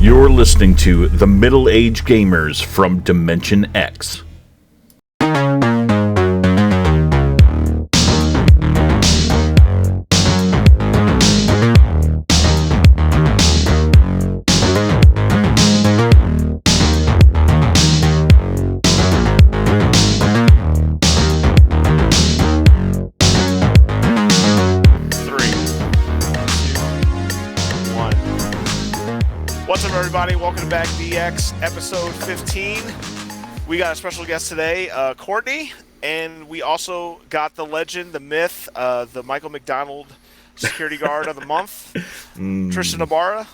You're listening to The Middle Age Gamers from Dimension X. Everybody, welcome to Magdx, episode 15. We got a special guest today, Courtney, and we also got the legend, the myth, the Michael McDonald security guard of the month, Tristan Ibarra,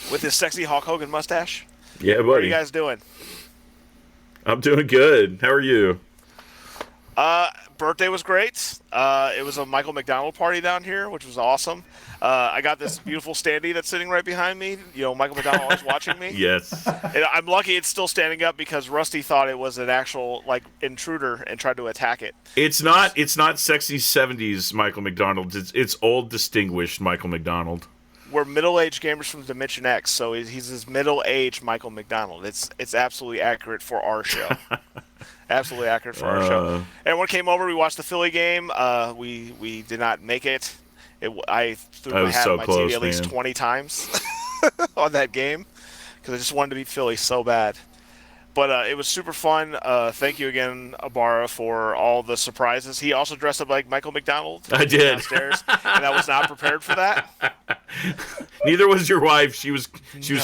with his sexy Hulk Hogan mustache. Yeah, buddy. How are you guys doing? I'm doing good. How are you? Birthday was great. It was a Michael McDonald party down here, which was awesome. I got this beautiful standee that's sitting right behind me. You know, Michael McDonald always watching me. Yes. And I'm lucky it's still standing up because Rusty thought it was an actual intruder and tried to attack it. It's not sexy 70s Michael McDonald. It's old distinguished Michael McDonald. We're middle-aged gamers from Dimension X, so he's this middle-aged Michael McDonald. It's absolutely accurate for our show. Absolutely accurate for our show. Everyone came over. We watched the Philly game. We did not make it. I threw my hat on my TV at least 20 times on that game because I just wanted to beat Philly so bad. But it was super fun. Thank you again, Ibarra, for all the surprises. He also dressed up like Michael McDonald. I did. Downstairs, and I was not prepared for that. Neither was your wife. She was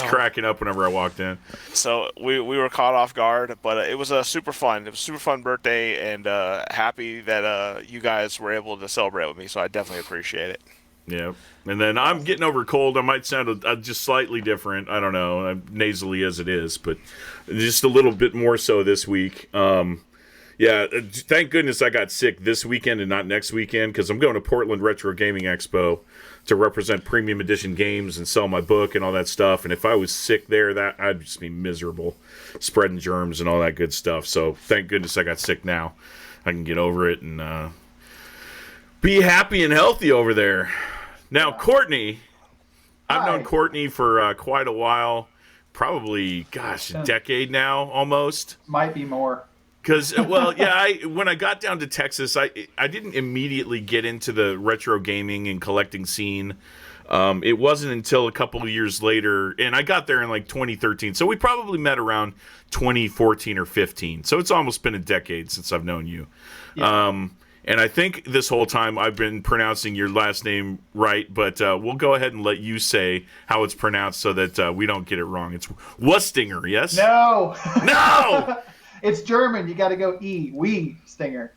cracking up whenever I walked in. So we were caught off guard, but it was super fun. It was a super fun birthday, and happy that you guys were able to celebrate with me. So I definitely appreciate it. Yeah, and then I'm getting over a cold. I might sound just slightly different. I don't know, I'm nasally as it is, but just a little bit more so this week. Yeah, thank goodness I got sick this weekend and not next weekend because I'm going to Portland Retro Gaming Expo to represent premium edition games and sell my book and all that stuff. And if I was sick there, I'd just be miserable, spreading germs and all that good stuff. So thank goodness I got sick now. I can get over it and be happy and healthy over there. Now, Courtney, I've known Courtney for quite a while, probably, a decade now, almost. Might be more. Because, well, yeah, when I got down to Texas, I didn't immediately get into the retro gaming and collecting scene. It wasn't until a couple of years later, and I got there in 2013, so we probably met around 2014 or 15. So it's almost been a decade since I've known you. Yeah. And I think this whole time I've been pronouncing your last name right, but we'll go ahead and let you say how it's pronounced so that we don't get it wrong. It's Wuistinger, yes? No. No! It's German. You got to go E. Wii-stinger.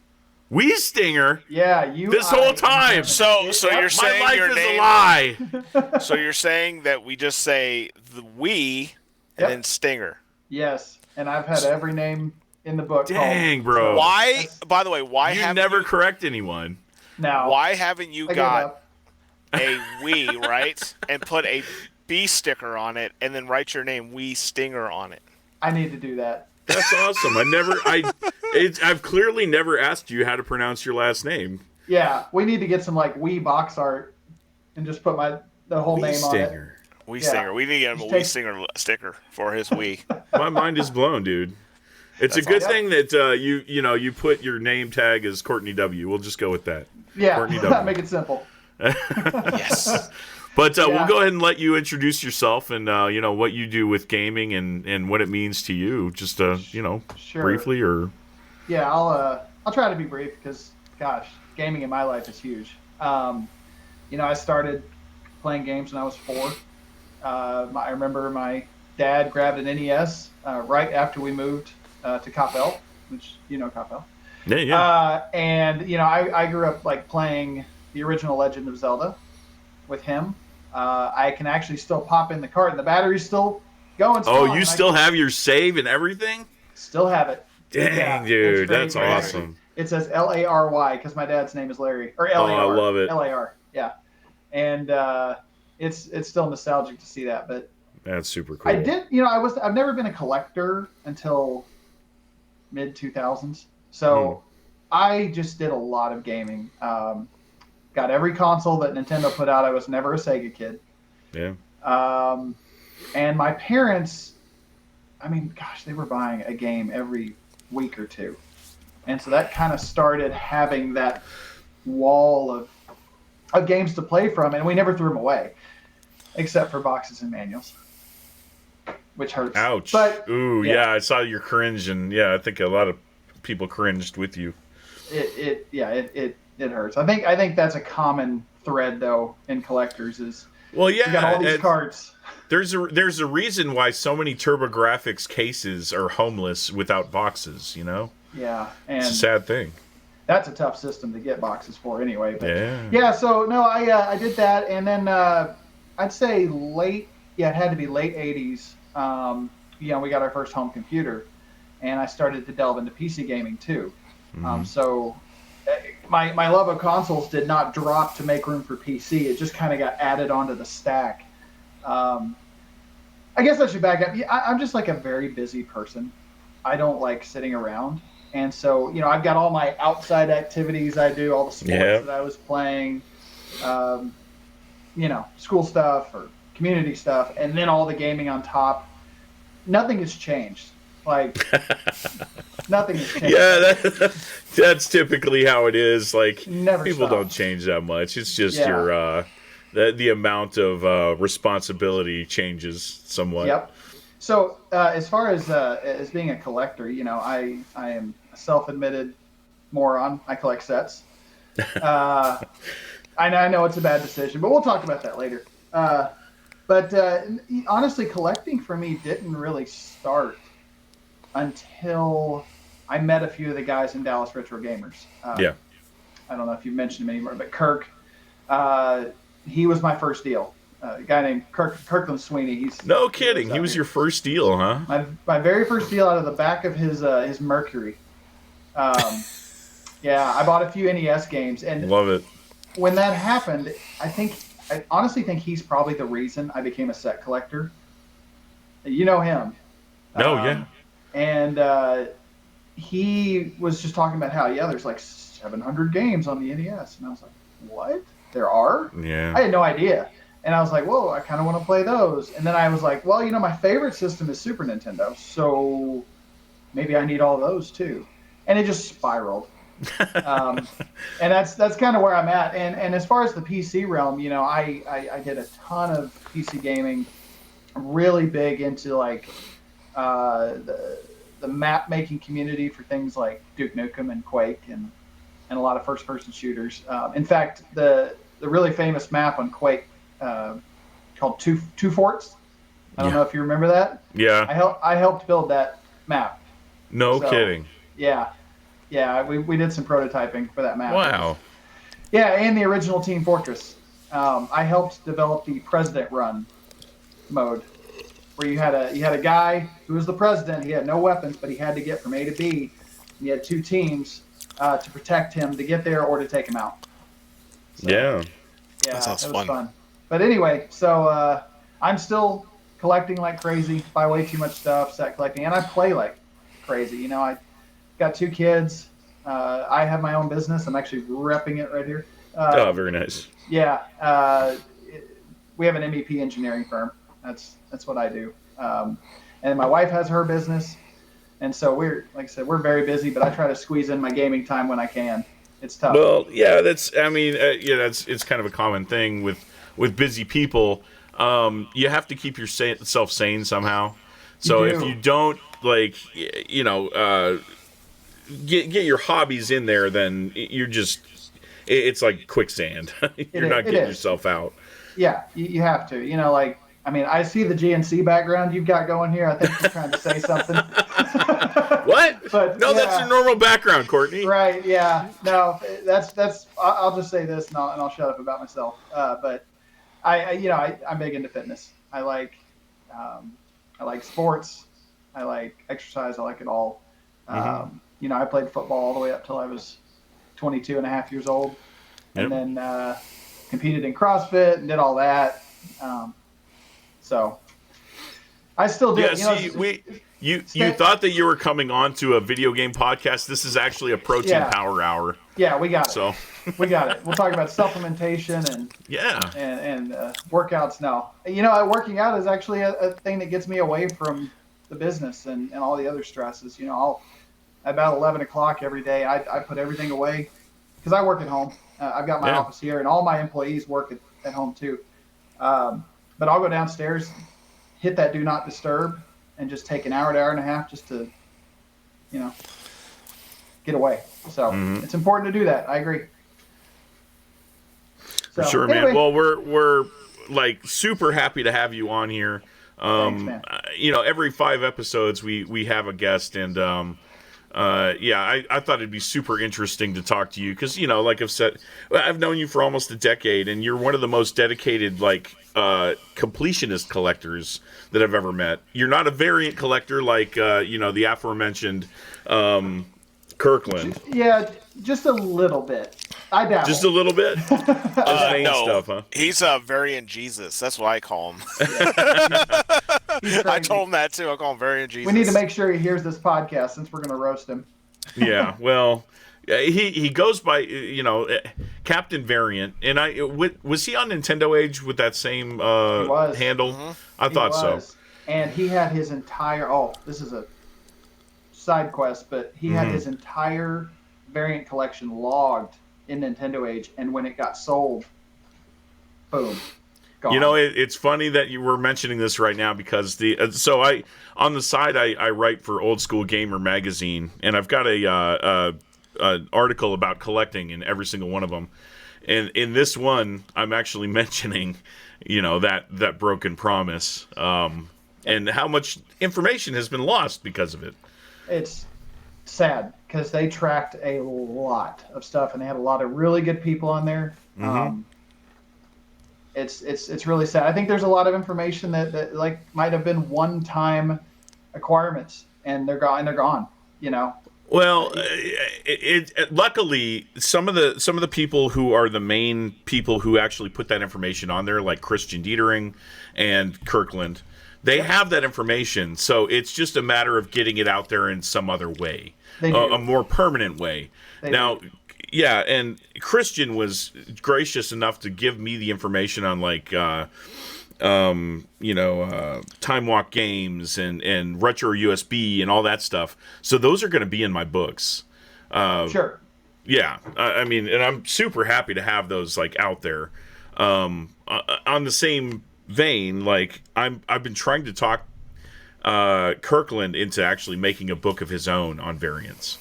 Wii-stinger? Yeah, you. This whole time. So you're saying my life your is name, a lie. So you're saying that we just say the Wii and then Stinger. Yes, and I've had every name in the book. Dang, bro. Why? By the way, why you haven't never you, correct anyone? No. Why haven't you got a Wii, right, and put a B sticker on it, and then write your name Wii-stinger on it? I need to do that. That's awesome. I've clearly never asked you how to pronounce your last name. Yeah, we need to get some Wii box art and just put the whole name on it. Wii-stinger. We need to get him a Wii-stinger sticker for his Wii. My mind is blown, dude. It's a good thing that you put your name tag as Courtney W. We'll just go with that. Yeah, Courtney W. Make it simple. Yes. But we'll go ahead and let you introduce yourself and what you do with gaming and what it means to you. Just Sure. briefly or. Yeah, I'll try to be brief because gosh, gaming in my life is huge. I started playing games when I was 4. I remember my dad grabbed an NES right after we moved to Coppell, which Coppell. Yeah. And I grew up playing the original Legend of Zelda with him. I can actually still pop in the cart, and the battery's still going strong. Oh, you still have your save and everything? Still have it. Dang, dude, that's awesome. It says Lary because my dad's name is Larry, or Lar. Oh, I love it. Lar, yeah. And it's still nostalgic to see that, but that's super cool. I did, I've never been a collector until mid 2000s, so I just did a lot of gaming. Got every console that Nintendo put out. I was never a Sega kid. Yeah. And my parents, I mean, gosh, they were buying a game every week or two. And so that kind of started having that wall of games to play from, and we never threw them away, except for boxes and manuals, which hurts. Ouch. But, Ooh, yeah, I saw your cringe, and yeah, I think a lot of people cringed with you. It hurts. I think that's a common thread, though, in collectors is well, yeah, you got all these cards. There's a reason why so many TurboGrafx cases are homeless without boxes, you know? Yeah, and it's a sad thing. That's a tough system to get boxes for anyway. But yeah. So no, I did that, and then I'd say it had to be late '80s. We got our first home computer, and I started to delve into PC gaming too. So my love of consoles did not drop to make room for PC. It just kind of got added onto the stack. I guess I should back up. I'm just like a very busy person. I don't like sitting around. And so, I've got all my outside activities I do, all the sports that I was playing, school stuff or community stuff, and then all the gaming on top. Nothing has changed. Like, nothing has changed. Yeah, that's typically how it is. Like, Never people stop. don't change that much. It's just your the amount of responsibility changes somewhat. Yep. So as far as being a collector, I am a self-admitted moron. I collect sets. I know it's a bad decision, but we'll talk about that later. But honestly, collecting for me didn't really start until I met a few of the guys in Dallas Retro Gamers. I don't know if you've mentioned him anymore, but Kirk, he was my first deal. A guy named Kirkland Sweeney. No kidding. He was your first deal, huh? My very first deal out of the back of his Mercury. I bought a few NES games, and love it. When that happened, I honestly think he's probably the reason I became a set collector. You know him. Yeah. And he was just talking about how there's like 700 games on the NES, and I was like, what? There are? Yeah. I had no idea. And I was like, whoa, I kind of want to play those. And then I was like, well, my favorite system is Super Nintendo, so maybe I need all those too. And it just spiraled. And that's kind of where I'm at. And as far as the PC realm, I did a ton of PC gaming, really big into like the map making community for things like Duke Nukem and Quake and a lot of first person shooters. In fact, the really famous map on Quake called Two Forts. I don't know if you remember that. Yeah. I helped build that map. No kidding. Yeah. We did some prototyping for that map. Wow. Yeah, and the original Team Fortress. I helped develop the President Run mode, where you had a guy who was the president. He had no weapons, but he had to get from A to B. He had two teams to protect him to get there or to take him out. So, that sounds fun. But anyway, so I'm still collecting like crazy, buy way too much stuff, set collecting, and I play like crazy. I got two kids. I have my own business. I'm actually repping it right here. Very nice. Yeah. We have an MEP engineering firm. That's what I do. And my wife has her business. And so like I said, we're very busy, but I try to squeeze in my gaming time when I can. It's tough. Well, yeah, it's kind of a common thing with busy people. You have to keep yourself sane somehow. So if you don't get your hobbies in there, then it's like quicksand. You're not getting yourself out. Yeah, you have to. I see the GNC background you've got going here. I think you're trying to say something. What? But, no, that's your normal background, Courtney. Right? Yeah. No, that's. I'll just say this, and I'll shut up about myself. But I'm big into fitness. I like sports. I like exercise. I like it all. I played football all the way up till I was 22 and a half years old, and then competed in CrossFit and did all that. So I still do. You thought that you were coming on to a video game podcast. This is actually a protein power hour. Yeah, we got it. So we got it. We'll talk about supplementation and workouts now. Working out is actually a thing that gets me away from the business and all the other stresses. About 11 o'clock every day, I put everything away because I work at home. I've got my office here, and all my employees work at home too. But I'll go downstairs, hit that do not disturb, and just take an hour to hour and a half just to, get away. So it's important to do that. I agree. So, for sure, anyway. man. Well, we're like super happy to have you on here. Thanks, man. Every 5 episodes we have a guest, and I thought it'd be super interesting to talk to you because, like I've said, I've known you for almost a decade, and you're one of the most dedicated, completionist collectors that I've ever met. You're not a variant collector like, the aforementioned Kirkland. Yeah, just a little bit. I dabble. Just a little bit? No, stuff, huh? He's a variant Jesus. That's what I call him. He's I told him that too. I call him variant Jesus. We need to make sure he hears this podcast since we're going to roast him. Yeah, well, he goes by Captain Variant, and was he on Nintendo Age with that same handle? Mm-hmm. I thought so. And he had his entire this is a side quest, but he had his entire variant collection logged in Nintendo Age, and when it got sold, boom. Gone. It's funny that you were mentioning this right now because on the side I write for Old School Gamer magazine, and I've got an article about collecting in every single one of them, and in this one I'm actually mentioning that broken promise and how much information has been lost because of it. It's sad because they tracked a lot of stuff, and they had a lot of really good people on there. It's really sad. I think there's a lot of information that might have been one-time acquirements, and they're gone. Well, luckily some of the people who are the main people who actually put that information on there, like Christian Dietering and Kirkland, they have that information. So it's just a matter of getting it out there in some other way, a more permanent way. Yeah, and Christian was gracious enough to give me the information on Time Walk Games and Retro USB and all that stuff. So those are going to be in my books. Sure. Yeah, and I'm super happy to have those out there. On the same vein, I've been trying to talk Kirkland into actually making a book of his own on variants.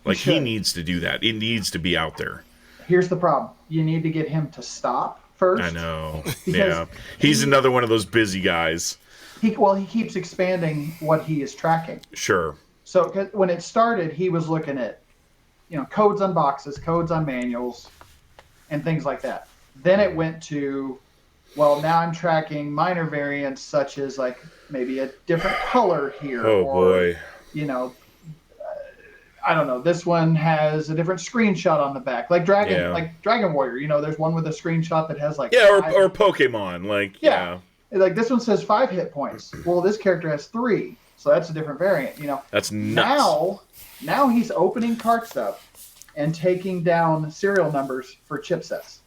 He needs to do that. It needs to be out there. Here's the problem. You need to get him to stop first. I know. Yeah. He's another one of those busy guys. He keeps expanding what he is tracking. Sure. So when it started, he was looking at, codes on boxes, codes on manuals, and things like that. Then it went to, now I'm tracking minor variants such as maybe a different color here. Oh, boy. I don't know. This one has a different screenshot on the back, like Dragon Warrior. There's one with a screenshot that has or Pokemon, this one says 5 hit points. Well, this character has 3, so that's a different variant. That's nuts. Now he's opening carts up and taking down serial numbers for chipsets.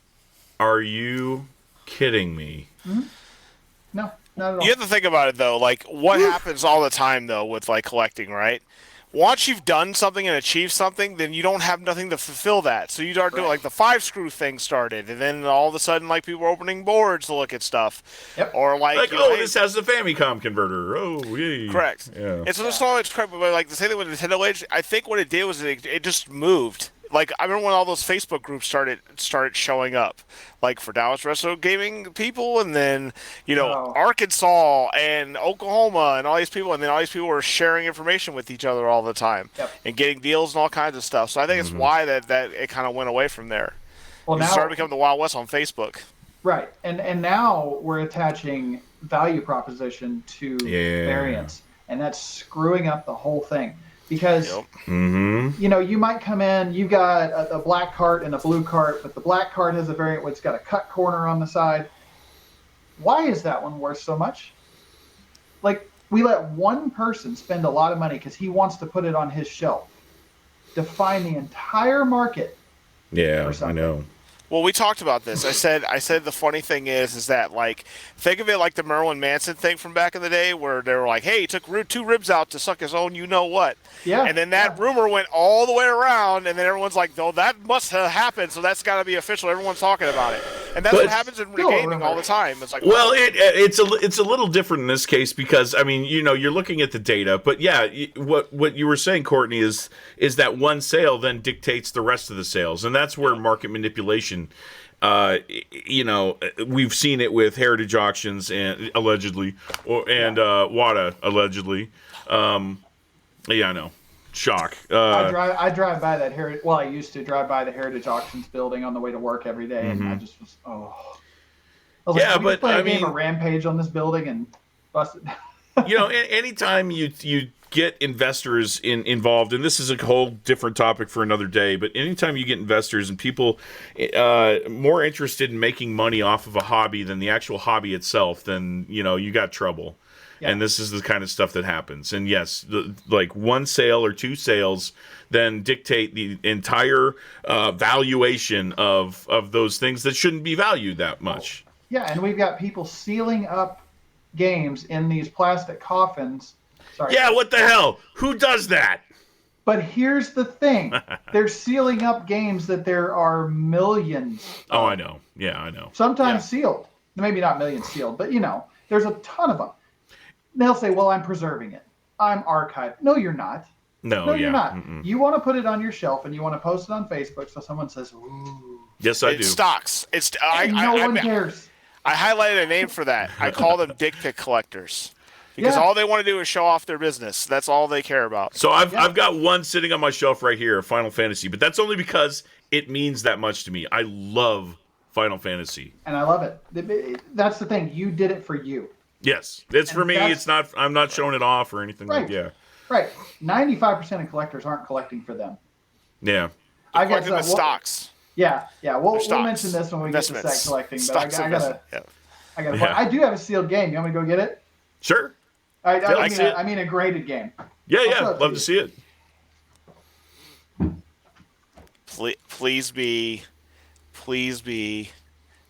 Are you kidding me? Mm-hmm. No, not at all. You have to think about it though. What happens all the time though with collecting, right? Once you've done something and achieved something, then you don't have nothing to fulfill that. So you start doing the 5-screw thing started, and then all of a sudden people are opening boards to look at stuff. Yep. Or this has the Famicom converter. Oh, yay. Correct. Yeah. And so there's so much crap. But the same thing with Nintendo Age, I think what it did was it just moved. I remember when all those Facebook groups started showing up, for Dallas Retro Gaming people, and then Arkansas and Oklahoma and all these people, and then all these people were sharing information with each other all the time and getting deals and all kinds of stuff. So I think it's why that it kind of went away from there. Well, it started becoming the Wild West on Facebook. Right, and now we're attaching value proposition to variants, and that's screwing up the whole thing. Because, you might come in, you've got a black cart and a blue cart, but the black cart has a variant where it's got a cut corner on the side. Why is that one worth so much? we let one person spend a lot of money because he wants to put it on his shelf, define the entire market. Yeah, I know. Well, we talked about this. I said the funny thing is that, like, think of it like the Marilyn Manson thing from back in the day, where they were like, "Hey, he took 2 ribs out to suck his own, you know what?" Yeah. And then that rumor went all the way around, and then everyone's like, "Oh, that must have happened, so that's got to be official." Everyone's talking about it, and that's what happens in gaming all the time. It's like, well, it's a little different in this case because I mean, you're looking at the data, but yeah, what you were saying, Courtney, is that one sale then dictates the rest of the sales, and that's where market manipulation. We've seen it with Heritage Auctions and allegedly, WADA allegedly. Yeah, I know. Shock. I drive by that Heritage. Well, I used to drive by the Heritage Auctions building on the way to work every day, and I just was I was like, but I mean, a rampage on this building and bust it. Anytime you get investors involved, and this is a whole different topic for another day, but anytime you get investors and people more interested in making money off of a hobby than the actual hobby itself, then you got trouble. Yeah. And this is the kind of stuff that happens. And yes, like one sale or 2 sales then dictate the entire valuation of those things that shouldn't be valued that much. Yeah, and we've got people sealing up games in these plastic coffins. Sorry. Yeah, what the hell? Who does that? But here's the thing. They're sealing up games that there are millions of. Oh, I know. Yeah, I know. Sometimes sealed. Maybe not millions sealed, but there's a ton of them. They'll say, well, I'm preserving it. I'm archived. No, you're not. No, you're not. Mm-mm. You want to put it on your shelf and you want to post it on Facebook so someone says, ooh. Yes, I do. Stocks. No one cares. I highlighted a name for that. I call them dick pic collectors. Because all they want to do is show off their business. That's all they care about. So I've got one sitting on my shelf right here, Final Fantasy, but that's only because it means that much to me. I love Final Fantasy. And I love it. That's the thing. You did it for you. Yes. It's for me. It's not. I'm not showing it off or anything like that. Right. 95% of collectors aren't collecting for them. Yeah. I guess the stocks. Yeah. We'll mention this when we get to set collecting. But I got. I do have a sealed game. You want me to go get it? Sure. I mean a graded game. Yeah. Love to see it. Please be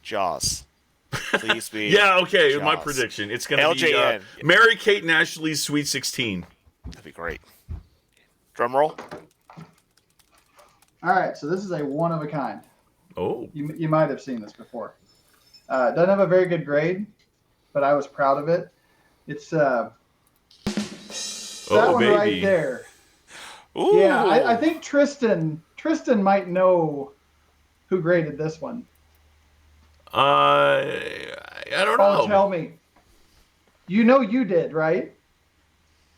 Jaws. Please be. Yeah, okay. Jaws. My prediction. It's going to be Mary-Kate and Ashley's Sweet 16. That'd be great. Drum roll. All right, so this is a one of a kind. Oh. You might have seen this before. Doesn't have a very good grade, but I was proud of it. It's that one baby. right there. Ooh. Yeah, I think Tristan might know who graded this one. I don't know. Oh, tell me. You did, right?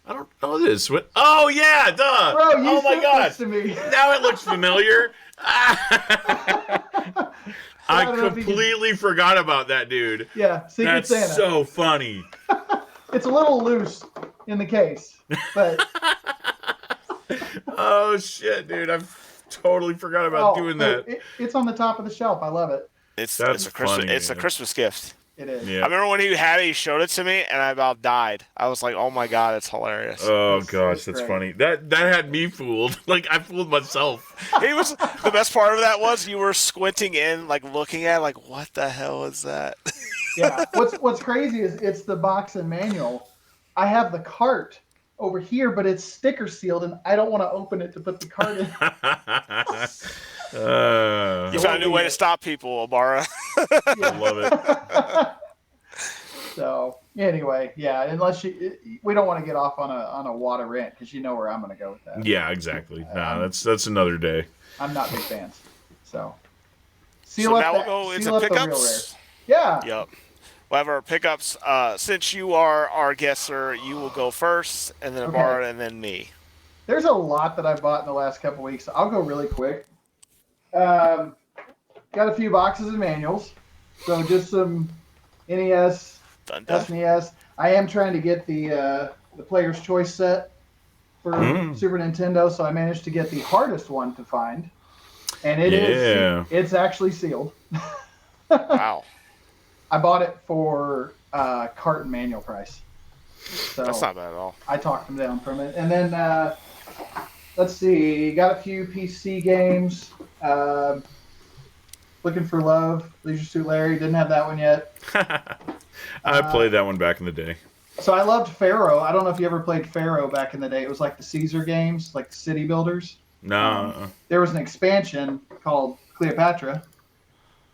I don't know this. What? Oh yeah, duh. Bro, you oh my god. To me. Now it looks familiar. I completely forgot about that dude. Yeah, Secret Santa. That's so funny. It's a little loose in the case, but. Oh shit, dude! I've totally forgot about doing that. It's on the top of the shelf. I love it. It's a Christmas gift. It is. Yeah. I remember when he showed it to me, and I about died. I was like, "Oh my god, it's hilarious!" Oh gosh, that's funny. That had me fooled. Like I fooled myself. The best part of that was you were squinting in, like looking at, like, what the hell is that? Yeah. What's crazy is it's the box and manual. I have the cart over here, but it's sticker sealed, and I don't want to open it to put the cart in. You found a new way to stop people, Obara. I love it. So anyway, yeah. Unless we don't want to get off on a water rant because you know where I'm going to go with that. Yeah, exactly. That's another day. I'm not big fans. So now we'll go into pickups. Yeah. Yep. We'll have our pickups. Since you are our guesser, you will go first, and then Obara, and then me. There's a lot that I've bought in the last couple weeks. I'll go really quick. Got a few boxes of manuals. So just some NES, SNES. I am trying to get the Player's Choice set for Super Nintendo, so I managed to get the hardest one to find. And it's actually sealed. Wow. I bought it for carton manual price. So That's not bad at all. I talked him down from it. And then, let's see, got a few PC games. Looking for Love, Leisure Suit Larry. Didn't have that one yet. I played that one back in the day. So I loved Pharaoh. I don't know if you ever played Pharaoh back in the day. It was like the Caesar games, like the city builders. No. There was an expansion called Cleopatra.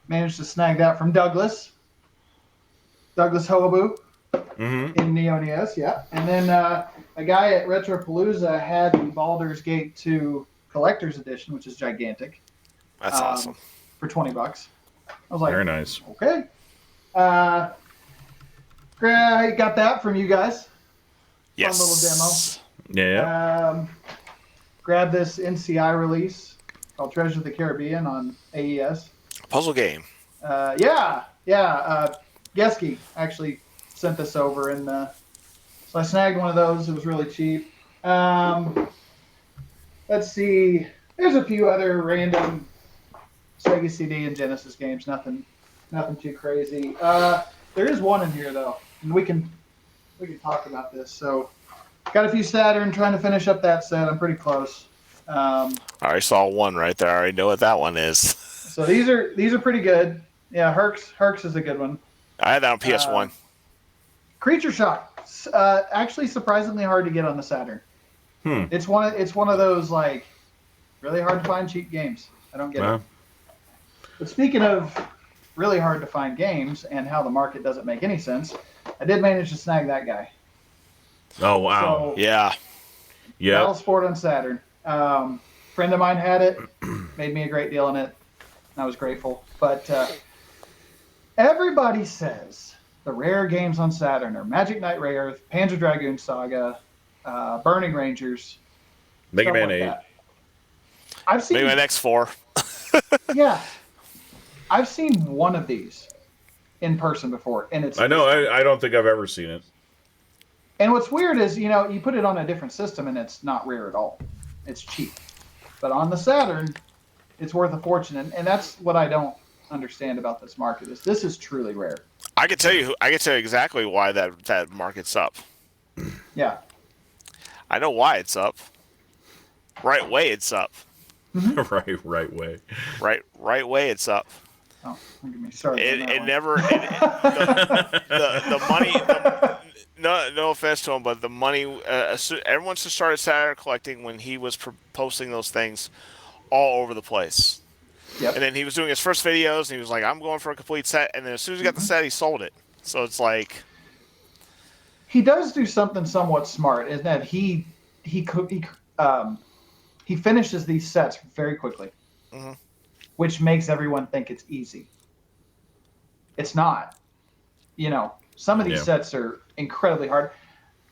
Managed to snag that from Douglas Hoaboo in Neo NES, yeah. And then a guy at Retropalooza had the Baldur's Gate 2 Collector's Edition, which is gigantic. That's awesome. For $20. I was like, very nice. Okay. I got that from you guys. Yes. Fun little demo. Yeah. Grabbed this NCI release called Treasure of the Caribbean on AES. Puzzle game. Yeah. Geski actually sent this over, and so I snagged one of those. It was really cheap. Let's see. There's a few other random Sega CD and Genesis games. Nothing too crazy. There is one in here though, and we can talk about this. So, got a few Saturn. Trying to finish up that set. I'm pretty close. I already saw one right there. I already know what that one is. So these are pretty good. Yeah, Herx is a good one. I had that on PS1. Creature Shock, actually surprisingly hard to get on the Saturn. It's one of those like really hard to find cheap games. I don't get it. But speaking of really hard to find games and how the market doesn't make any sense, I did manage to snag that guy. Oh wow! So, yeah. Battle Sport on Saturn. Friend of mine had it, made me a great deal on it. I was grateful. But everybody says the rare games on Saturn are Magic Knight Ray-Earth, Panzer Dragoon Saga, Burning Rangers, Mega Man like 8. that. I've seen Mega Man X4. Yeah. I've seen one of these in person before, and it's. I know. I don't think I've ever seen it. And what's weird is, you put it on a different system, and it's not rare at all. It's cheap, but on the Saturn, it's worth a fortune, and that's what I don't understand about this market. Is this is truly rare. I can tell you exactly why that market's up. Yeah. I know why it's up. Right way, it's up. right way. Right way, it's up. Oh, look at me. Sorry. The money. No offense to him, but the money. Everyone just started Saturn collecting when he was posting those things all over the place. Yep. And then he was doing his first videos, and he was like, "I'm going for a complete set." And then as soon as he got the set, he sold it. So it's like he does do something somewhat smart, is that he finishes these sets very quickly, which makes everyone think it's easy. It's not. Some of these sets are incredibly hard.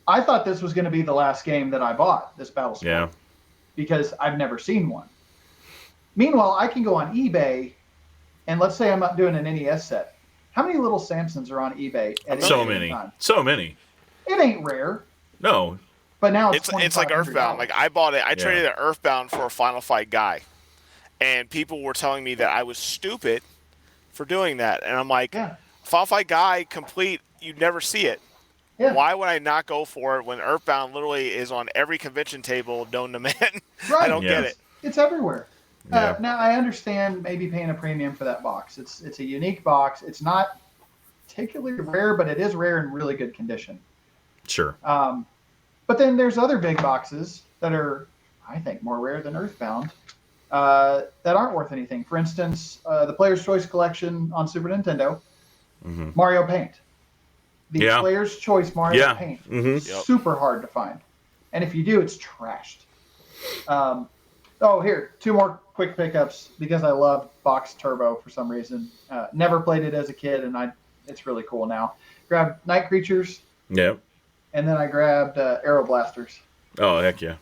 I thought this was going to be the last game that I bought, this Battle Sport, because I've never seen one. Meanwhile, I can go on eBay, and let's say I'm not doing an NES set. How many little Samsons are on eBay? So many. So many. It ain't rare. No. But now it's like Earthbound. Like I bought it. I traded an Earthbound for a Final Fight guy, and people were telling me that I was stupid for doing that. And I'm like, Final Fight guy complete. You'd never see it. Yeah. Why would I not go for it when Earthbound literally is on every convention table known to man? Right. I don't get it. It's everywhere. Now I understand maybe paying a premium for that box. It's a unique box. It's not particularly rare, but it is rare in really good condition. Sure. But then there's other big boxes that are, I think, more rare than Earthbound that aren't worth anything. For instance, the Player's Choice Collection on Super Nintendo, Mario Paint. The Player's Choice Mario Paint. Super hard to find. And if you do, it's trashed. Here, two more quick pickups because I love Box Turbo for some reason. Never played it as a kid, and it's really cool now. Grabbed Night Creatures. Yep. And then I grabbed Aero Blasters. Oh, heck yeah.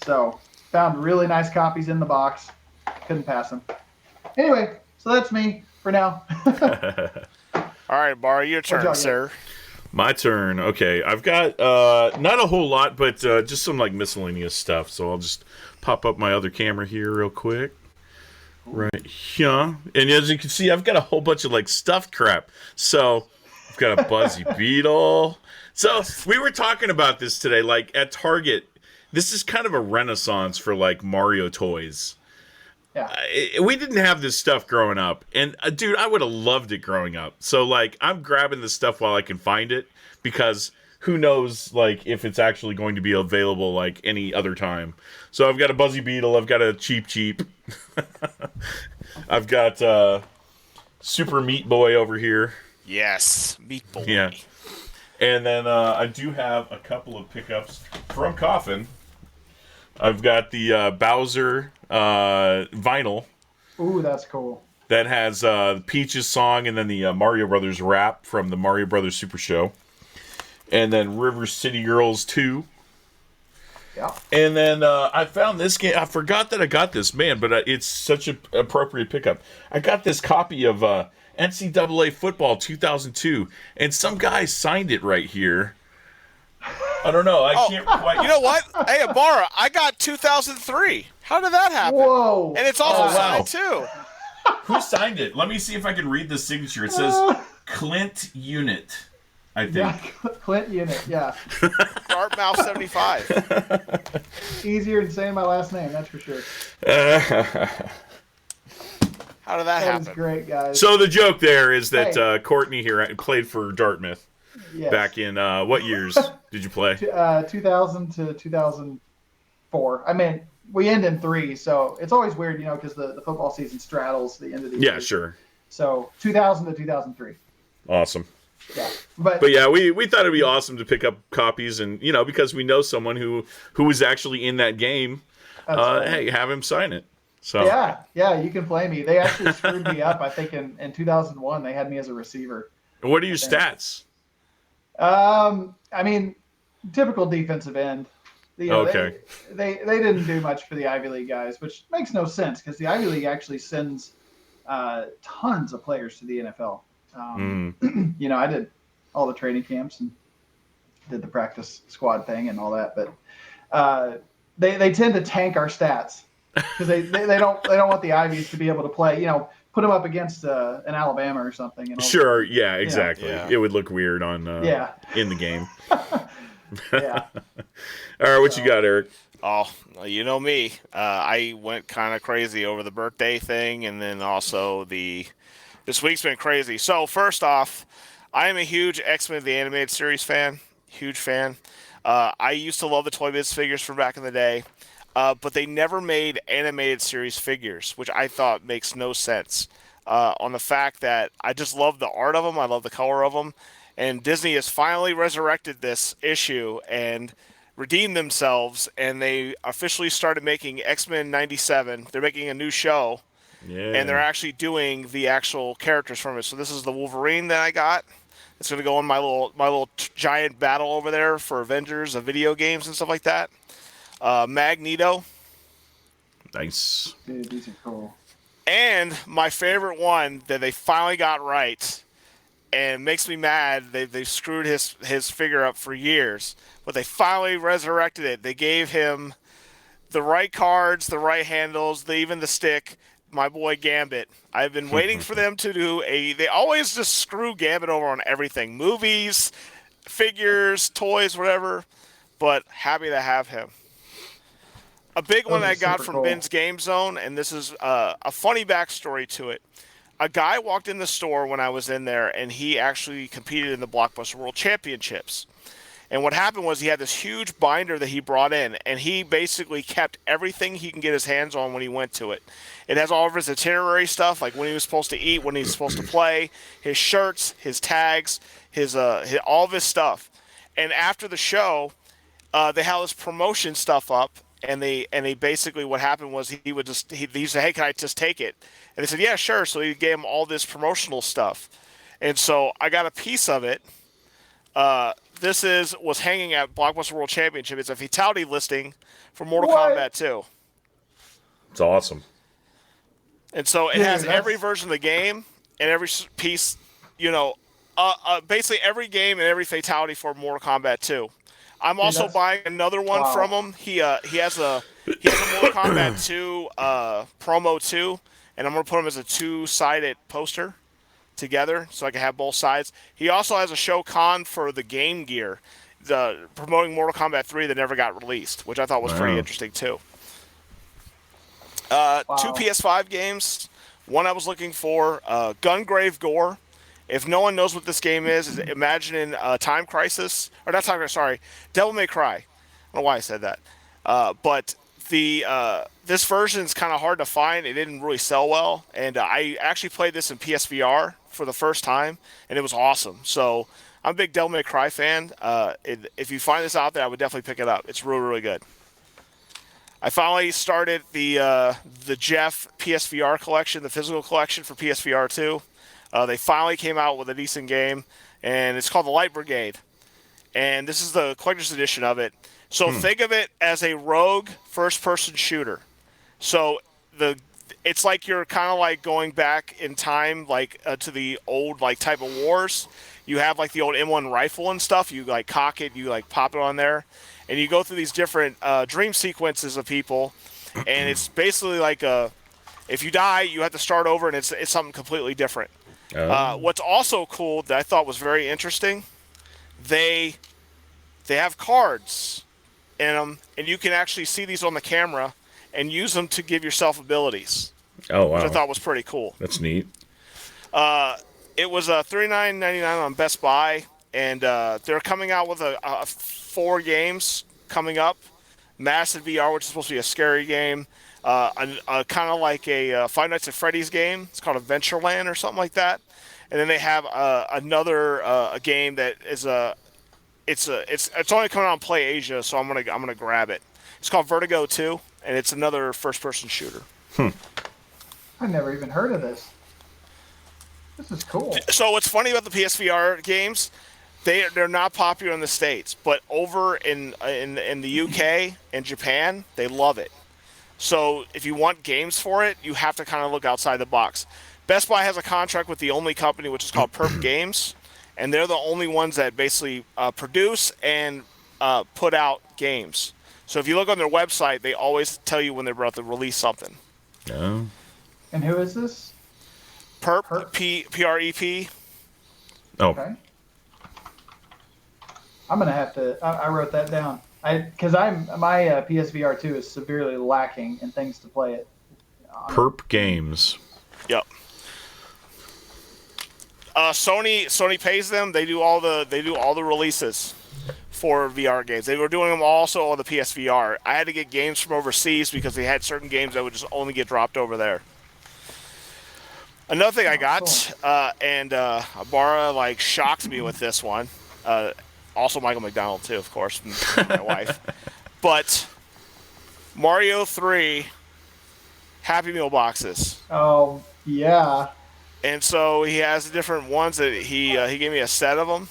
So, found really nice copies in the box. Couldn't pass them. Anyway, so that's me for now. All right, Bar, your turn, sir. My turn. Okay, I've got not a whole lot, but just some like miscellaneous stuff. So I'll just pop up my other camera here real quick. Right here. And as you can see, I've got a whole bunch of like stuffed crap. So I've got a Buzzy Beetle. So we were talking about this today. Like at Target, this is kind of a renaissance for like Mario toys. Yeah. We didn't have this stuff growing up, and dude, I would have loved it growing up. So like, I'm grabbing this stuff while I can find it, because who knows, like, if it's actually going to be available like any other time. So I've got a Buzzy Beetle, I've got a Cheep, I've got Super Meat Boy over here. Yes, Meat Boy. Yeah, and then I do have a couple of pickups from Coffin. I've got the Bowser vinyl. Ooh, that's cool. That has the Peaches song, and then the Mario Brothers rap from the Mario Brothers Super Show. And then River City Girls 2. Yeah. And then I found this game. I forgot that I got this, man, but it's such an appropriate pickup. I got this copy of NCAA Football 2002, and some guy signed it right here. I don't know. I can't quite. You know what? Hey, Amara, I got 2003. How did that happen? Whoa. And it's also signed too. Who signed it? Let me see if I can read the signature. It says Clint Unit, I think. Yeah, Clint Unit, yeah. Dartmouth 75. Easier than saying my last name, that's for sure. How did that happen? That is great, guys. So the joke there is that Courtney here played for Dartmouth back in what years did you play? 2000 to 2004. I mean, we end in 3, so it's always weird, because the football season straddles the end of the year. Yeah, sure. So 2000 to 2003. Awesome. Yeah, but yeah, we thought it'd be awesome to pick up copies, and because we know someone who was actually in that game. Hey, have him sign it. So yeah, you can play me. They actually screwed me up. I think in 2001 they had me as a receiver. And what are your stats? I mean, typical defensive end. Okay. They didn't do much for the Ivy League guys, which makes no sense because the Ivy League actually sends tons of players to the NFL. I did all the training camps and did the practice squad thing and all that, but they tend to tank our stats because they don't want the Ivies to be able to play. Put them up against an Alabama or something. And sure, yeah, exactly. Yeah. It would look weird on in the game. Yeah. All right, what you got, Eric? Oh, you know me. I went kind of crazy over the birthday thing, and then also this week's been crazy. So first off, I am a huge X-Men the Animated Series fan. Huge fan. I used to love the Toy Biz figures from back in the day, but they never made animated series figures, which I thought makes no sense. On the fact that I just love the art of them, I love the color of them, and Disney has finally resurrected this issue and redeemed themselves, and they officially started making X-Men 97. They're making a new show. Yeah. And they're actually doing the actual characters from it. So this is the Wolverine that I got. It's going to go in my little giant battle over there for Avengers of video games and stuff like that. Magneto. Nice. Dude, these are cool. And my favorite one that they finally got right, and makes me mad. They screwed his figure up for years, but they finally resurrected it. They gave him the right cards, the right handles, even the stick. My boy Gambit. I've been waiting for them to do they always just screw Gambit over on everything. Movies, figures, toys, whatever. But happy to have him. A big one I got from Ben's Game Zone, and this is a funny backstory to it. A guy walked in the store when I was in there, and he actually competed in the Blockbuster World Championships. And what happened was he had this huge binder that he brought in, and he basically kept everything he can get his hands on when he went to it. It has all of his itinerary stuff, like when he was supposed to eat, when he was supposed to play, his shirts, his tags, his all of his stuff. And after the show, they had this promotion stuff up, and they basically what happened was he said, "Hey, can I just take it?" And they said, "Yeah, sure." So he gave him all this promotional stuff, and so I got a piece of it. This was hanging at Blockbuster World Championship. It's a fatality listing for Mortal Kombat 2. It's awesome. And so it has every version of the game and every piece, basically every game and every fatality for Mortal Kombat 2. I'm also buying another one from him. He has a Mortal Kombat 2 promo 2, and I'm going to put him as a 2-sided poster together, so I can have both sides. He also has a show con for the Game Gear, promoting Mortal Kombat 3 that never got released, which I thought was pretty interesting too. Wow. 2 PS5 games. One I was looking for, Gungrave Gore. If no one knows what this game is imagine in Time Crisis, or not Time Crisis, sorry, Devil May Cry. I don't know why I said that. But this version is kind of hard to find. It didn't really sell well, and I actually played this in PSVR for the first time, and it was awesome. So I'm a big Devil May Cry fan. If you find this out there, I would definitely pick it up. It's really, really good. I finally started the Jeff PSVR collection, the physical collection for PSVR 2. They finally came out with a decent game, and it's called the Light Brigade. And this is the collector's edition of it. So think of it as a rogue first-person shooter. So it's like you're kind of like going back in time, like to the old like type of wars. You have like the old M1 rifle and stuff. You like cock it, you like pop it on there, and you go through these different dream sequences of people. And it's basically like if you die, you have to start over, and it's something completely different. What's also cool that I thought was very interesting, they have cards in them, and you can actually see these on the camera and use them to give yourself abilities. Oh, wow. Which I thought was pretty cool. That's neat. It was $39.99 on Best Buy, and they're coming out with 4 games coming up. Massive VR, which is supposed to be a scary game. Kind of like a Five Nights at Freddy's game. It's called Adventureland or something like that. And then they have another a game that is it's only coming out on Play Asia, so I'm gonna grab it. It's called Vertigo 2, and it's another first-person shooter. I've never even heard of this. This is cool. So what's funny about the PSVR games? They're not popular in the States, but over in the UK and Japan, they love it. So if you want games for it, you have to kind of look outside the box. Best Buy has a contract with the only company, which is called Perp Games, and they're the only ones that basically produce and put out games. So if you look on their website, they always tell you when they're about to release something. Oh. And who is this? Perp, P-R-E-P. Oh. Okay. I'm gonna have to. I wrote that down. Because my PSVR 2 is severely lacking in things to play it. Perp Games. Yep. Sony pays them. They do all the releases for VR games. They were doing them also on the PSVR. I had to get games from overseas because they had certain games that would just only get dropped over there. Another thing I got, and Abara like shocked me with this one. Also Michael McDonald too, of course, my wife. But Mario 3 Happy Meal boxes. Oh yeah. And so he has different ones that he gave me a set of them,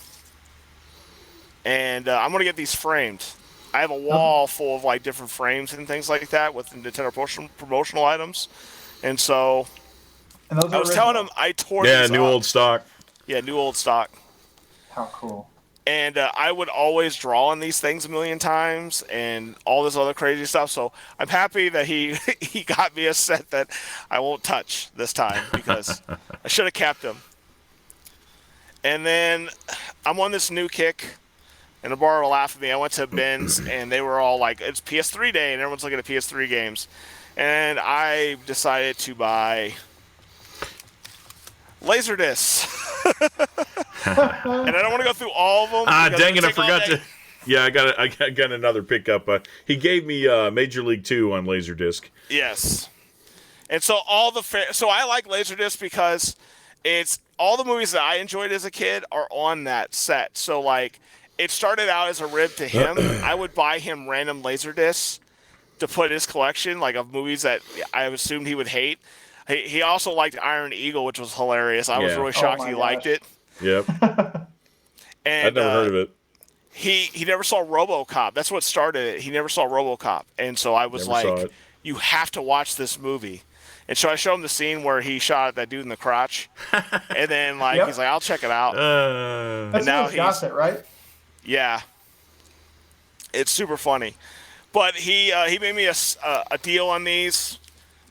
and I'm gonna get these framed. I have a wall full of like different frames and things like that with Nintendo promotional items, and so And those I are was original. telling him I tore Yeah, these new up. old stock. Yeah, new old stock. How cool. And I would always draw on these things a million times and all this other crazy stuff. So I'm happy that he got me a set that I won't touch this time because I should have kept them. And then I'm on this new kick, and the bar will laugh at me. I went to Ben's, and they were all like, it's PS3 day, and everyone's looking at PS3 games. And I decided to buy Laserdiscs. And I don't want to go through all of them. Dang it, I forgot to. Yeah, I got another pickup. He gave me Major League 2 on Laserdisc. Yes. And so so I like Laserdisc because it's all the movies that I enjoyed as a kid are on that set. So like it started out as a rib to him. I would buy him random Laserdiscs to put in his collection, like of movies that I assumed he would hate. He also liked Iron Eagle, which was hilarious. I was really shocked he liked it. Yep. And I'd never heard of it. He never saw RoboCop. That's what started it. He never saw RoboCop. And so I was like, you have to watch this movie. And so I showed him the scene where he shot that dude in the crotch. And then he's like, I'll check it out. That's now he's got it, right? Yeah. It's super funny. But he made me a deal on these.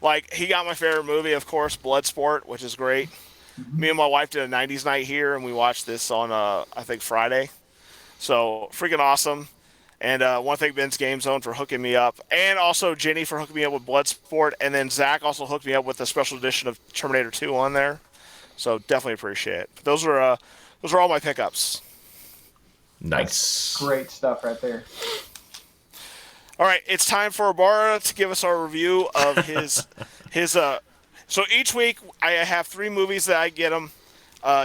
Like, he got my favorite movie, of course, Bloodsport, which is great. Me and my wife did a 90s night here, and we watched this on, I think, Friday. So, freaking awesome. And I want to thank Ben's Game Zone for hooking me up. And also Jenny for hooking me up with Bloodsport. And then Zach also hooked me up with a special edition of Terminator 2 on there. So, definitely appreciate it. Those are all my pickups. Nice. That's great stuff right there. All right, it's time for Ibarra to give us our review of his. So each week I have 3 movies that I get him.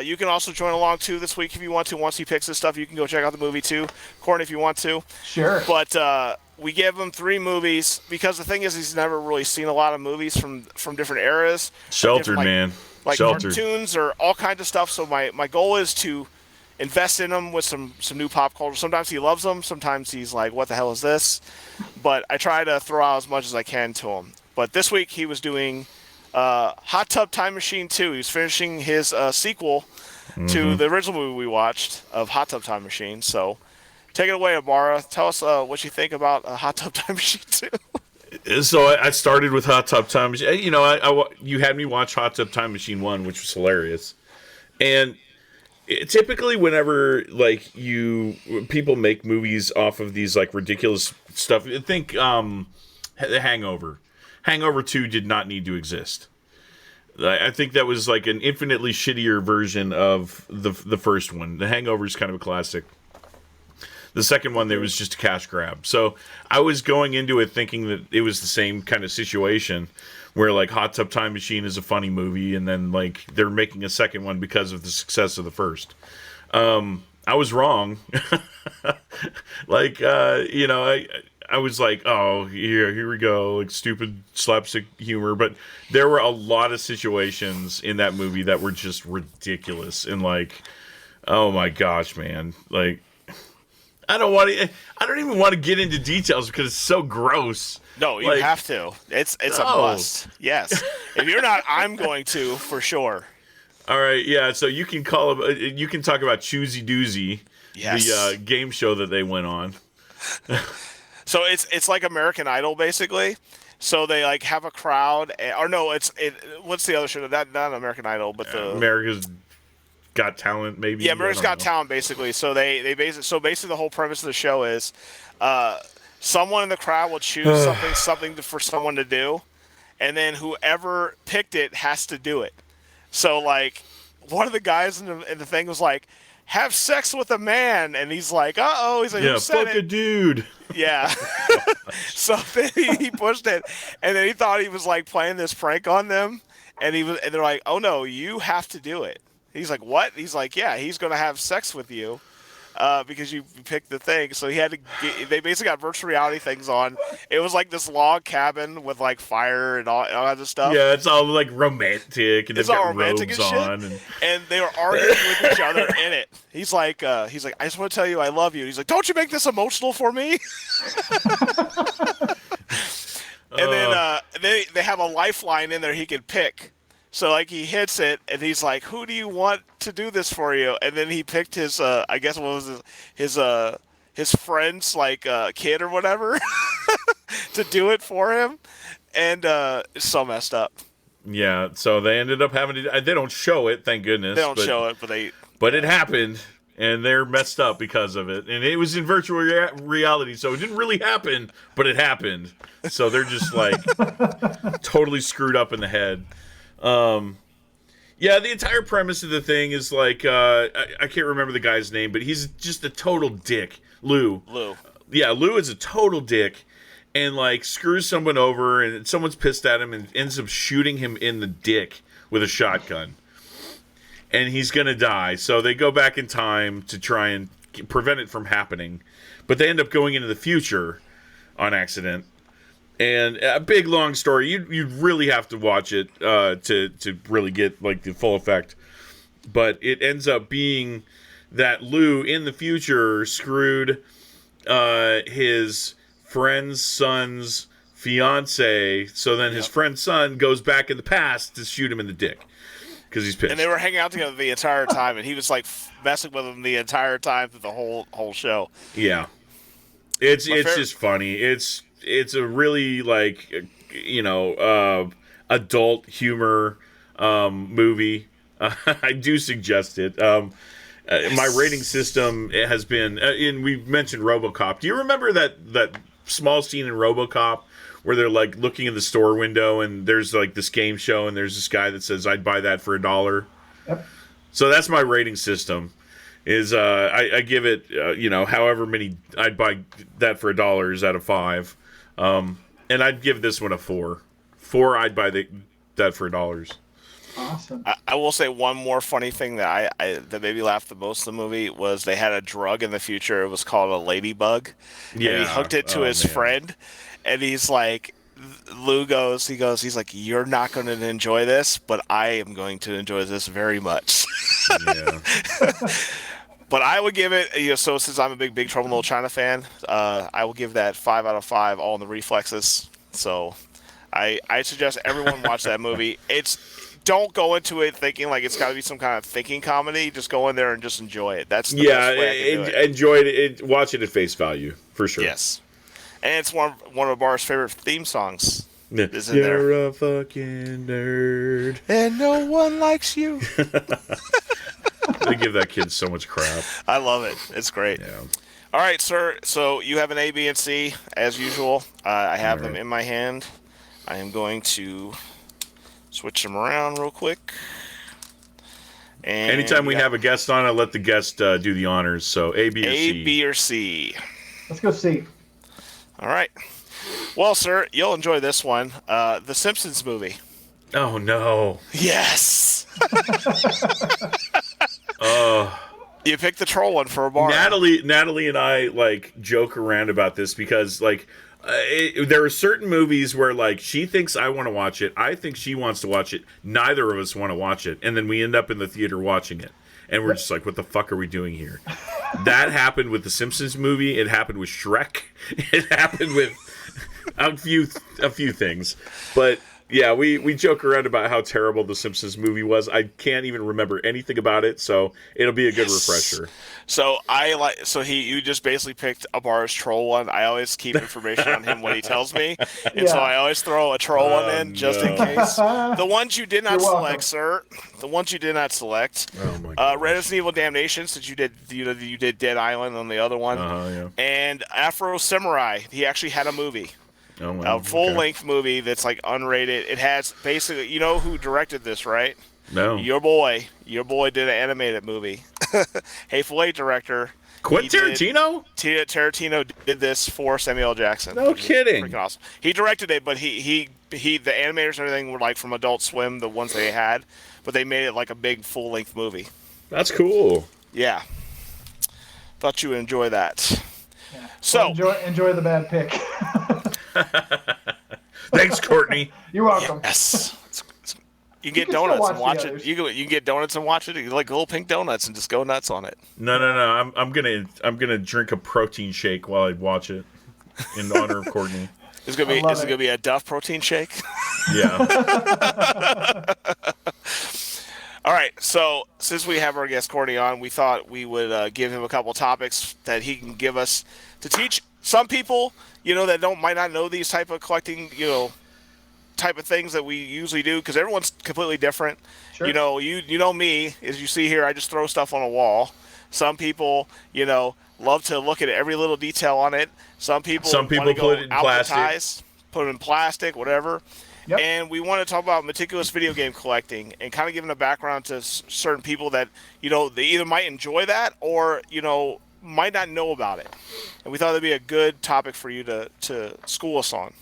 You can also join along too this week if you want to. Once he picks his stuff, you can go check out the movie too, Courtney, if you want to. Sure. But we give him 3 movies because the thing is he's never really seen a lot of movies from different eras. Sheltered, man. Like Sheltered. cartoons or all kinds of stuff. So my goal is to invest in him with some new pop culture. Sometimes he loves them. Sometimes he's like, what the hell is this? But I try to throw out as much as I can to him. But this week he was doing Hot Tub Time Machine 2. He was finishing his sequel to the original movie we watched of Hot Tub Time Machine. So take it away, Ibarra. Tell us what you think about Hot Tub Time Machine 2. So I started with Hot Tub Time Machine. You know, you had me watch Hot Tub Time Machine 1, which was hilarious. And typically whenever like people make movies off of these like ridiculous stuff, think The Hangover 2 did not need to exist. I think that was like an infinitely shittier version of the first one. The Hangover is kind of a classic. The second one, there was just a cash grab. So I was going into it thinking that it was the same kind of situation where like Hot Tub Time Machine is a funny movie and then like they're making a second one because of the success of the first. I was wrong. Like, you know, I was like, oh, here we go, like stupid slapstick humor. But there were a lot of situations in that movie that were just ridiculous and like, oh my gosh, man, like. I don't even want to get into details because it's so gross. No, you have to. It's a must. Yes. If you're not, I'm going to for sure. All right, yeah. So you can you can talk about Choosy Doozy, yes. The game show that they went on. So it's like American Idol basically. So they like have a crowd, or no, what's the other show? Not American Idol, but the America's Got Talent, maybe. Yeah, America's Got Talent, basically. So basically the whole premise of the show is, someone in the crowd will choose something for someone to do, and then whoever picked it has to do it. So like, one of the guys in the thing was like, "Have sex with a man," and he's like, "Uh-oh," he's like, "Yeah, who said fuck it? a dude." Yeah. So then he pushed it, and then he thought he was like playing this prank on them, and they're like, "Oh no, you have to do it." He's like, what? He's like, yeah, he's going to have sex with you because you picked the thing. So they basically got virtual reality things on. It was like this log cabin with like fire and all kinds of stuff. Yeah, it's all like romantic. And it's all romantic and shit. And they were arguing with each other in it. He's like, I just want to tell you I love you. He's like, don't you make this emotional for me? And then they have a lifeline in there he can pick. So, like, he hits it, and he's like, who do you want to do this for you? And then he picked his, I guess what was his friend's, like, kid or whatever to do it for him. And it's so messed up. Yeah, so they ended up having to, they don't show it, thank goodness. They don't show it, but it happened, and they're messed up because of it. And it was in virtual reality, so it didn't really happen, but it happened. So they're just, like, totally screwed up in the head. Yeah, the entire premise of the thing is like, I can't remember the guy's name, but he's just a total dick. Lou. Yeah, Lou is a total dick and like screws someone over and someone's pissed at him and ends up shooting him in the dick with a shotgun. And he's going to die. So they go back in time to try and prevent it from happening. But they end up going into the future on accident. And a big long story. You'd really have to watch it to really get like the full effect. But it ends up being that Lou in the future screwed his friend's son's fiance. So then his friend's son goes back in the past to shoot him in the dick because he's pissed. And they were hanging out together the entire time, and he was like messing with him the entire time through the whole show. Yeah, it's just funny. It's a really, like, adult humor movie. I do suggest it. My rating system has been, and we mentioned RoboCop. Do you remember that small scene in RoboCop where they're like looking in the store window and there's like this game show and there's this guy that says, "I'd buy that for $1." Yep. So that's my rating system. Is I give it however many I'd buy that for $1 out of 5, and I'd give this one a 4. 4 I'd buy that for $1. Awesome. I will say one more funny thing that that made me laugh the most in the movie was they had a drug in the future. It was called a ladybug. Yeah. And he hooked it to his friend, and he's like, he's like, "You're not going to enjoy this, but I am going to enjoy this very much." Yeah. But I would give it, so since I'm a big Trouble in Little China fan, I will give that 5 out of 5, all in the reflexes. So I suggest everyone watch that movie. Don't go into it thinking like it's got to be some kind of thinking comedy. Just go in there and just enjoy it. That's the best way I can do it. Enjoy it. Watch it at face value for sure. Yes, and it's one of Bar's favorite theme songs. Is in You're there. a fucking nerd, And no one likes you. They give that kid so much crap. I love it. It's great. Yeah. All right, sir. So you have an A, B, and C as usual. I have them in my hand. I am going to switch them around real quick. And Anytime we have a guest on, I let the guest do the honors. So A, B, or C. A, B, or C. Let's go C. All right. Well, sir, you'll enjoy this one. The Simpsons movie. Oh no. Yes. Oh. You picked the troll one for a bar. Natalie and I like joke around about this because like there are certain movies where like she thinks I want to watch it, I think she wants to watch it, neither of us want to watch it, and then we end up in the theater watching it, and we're just like, what the fuck are we doing here? That happened with the Simpsons movie. It happened with Shrek. It happened with a few things, but. Yeah, we joke around about how terrible the Simpsons movie was. I can't even remember anything about it, so it'll be a good refresher. So you just basically picked a Bar's troll one. I always keep information on him when he tells me, and so I always throw a troll one in just in case. The ones you did not select, sir. The ones you did not select. Oh my God. Resident Evil Damnation, since you did Dead Island on the other one, Yeah. and Afro Samurai. He actually had a movie. Oh, wow. A full-length movie that's like unrated. It has basically, you know who directed this, right? No. Your boy did an animated movie. Hateful Eight director. Quentin Tarantino? Tarantino did this for Samuel L. Jackson. No kidding. Freaking awesome. He directed it, but he the animators and everything were like from Adult Swim, the ones they had, but they made it like a big full-length movie. That's cool. Yeah. Thought you would enjoy that. Yeah. So Well, enjoy the bad pick. Thanks, Courtney. You're welcome. Yes. You can get can still donuts watch and the watch it. others. You can get donuts and watch it. You like little pink donuts and just go nuts on it. No. I'm gonna drink a protein shake while I watch it in honor of Courtney. Is it gonna be a Duff protein shake? Yeah. All right. So since we have our guest Courtney on, we thought we would give him a couple topics that he can give us to teach some people, that might not know these type of collecting, type of things that we usually do, because everyone's completely different. Sure. You know me, as you see here, I just throw stuff on a wall. Some people, love to look at every little detail on it. Some people put it in plastic. Put it in plastic, whatever. Yep. And we want to talk about meticulous video game collecting and kind of giving a background to certain people that, they either might enjoy that or, might not know about it. And we thought that'd be a good topic for you to school us on.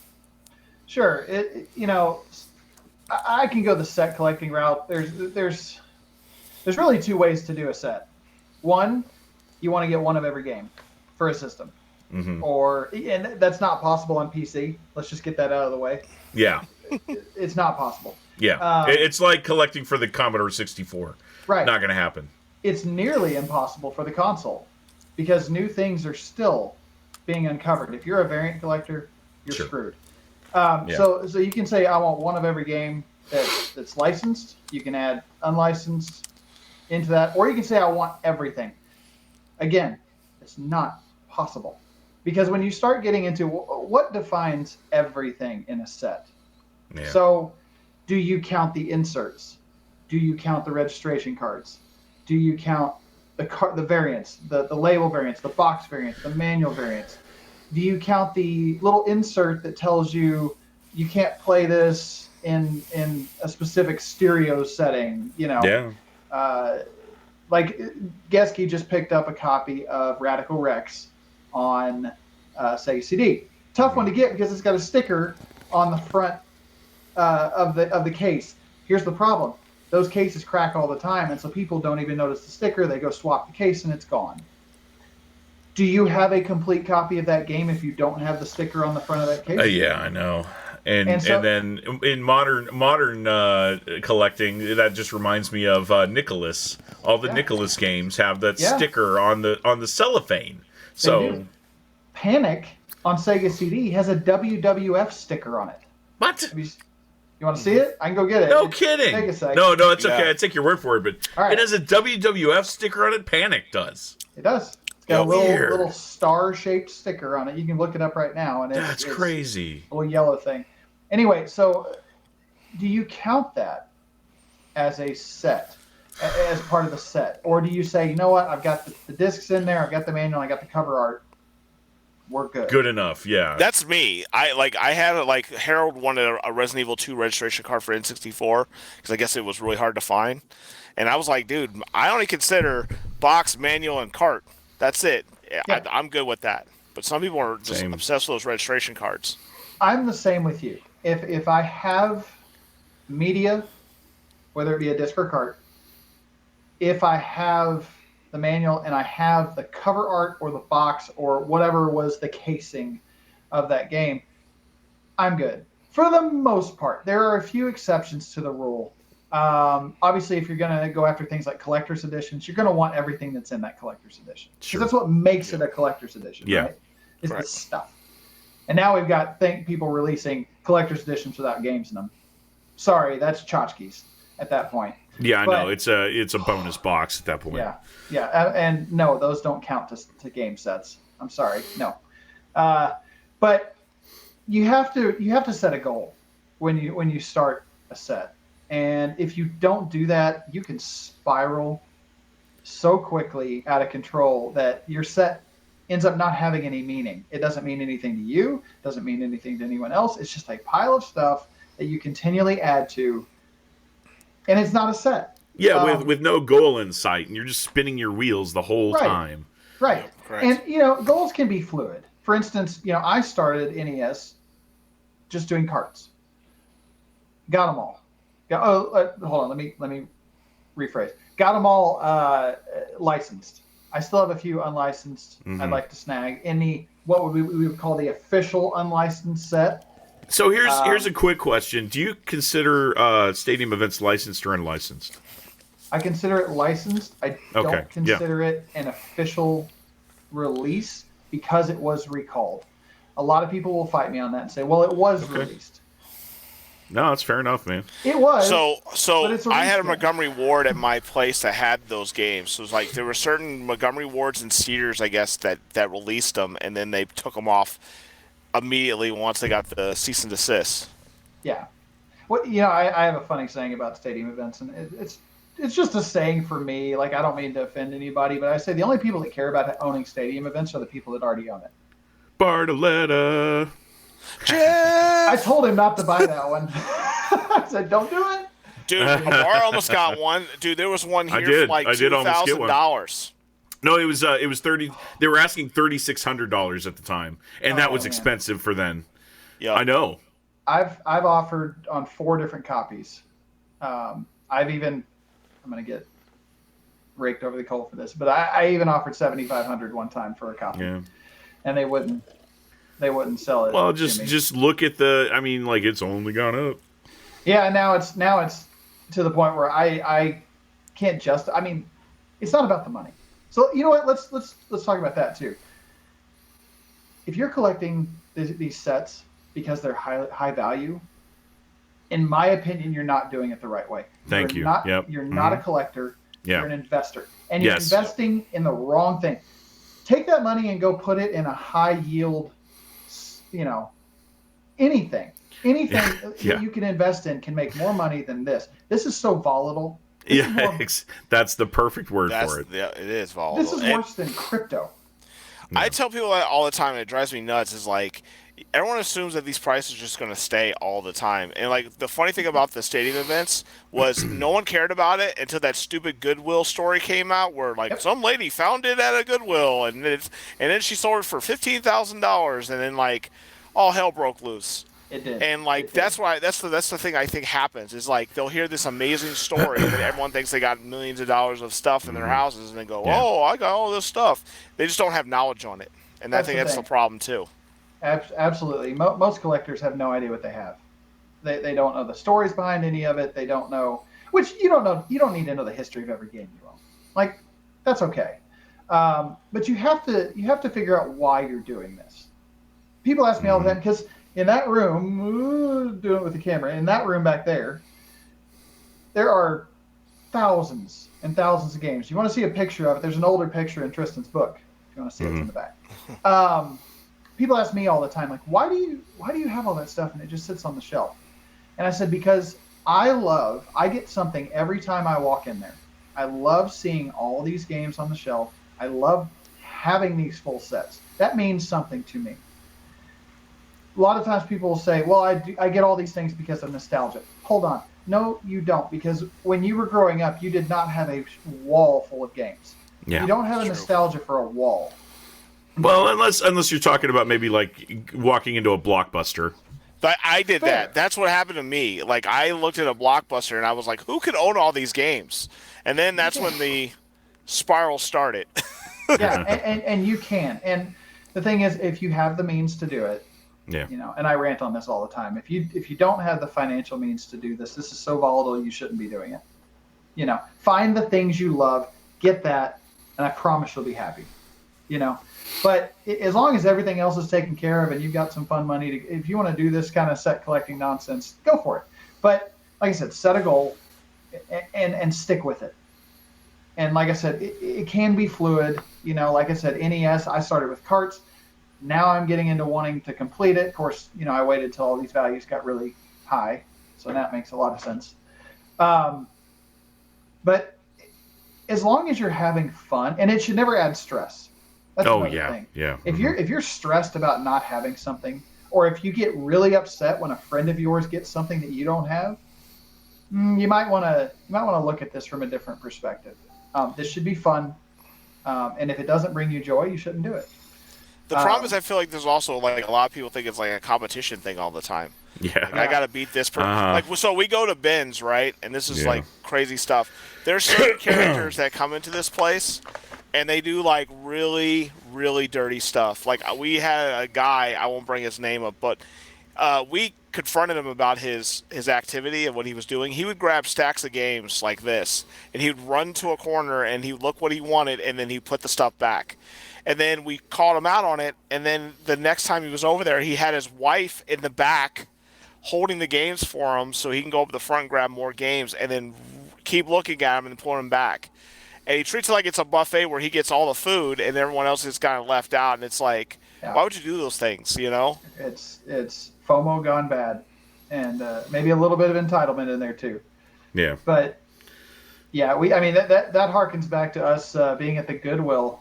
Sure. I can go the set collecting route. There's really two ways to do a set. One, you want to get one of every game for a system. Mm-hmm. And that's not possible on PC. Let's just get that out of the way. Yeah. It's not possible. Yeah. It's like collecting for the Commodore 64. Right. Not going to happen. It's nearly impossible for the console because new things are still being uncovered. If you're a variant collector, you're screwed. So you can say, I want one of every game that's licensed. You can add unlicensed into that. Or you can say, I want everything. Again, it's not possible. Because when you start getting into what defines everything in a set. Yeah. So do you count the inserts? Do you count the registration cards? Do you count the variants, the label variants, the box variants, the manual variants? Do you count the little insert that tells you you can't play this in a specific stereo setting? Yeah. Like Geske just picked up a copy of Radical Rex on Sega CD. Tough one to get because it's got a sticker on the front of the case. Here's the problem: those cases crack all the time, and so people don't even notice the sticker. They go swap the case, and it's gone. Do you have a complete copy of that game if you don't have the sticker on the front of that case? Yeah, I know. And then in modern collecting, that just reminds me of Nicholas. All the Nicholas games have that sticker on the cellophane. So Panic on Sega CD has a WWF sticker on it. What? You want to see it? I can go get it. No kidding. Take a sec. No, it's okay. I take your word for it. But right. It has a WWF sticker on it. Panic does. It does. It's got a little star-shaped sticker on it. You can look it up right now. And that's crazy. A little yellow thing. Anyway, so do you count that as a set, as part of the set? Or do you say, you know what, I've got the discs in there, I've got the manual, I got the cover art, we're good. Good enough, yeah. That's me. I had Harold wanted a Resident Evil 2 registration card for N64 because I guess it was really hard to find. And I was like, dude, I only consider box, manual, and cart. That's it. Yeah. I'm good with that. But some people are just obsessed with those registration cards. I'm the same with you. If I have media, whether it be a disc or cart, if I have the manual and I have the cover art or the box or whatever was the casing of that game, I'm good. For the most part, there are a few exceptions to the rule. Obviously, if you're going to go after things like collector's editions, you're going to want everything that's in that collector's edition. Because that's what makes it a collector's edition, right? Is the stuff. And now we've got people releasing collector's editions without games in them. Sorry, that's tchotchkes at that point. Yeah, I know. It's a bonus box at that point. Yeah. And no, those don't count to game sets. I'm sorry, no. But you have to set a goal when you start a set. And if you don't do that, you can spiral so quickly out of control that your set ends up not having any meaning. It doesn't mean anything to you, doesn't mean anything to anyone else. It's just a pile of stuff that you continually add to, and it's not a set. Yeah, with no goal in sight, and you're just spinning your wheels the whole time. Right. And, goals can be fluid. For instance, I started NES just doing carts. Got them all. Hold on, let me rephrase. Got them all licensed. I still have a few unlicensed I'd like to snag in the what we would call the official unlicensed set. So here's a quick question: do you consider stadium events licensed or unlicensed? I consider it licensed. I don't consider it an official release because it was recalled. A lot of people will fight me on that and say, "Well, it was released." No, that's fair enough, man. It was. So I had a Montgomery Ward at my place that had those games. So it was like there were certain Montgomery Wards and Cedars, I guess, that released them, and then they took them off immediately once they got the cease and desist. Yeah. Well, I have a funny saying about stadium events, and it's just a saying for me. Like, I don't mean to offend anybody, but I say the only people that care about owning stadium events are the people that already own it. Bartoletta. I told him not to buy that one. I said, "Don't do it." Dude, Amar almost got one. Dude, there was one here for like $2,000. No, it was 30. They were asking $3,600 at the time, and that was expensive for then. Yeah, I know. I've offered on 4 different copies. I'm going to get raked over the coal for this, but I even offered $7,500 one time for a copy, and they wouldn't sell it. Well, just look at it's only gone up. Yeah, now it's to the point where I can't it's not about the money. So you know what? Let's talk about that too. If you're collecting these sets because they're high value, in my opinion, you're not doing it the right way. Thank you. You're not a collector. Yeah. You're an investor, and you're investing in the wrong thing. Take that money and go put it in a high yield. Anything that you can invest in can make more money than this. This is so volatile. This is more, That's the perfect word for it. Yeah, it is volatile. this is worse than crypto. I tell people that all the time, and it drives me nuts. Is like everyone assumes that these prices are just going to stay all the time. And like the funny thing about the stadium events was no one cared about it until that stupid Goodwill story came out, where like some lady found it at a Goodwill, and then she sold it for $15,000, and then like all hell broke loose. It did. And like that's the thing I think happens is like they'll hear this amazing story and everyone thinks they got millions of dollars of stuff in their houses and they go, oh, I got all this stuff. They just don't have knowledge on it, and I think that's the problem too. Absolutely, most collectors have no idea what they have. They don't know the stories behind any of it. They don't know, which you don't know. You don't need to know the history of every game you own. Like that's okay, but you have to figure out why you're doing this. People ask me all the time because. In that room, doing it with the camera, in that room back there, there are thousands and thousands of games. You want to see a picture of it? There's an older picture in Tristan's book. If you want to see it, it's in the back. People ask me all the time, like, why do you have all that stuff and it just sits on the shelf? And I said, because I get something every time I walk in there. I love seeing all these games on the shelf. I love having these full sets. That means something to me. A lot of times people will say, well, I get all these things because of nostalgia. Hold on. No, you don't, because when you were growing up, you did not have a wall full of games. Yeah, you don't have a nostalgia for a wall. Well, unless you're talking about maybe like walking into a Blockbuster. But I did that. That's what happened to me. Like I looked at a Blockbuster and I was like, who could own all these games? And then that's when the spiral started. Yeah, and you can. And the thing is, if you have the means to do it, yeah. You know, and I rant on this all the time. If you don't have the financial means to do this is so volatile, you shouldn't be doing it. You know, find the things you love, get that, and I promise you'll be happy. You know, but as long as everything else is taken care of and you've got some fun money if you want to do this kind of set collecting nonsense, go for it. But like I said, set a goal and stick with it. And like I said, it can be fluid. You know, like I said, NES, I started with carts. Now I'm getting into wanting to complete it. Of course, you know, I waited till all these values got really high, so that makes a lot of sense. But as long as you're having fun, and it should never add stress. That's another thing. Yeah. If you're stressed about not having something, or if you get really upset when a friend of yours gets something that you don't have, you might want to look at this from a different perspective. This should be fun, and if it doesn't bring you joy, you shouldn't do it. The problem is I feel like there's also like a lot of people think it's like a competition thing all the time. Yeah. Like, I got to beat this person. Like, so we go to Ben's, right? And this is like crazy stuff. There's certain characters that come into this place and they do like really, really dirty stuff. Like we had a guy, I won't bring his name up, but we confronted him about his activity and what he was doing. He would grab stacks of games like this and he would run to a corner and he would look what he wanted and then he'd put the stuff back. And then we called him out on it, and then the next time he was over there, he had his wife in the back holding the games for him so he can go up the front and grab more games and then keep looking at him and pull him back. And he treats it like it's a buffet where he gets all the food and everyone else is kind of left out, and it's like, why would you do those things, you know? It's FOMO gone bad, and maybe a little bit of entitlement in there too. Yeah. But, yeah, that harkens back to us being at the Goodwill.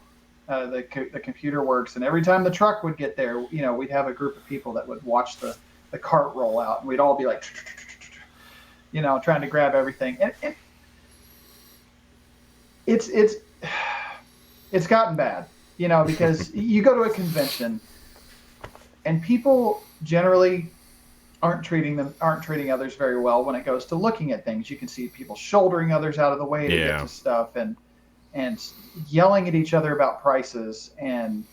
The computer works, and every time the truck would get there, you know, we'd have a group of people that would watch the cart roll out, and we'd all be like, you know, trying to grab everything. And it's gotten bad, you know, because you go to a convention, and people generally aren't treating others very well when it goes to looking at things. You can see people shouldering others out of the way to get to stuff, and yelling at each other about prices, and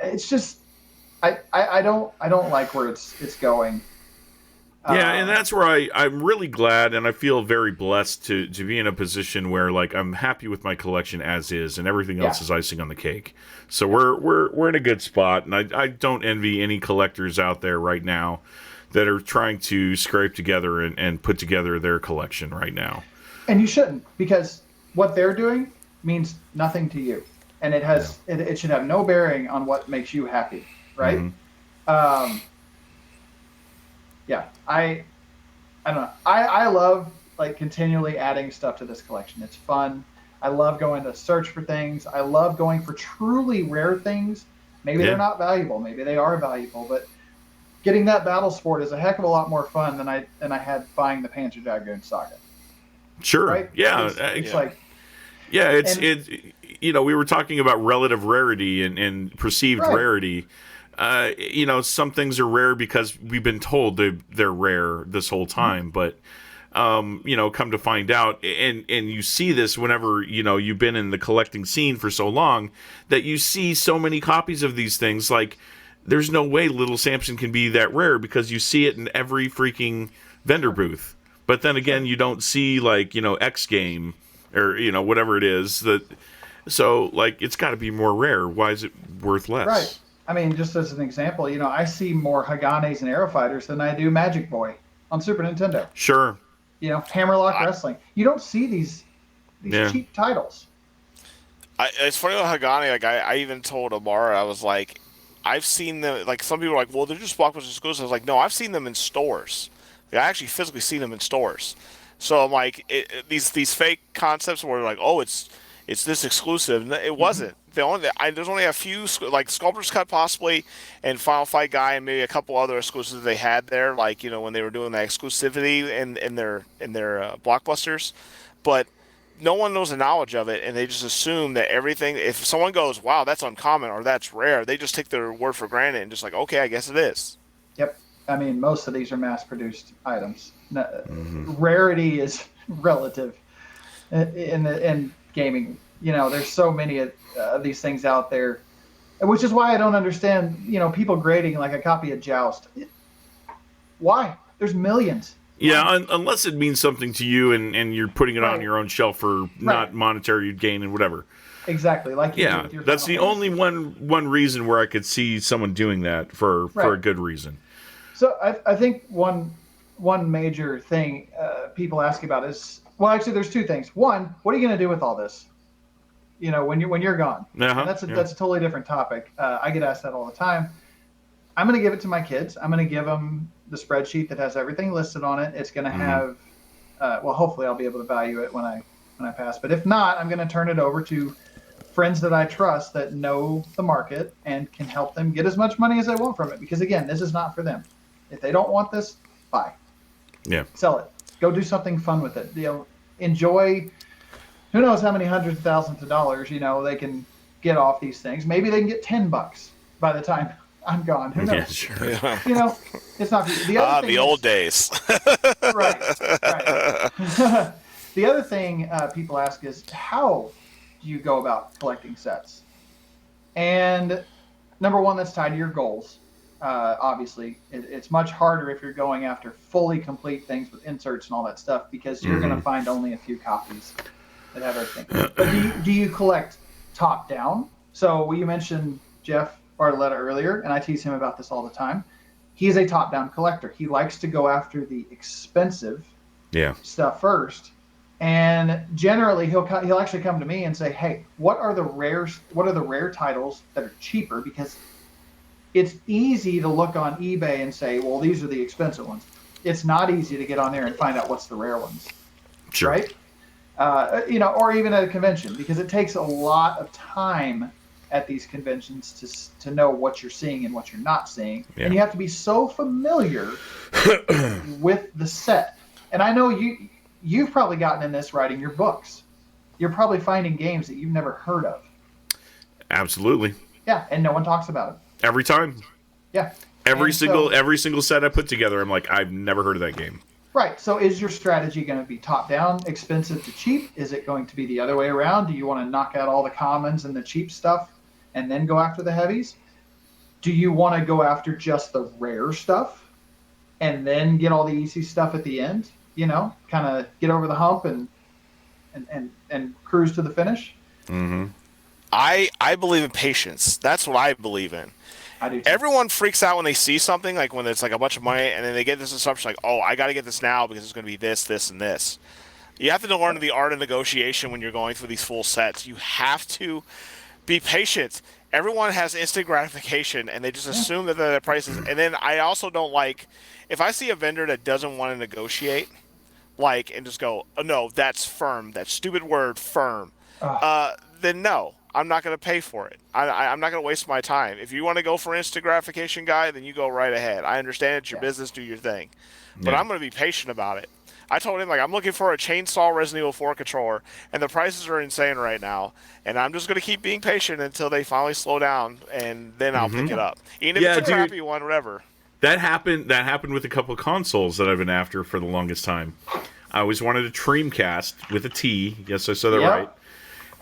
it's just I don't like where it's going. Yeah, and that's where I'm really glad, and I feel very blessed to be in a position where like I'm happy with my collection as is, and everything else is icing on the cake. So we're in a good spot, and I don't envy any collectors out there right now that are trying to scrape together and put together their collection right now. And you shouldn't, because what they're doing means nothing to you, and it should have no bearing on what makes you happy, right? Mm-hmm. I don't know. I love like continually adding stuff to this collection. It's fun. I love going to search for things. I love going for truly rare things. Maybe they're not valuable. Maybe they are valuable, but getting that battle sport is a heck of a lot more fun than I had buying the Panzer Dragoon Saga. Sure. Right? Yeah. It's like we were talking about relative rarity and perceived rarity. Some things are rare because we've been told they're rare this whole time, but come to find out, and you see this whenever you've been in the collecting scene for so long, that you see so many copies of these things. Like, there's no way Little Samson can be that rare because you see it in every freaking vendor booth. But then again, you don't see X Game or whatever it is that. So it's got to be more rare. Why is it worth less? Right. I mean, just as an example, I see more Haganes and Aero Fighters than I do Magic Boy on Super Nintendo. Sure. Hammerlock Wrestling. You don't see these cheap titles. It's funny with Hagane. I even told Amara, I was like, I've seen them. Like, some people are like, well, they're just Blockbuster exclusives. I was like, no, I've seen them in stores. I actually physically seen them in stores. So I'm like, these fake concepts where like, oh, it's this exclusive. It wasn't. There's only a few, like Sculptor's Cut possibly, and Final Fight Guy, and maybe a couple other exclusives they had there, like when they were doing that exclusivity in their blockbusters, but no one knows the knowledge of it, and they just assume that everything. If someone goes, "Wow, that's uncommon" or "That's rare," they just take their word for granted and just like, "Okay, I guess it is." Yep. I mean, most of these are mass-produced items. Rarity is relative in gaming. There's so many of these things out there, which is why I don't understand, people grading like a copy of Joust. Why? There's millions. Yeah, unless it means something to you and you're putting it on your own shelf for not monetary gain and whatever. Exactly. That's the only one reason where I could see someone doing that for a good reason. So I think one major thing people ask about is, well, actually, there's two things. One, what are you going to do with all this? When you're gone. Uh-huh. That's a totally different topic. I get asked that all the time. I'm going to give it to my kids. I'm going to give them the spreadsheet that has everything listed on it. It's going to have, hopefully I'll be able to value it when I pass. But if not, I'm going to turn it over to friends that I trust that know the market and can help them get as much money as they want from it. Because again, this is not for them. If they don't want this, buy. Yeah. Sell it. Go do something fun with it. Enjoy. Who knows how many hundreds of thousands of dollars, they can get off these things. Maybe they can get $10 by the time I'm gone. Who knows? Yeah, sure. It's not the old days. Right. The other thing people ask is, how do you go about collecting sets? And number one, that's tied to your goals. Obviously, it's much harder if you're going after fully complete things with inserts and all that stuff, because you're going to find only a few copies that have everything. But do you collect top down? So you mentioned Jeff Bartoletta earlier, and I tease him about this all the time. He's a top down collector. He likes to go after the expensive stuff first, and generally he'll actually come to me and say, "Hey, what are the rare titles that are cheaper?" Because it's easy to look on eBay and say, "Well, these are the expensive ones." It's not easy to get on there and find out what's the rare ones, sure. Right? Or even at a convention, because it takes a lot of time at these conventions to know what you're seeing and what you're not seeing. Yeah. And you have to be so familiar with the set. And I know you've probably gotten in this writing your books. You're probably finding games that you've never heard of. Absolutely. Yeah, and no one talks about it. Every time. Yeah. Every single set I put together, I'm like, I've never heard of that game. Right. So is your strategy going to be top down, expensive to cheap? Is it going to be the other way around? Do you want to knock out all the commons and the cheap stuff and then go after the heavies? Do you want to go after just the rare stuff and then get all the easy stuff at the end? Kind of get over the hump and cruise to the finish? Mm-hmm. I believe in patience. That's what I believe in. I do too. Everyone freaks out when they see something, like when it's like a bunch of money, and then they get this assumption like, oh, I got to get this now because it's going to be this, this, and this. You have to learn the art of negotiation when you're going through these full sets. You have to be patient. Everyone has instant gratification, and they just assume that the prices. And then I also don't like, if I see a vendor that doesn't want to negotiate, like, and just go, oh, no, that's firm. That stupid word, firm. Then no, I'm not going to pay for it. I'm not going to waste my time. If you want to go for instant gratification guy, then you go right ahead. I understand it's your business, do your thing. But I'm going to be patient about it. I told him, like, I'm looking for a chainsaw Resident Evil 4 controller, and the prices are insane right now, and I'm just going to keep being patient until they finally slow down, and then I'll pick it up. Even if it's a crappy one, whatever. That happened with a couple of consoles that I've been after for the longest time. I always wanted a Dreamcast with a T. Yes, I said that right.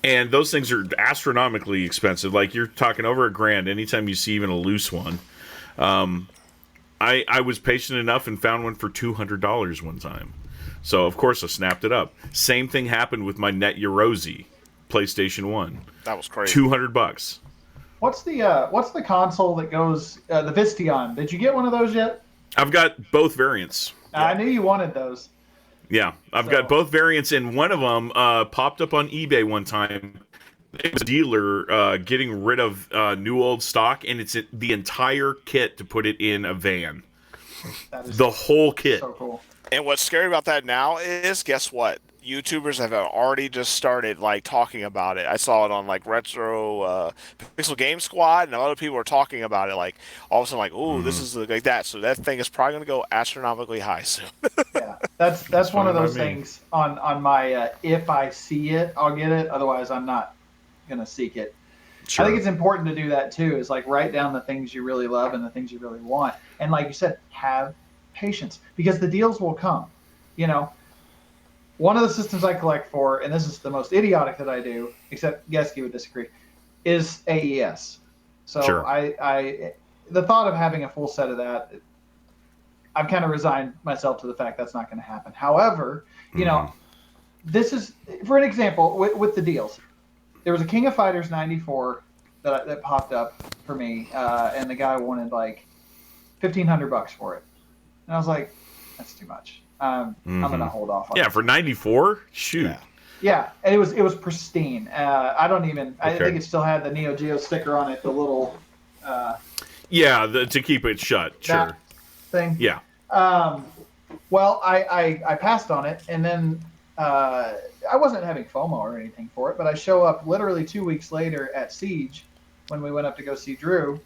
And those things are astronomically expensive. Like, you're talking over $1,000 anytime you see even a loose one. I was patient enough and found one for $200 one time. So, of course, I snapped it up. Same thing happened with my Net Yorosi PlayStation 1. That was crazy. $200. What's the console that goes the Vistion? Did you get one of those yet? I've got both variants. I knew you wanted those. Yeah, I've got both variants, and one of them popped up on eBay one time. It was a dealer getting rid of new old stock, and it's the entire kit to put it in a van. The whole kit. So cool. And what's scary about that now is, guess what? YouTubers have already just started, like, talking about it. I saw it on, like, Retro Pixel Game Squad, and other people are talking about it, like, all of a sudden, like, ooh, this is like that. So that thing is probably going to go astronomically high soon. Yeah, that's one of those things on my if I see it, I'll get it. Otherwise, I'm not going to seek it. Sure. I think it's important to do that, too, is, like, write down the things you really love and the things you really want. And like you said, have patience, because the deals will come. You know, one of the systems I collect for, and this is the most idiotic that I do, except Geske would disagree, is AES. So sure. I the thought of having a full set of that, I've kind of resigned myself to the fact that's not going to happen. However, you know, this is, for an example, with the deals. There was a King of Fighters 94 that popped up for me, and the guy wanted like $1,500 for it. And I was like, that's too much. I'm going to hold off on it. For 94? Shoot. Yeah, and it was pristine. I think it still had the Neo Geo sticker on it, the little... to keep it shut, sure. Thing. Yeah. Well, I passed on it, and then I wasn't having FOMO or anything for it, but I show up literally 2 weeks later at Siege when we went up to go see Drew,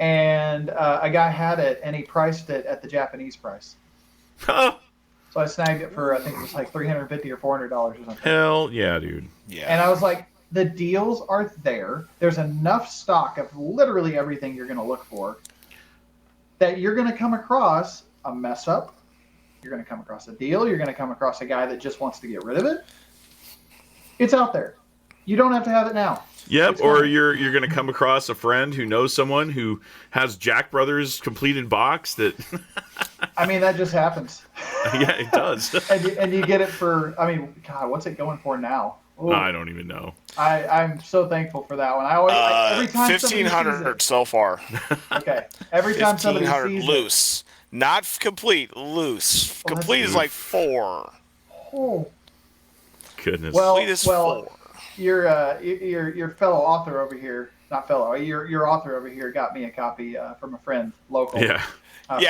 and a guy had it, and he priced it at the Japanese price. So I snagged it for, I think it was like $350 or $400 or something. Hell yeah, dude. Yeah. And I was like, the deals are there. There's enough stock of literally everything you're going to look for that you're going to come across a mess up. You're going to come across a deal. You're going to come across a guy that just wants to get rid of it. It's out there. You don't have to have it now. Yep, or you're going to come across a friend who knows someone who has Jack Brothers completed box that... I mean, that just happens. Yeah, it does. and you get it for, I mean, God, what's it going for now? Ooh. I don't even know. I'm so thankful for that one. I always every time 1,500 so far. Okay, every time somebody sees loose, not complete, loose. Well, complete is like 4. Oh, goodness. Well, complete is 4. Your fellow author over here, not fellow, your author over here got me a copy from a friend local. Yeah.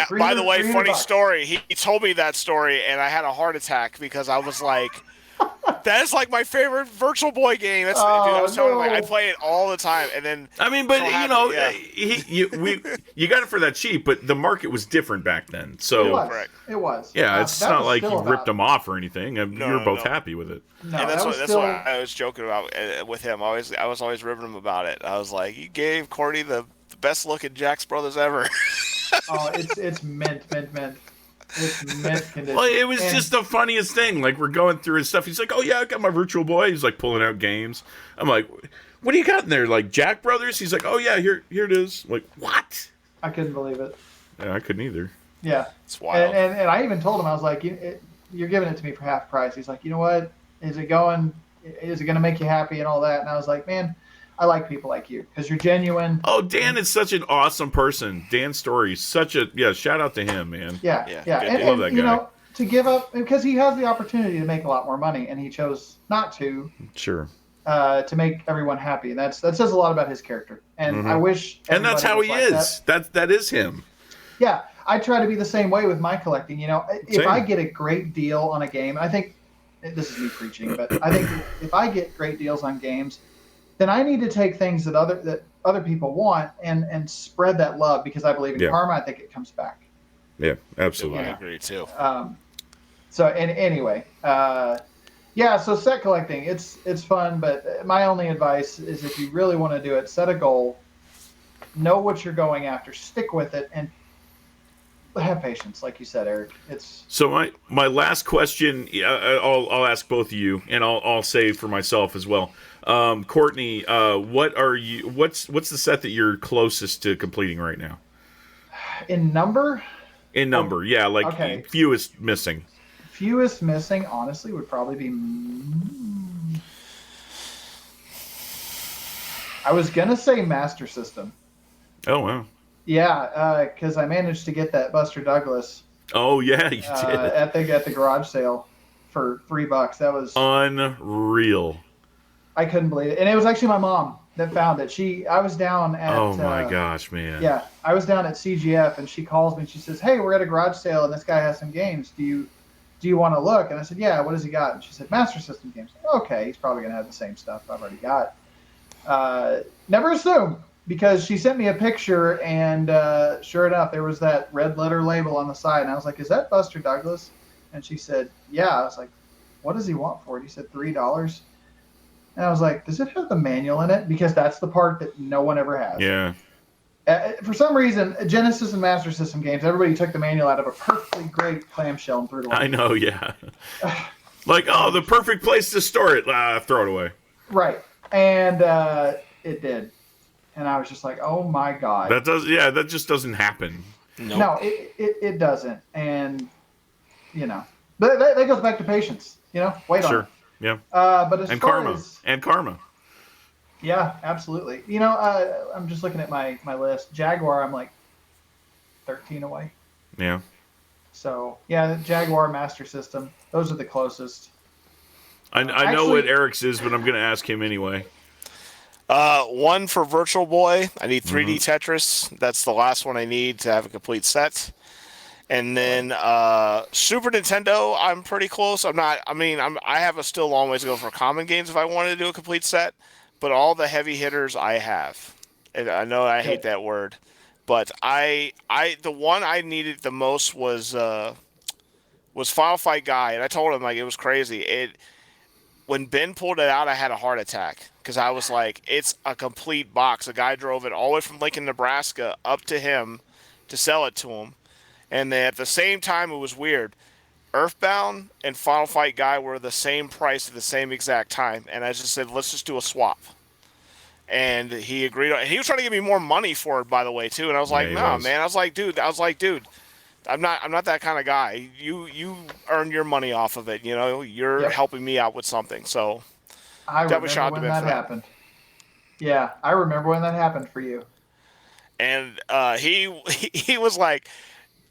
By the way, funny story. He told me that story, and I had a heart attack because I was like, that is like my favorite Virtual Boy game. That's, dude, I was telling him, like, I play it all the time, and then but you got it for that cheap, but the market was different back then. So it was. Yeah, it's not like you ripped them off or anything. You're both happy with it. No, and that's what I was joking about with him. I was always ribbing him about it. I was like, you gave Courtney the best looking Jack's Brothers ever. Oh, it's mint. It's mint condition. Well, it was just the funniest thing. Like, we're going through his stuff. He's like, oh, yeah, I got my Virtual Boy. He's, like, pulling out games. I'm like, what do you got in there? Like, Jack Brothers? He's like, oh, yeah, here it is. I'm like, what? I couldn't believe it. Yeah, I couldn't either. Yeah. It's wild. And I even told him, I was like, you're giving it to me for half price. He's like, you know what? Is it going to make you happy and all that? And I was like, man, I like people like you because you're genuine. Oh, Dan is such an awesome person. Dan Story, shout out to him, man. Yeah. And love that guy. You know, to give up because he has the opportunity to make a lot more money, and he chose not to. Sure. To make everyone happy, and that says a lot about his character. And I wish. And that's how he is. That is him. Yeah, I try to be the same way with my collecting. You know, if Same. I get a great deal on a game, I think this is me preaching, but I think if I get great deals on games, then I need to take things that other people want and spread that love, because I believe in Yeah. karma. I think it comes back. Yeah, absolutely. I agree too. So anyway, yeah. So set collecting, it's fun, but my only advice is if you really want to do it, set a goal, know what you're going after, stick with it, and have patience, like you said, Eric. It's So my last question, I'll ask both of you, and I'll say for myself as well. Courtney, what's the set that you're closest to completing right now? in number. In number, yeah, like Okay. fewest missing. Fewest missing, honestly, would probably be. I was gonna say Master System. Oh wow. Yeah, because I managed to get that Buster Douglas Oh yeah, you did. at the garage sale for $3. That was Unreal. I couldn't believe it, and it was actually my mom that found it. I was down at. Oh my gosh, man. Yeah, I was down at CGF, and she calls me and she says, "Hey, we're at a garage sale, and this guy has some games. Do you want to look?" And I said, "Yeah, what has he got?" And she said, "Master System games." Okay, he's probably going to have the same stuff I've already got. Never assume, because she sent me a picture, and sure enough, there was that red letter label on the side. And I was like, "Is that Buster Douglas?" And she said, "Yeah." I was like, "What does he want for it?" He said, $3. And I was like, "Does it have the manual in it?" Because that's the part that no one ever has. Yeah. For some reason, Genesis and Master System games, everybody took the manual out of a perfectly great clamshell and threw it away. I know, yeah. Like, oh, the perfect place to store it. Throw it away. Right. And it did. And I was just like, oh my God. That just doesn't happen. Nope. No, it doesn't. And, you know, but that goes back to patience. You know, wait on it. Yeah. But as And far karma. as, And karma. yeah, absolutely. You know, I'm just looking at my list. Jaguar, I'm like 13 away. Yeah. So, yeah, Jaguar, Master System, those are the closest. I know what Eric's is, but I'm going to ask him anyway. One for Virtual Boy. I need 3D Tetris. That's the last one I need to have a complete set. And then Super Nintendo, I'm pretty close. I have a still long ways to go for common games if I wanted to do a complete set. But all the heavy hitters I have. And I know I hate that word, but the one I needed the most was Final Fight Guy, and I told him like it was crazy. When Ben pulled it out, I had a heart attack because I was like, it's a complete box. A guy drove it all the way from Lincoln, Nebraska, up to him to sell it to him, and then at the same time, it was weird. Earthbound and Final Fight Guy were the same price at the same exact time, and I just said, let's just do a swap. And he agreed. And he was trying to give me more money for it, by the way, too. And I was like, nah, man. I was like, dude, I'm not that kind of guy. You earn your money off of it. You know, you're helping me out with something. So I remember when that happened. Yeah, I remember when that happened for you. And he was like,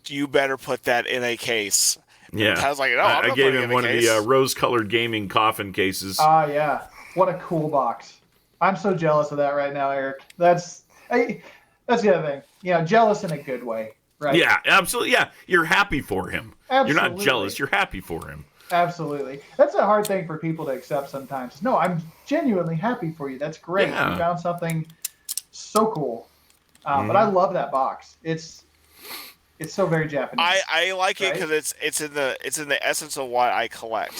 you better put that in a case. Yeah. I was like, no, I'm not gave putting him it in one a of case. the rose-colored gaming coffin cases. Yeah. What a cool box. I'm so jealous of that right now, Eric. That's the other thing. You know, jealous in a good way, right? Yeah, absolutely. Yeah, you're happy for him. Absolutely. You're not jealous. You're happy for him. Absolutely. That's a hard thing for people to accept sometimes. No, I'm genuinely happy for you. That's great. Yeah. You found something so cool. But I love that box. It's so very Japanese. I like it because it's in the essence of what I collect.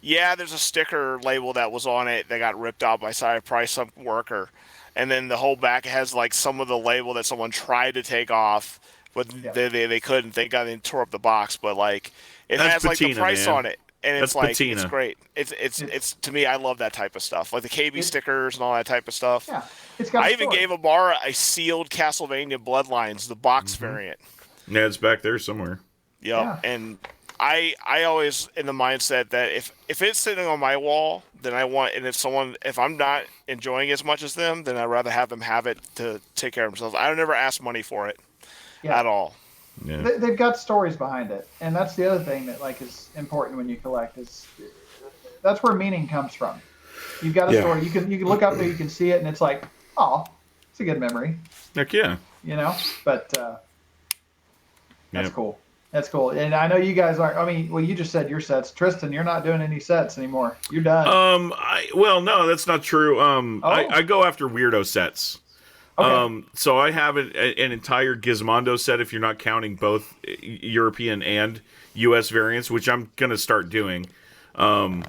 Yeah, there's a sticker label that was on it that got ripped out by some worker, and then the whole back has like some of the label that someone tried to take off, but they couldn't. Thank God they tore up the box, but like it has like the price on it, and it's like it's great. It's to me, I love that type of stuff, like the KB stickers and all that type of stuff. Yeah, it's got. I even gave Amara a sealed Castlevania Bloodlines, the box variant. Yeah, it's back there somewhere. Yeah, and I always in the mindset that if it's sitting on my wall, then I want, and if I'm not enjoying it as much as them, then I'd rather have them have it to take care of themselves. I don't ever ask money for it at all. Yeah. They've got stories behind it, and that's the other thing that like is important when you collect is that's where meaning comes from. You've got a story. You can look up there, you can see it, and it's like, oh, it's a good memory. Heck yeah. You know, but That's Yep. cool. That's cool. And I know you guys are. I mean, well, you just said your sets. Tristan, you're not doing any sets anymore. You're done. Well, no, that's not true. Oh. I go after weirdo sets. Okay. So I have an entire Gizmondo set, if you're not counting both European and US variants, which I'm gonna start doing. So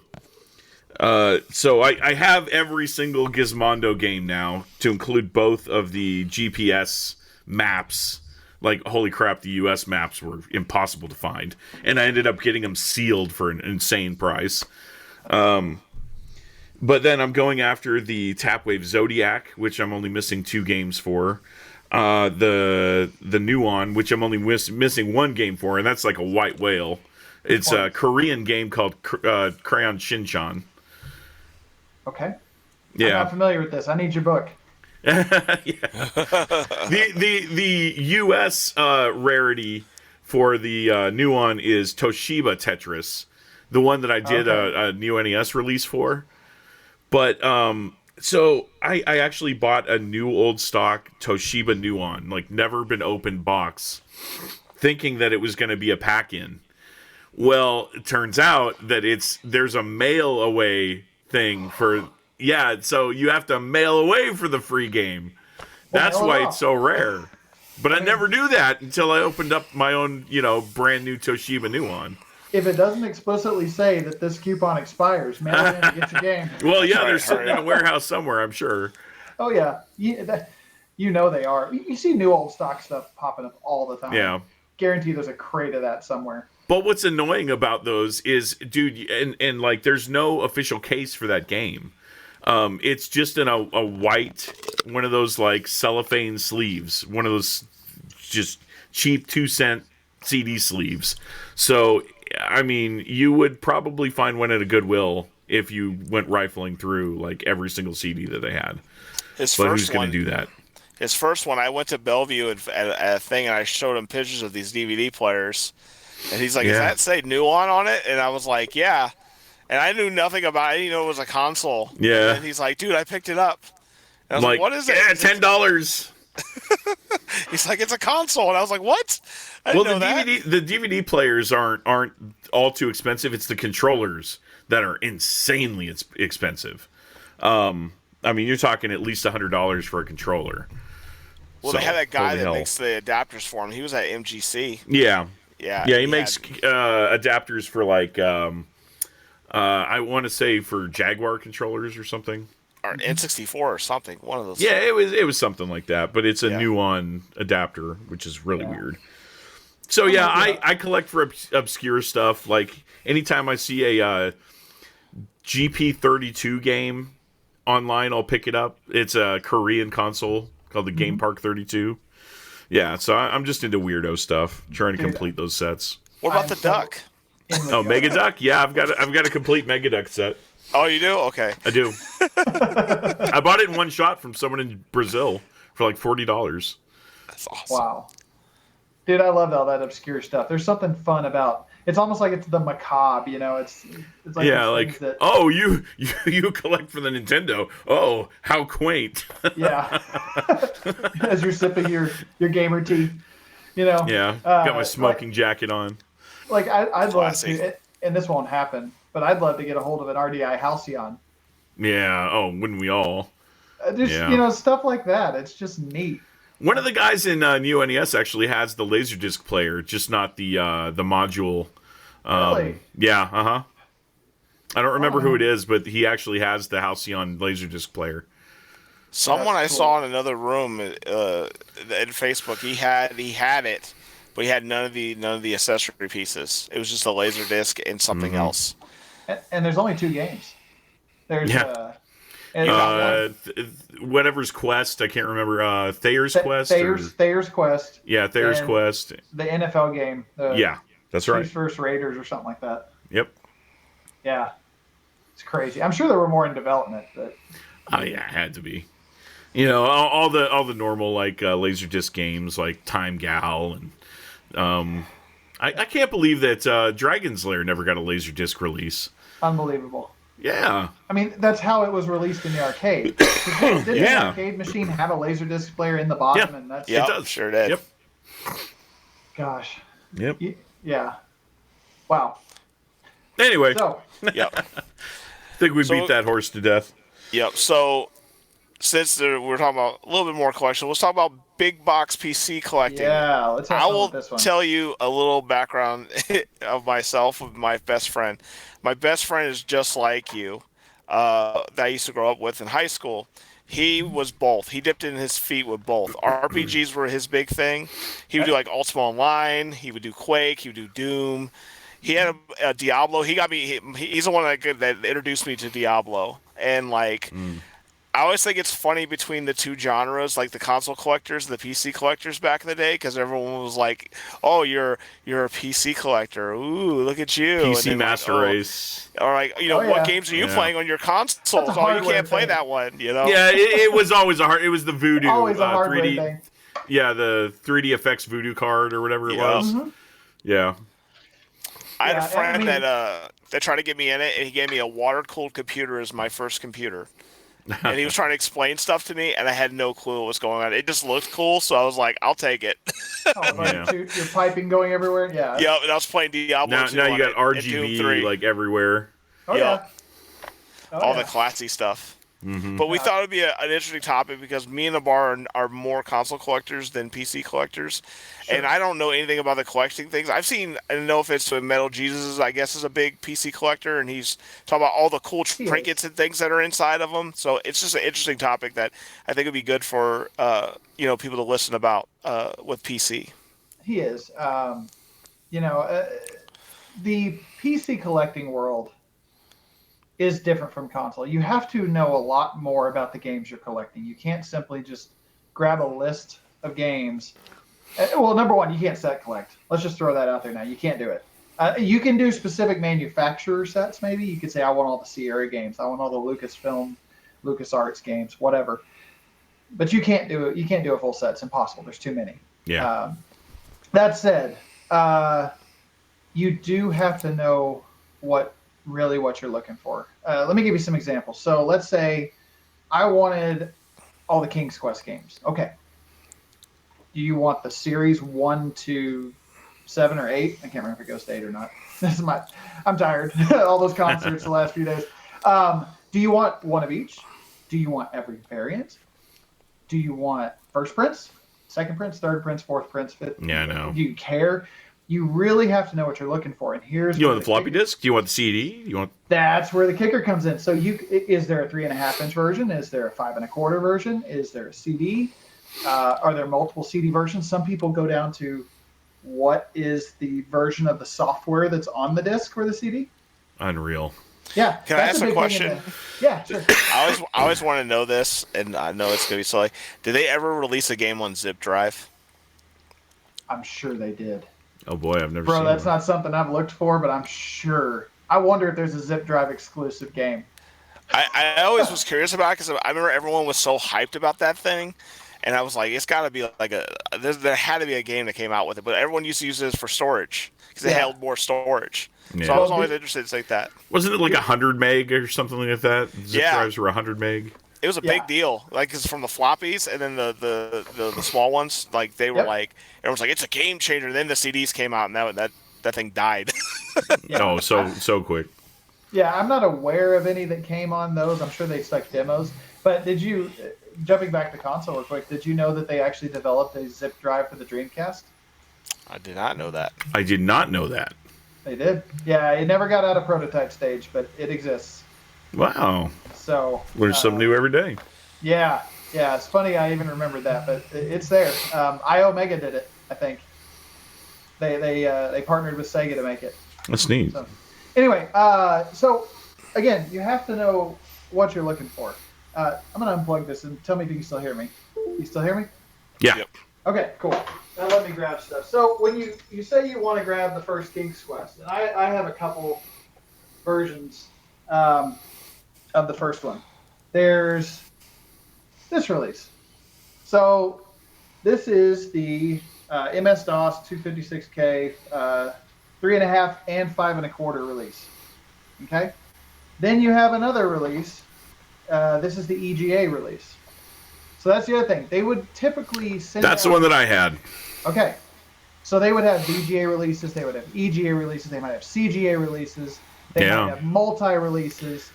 I have every single Gizmondo game now, to include both of the GPS maps. Like, holy crap, the US maps were impossible to find, and I ended up getting them sealed for an insane price. But then I'm going after the Tapwave Zodiac, which I'm only missing 2 games for. The Nuon, which I'm only missing 1 game for, and that's like a white whale. It's a Korean game called Crayon Shinchan. Okay. Yeah. I'm not familiar with this. I need your book. The US rarity for the Nuon is Toshiba Tetris, the one that I did a new NES release for. But so I actually bought a new old stock Toshiba Nuon, like never been opened box, thinking that it was going to be a pack-in. Well, it turns out that there's a mail away thing for. Yeah, so you have to mail away for the free game. That's why it's so rare. But I never knew that until I opened up my own, brand new Toshiba Nuon. If it doesn't explicitly say that this coupon expires, mail it in and get your game. Well, yeah, they're sitting in a warehouse somewhere, I'm sure. Oh, yeah. You know they are. You see new old stock stuff popping up all the time. Yeah. Guarantee there's a crate of that somewhere. But what's annoying about those is, dude, and like, there's no official case for that game. It's just in a white, one of those like cellophane sleeves, one of those just cheap 2-cent CD sleeves. So, I mean, you would probably find one at a Goodwill if you went rifling through like every single CD that they had. But who's going to do that? His first one, I went to Bellevue at a thing, and I showed him pictures of these DVD players, and he's like, "Does that say Nuon on it?" And I was like, "Yeah." And I knew nothing about it. I didn't know it was a console. Yeah. And he's like, "Dude, I picked it up." And I was like, "What is it?" Yeah, $10. He's like, "It's a console." And I was like, "What?" I didn't know that. The DVD players aren't all too expensive. It's the controllers that are insanely expensive. I mean, you're talking at least $100 for a controller. Well, they have that guy that makes the adapters for him. He was at MGC. Yeah. Yeah. Yeah, he makes adapters for like I want to say for Jaguar controllers or something. Or N64 or something. One of those. Yeah, it was something like that, but it's a Nuon adapter, which is really weird. So yeah, I collect for obscure stuff. Like anytime I see a GP32 game online, I'll pick it up. It's a Korean console called the Game Park 32. Yeah, so I'm just into weirdo stuff, trying to complete those sets. What about the duck? Oh, Mega Duck? Yeah, I've got a complete Mega Duck set. Oh, you do? Okay. I do. I bought it in one shot from someone in Brazil for like $40. That's awesome. Wow. Dude, I loved all that obscure stuff. There's something fun about it's almost like it's the macabre, it's like that, oh, you collect for the Nintendo. Oh, how quaint. Yeah. As you're sipping your gamer tea, Yeah, got my smoking jacket on. Like I'd love to, and this won't happen, but I'd love to get a hold of an RDI Halcyon. Yeah. Oh, wouldn't we all? Stuff like that. It's just neat. One of the guys in New NES actually has the Laserdisc player, just not the module. Really? Yeah. I don't remember who it is, but he actually has the Halcyon Laserdisc player. Someone I saw in another room in Facebook, he had it, but he had none of the accessory pieces. It was just a Laserdisc and something else. And there's only 2 games. There's whatever's Quest, I can't remember. Thayer's Quest. Thayer's Quest. Yeah, Thayer's Quest. The NFL game. That's right. Chiefs vs. Raiders or something like that. Yep. Yeah, it's crazy. I'm sure there were more in development, but. Oh yeah, it had to be. All the normal like Laserdisc games like Time Gal and I can't believe that Dragon's Lair never got a Laserdisc release. Unbelievable. Yeah. I mean, that's how it was released in the arcade. Didn't the arcade machine have a Laserdisc player in the bottom? Yeah, and that's it does. Sure did. Yep. Gosh. Yep. Yeah. Wow. Anyway, So, Yep. I think we beat that horse to death. Yep. So since we're talking about a little bit more collection, let's talk about big box PC collecting. yeah, let's have I fun will with this one. tell you a little background of myself with my best friend. My best friend is just like you, that I used to grow up with in high school. He was both. He dipped in his feet with both. RPGs were his big thing. He would do like Ultima Online. He would do Quake. He would do Doom. He had a Diablo. He got me. He's the one that introduced me to Diablo. And like, I always think it's funny between the two genres, like the console collectors and the PC collectors back in the day, because everyone was like, "Oh, you're a PC collector. Ooh, look at you." PC and then Master Race. or like, Oh, yeah. what games are you Yeah. playing on your consoles? That's a Oh, you hardware can't play thing. that one. Yeah, it was always a hard. It was the Voodoo Always a hardware 3D. thing. Yeah, the 3D effects Voodoo card or whatever it Yeah. was. Yeah. I had Yeah, a friend I mean- that tried to get me in it, and he gave me a water cooled computer as my first computer. And he was trying to explain stuff to me, and I had no clue what was going on. It just looked cool, so I was like, "I'll take it." Oh, like Yeah. your piping going everywhere. Yeah. Yeah, and I was playing Diablo Now 2 you on got it, and Doom RGB 3. like everywhere. Oh Yeah. yeah. Oh, all yeah. the classy stuff. Mm-hmm. But we thought it would be an interesting topic because me and the bar are more console collectors than PC collectors. Sure. And I don't know anything about the collecting things. I've seen, I don't know if it's with Metal Jesus, I guess, is a big PC collector, and he's talking about all the cool He trinkets and things that are inside of them. So it's just an interesting topic that I think would be good for people to listen about with PC. He is. The PC collecting world is different from console. You have to know a lot more about the games you're collecting. You can't simply just grab a list of games. Well, number one, you can't set collect. Let's just throw that out there now. You can't do it. You can do specific manufacturer sets, maybe. You could say, I want all the Sierra games. I want all the Lucasfilm, LucasArts games, whatever. But you can't do it. You can't do a full set. It's impossible. There's too many. Yeah. That said, you do have to know what you're looking for. Let me give you some examples. So let's say I wanted all the King's Quest games. Okay. Do you want the series 1 to 7 or 8? I can't remember if it goes to 8 or not. I'm tired. All those concerts the last few days. Do you want one of each? Do you want every variant? Do you want first prints, second prints, third prints, fourth prints, fifth? Yeah, I know. Do you care? You really have to know what you're looking for. And here's You where want the floppy disk? Do you want the CD? You want? That's where the kicker comes in. So is there a 3.5-inch version? Is there a 5 1/4 version? Is there a CD? Are there multiple CD versions? Some people go down to what is the version of the software that's on the disc for the CD? Unreal. Yeah. Can I that's ask a big thing question? in yeah, sure. I always want to know this, and I know it's going to be silly. Did they ever release a game on zip drive? I'm sure they did. Oh boy, I've never Bro, seen that's one. not something I've looked for, but I'm sure. I wonder if there's a zip drive exclusive game. I always was curious about it because I remember everyone was so hyped about that thing, and I was like, it's got to be like there had to be a game that came out with it, but everyone used to use it for storage because it Yeah. held more storage. Yeah. So I was Well, always interested in like that. Wasn't it like 100 meg or something like that? Zip Yeah. drives were 100 meg. It was a Yeah. big deal, like 'cause from the floppies and then the small ones, like they were Yep. like everyone's like it's a game changer. And then the CDs came out, and that thing died. Oh, so quick. Yeah, I'm not aware of any that came on those. I'm sure they expect demos. But did you, jumping back to console real quick, did you know that they actually developed a zip drive for the Dreamcast? I did not know that. I did not know that. They did. Yeah, it never got out of prototype stage, but it exists. Wow. So Learn something new every day. Yeah, it's funny I even remembered that, but it's there. iOmega did it, I think. They partnered with Sega to make it. That's neat. So, anyway, so again, you have to know what you're looking for. I'm gonna unplug this and tell me if you can still hear me. You still hear me? Yeah. Yep. Okay, cool. Now let me grab stuff. So when you say you want to grab the first King's Quest, and I have a couple versions of the first one. There's this release. So this is the MS-DOS 256K 3.5 and 5 1/4 release. Okay. Then you have another release. This is the EGA release. So that's the other thing. They would typically send That's the out- one that I had. Okay. So they would have VGA releases, they would have EGA releases, they might have CGA releases, they might have multi-releases.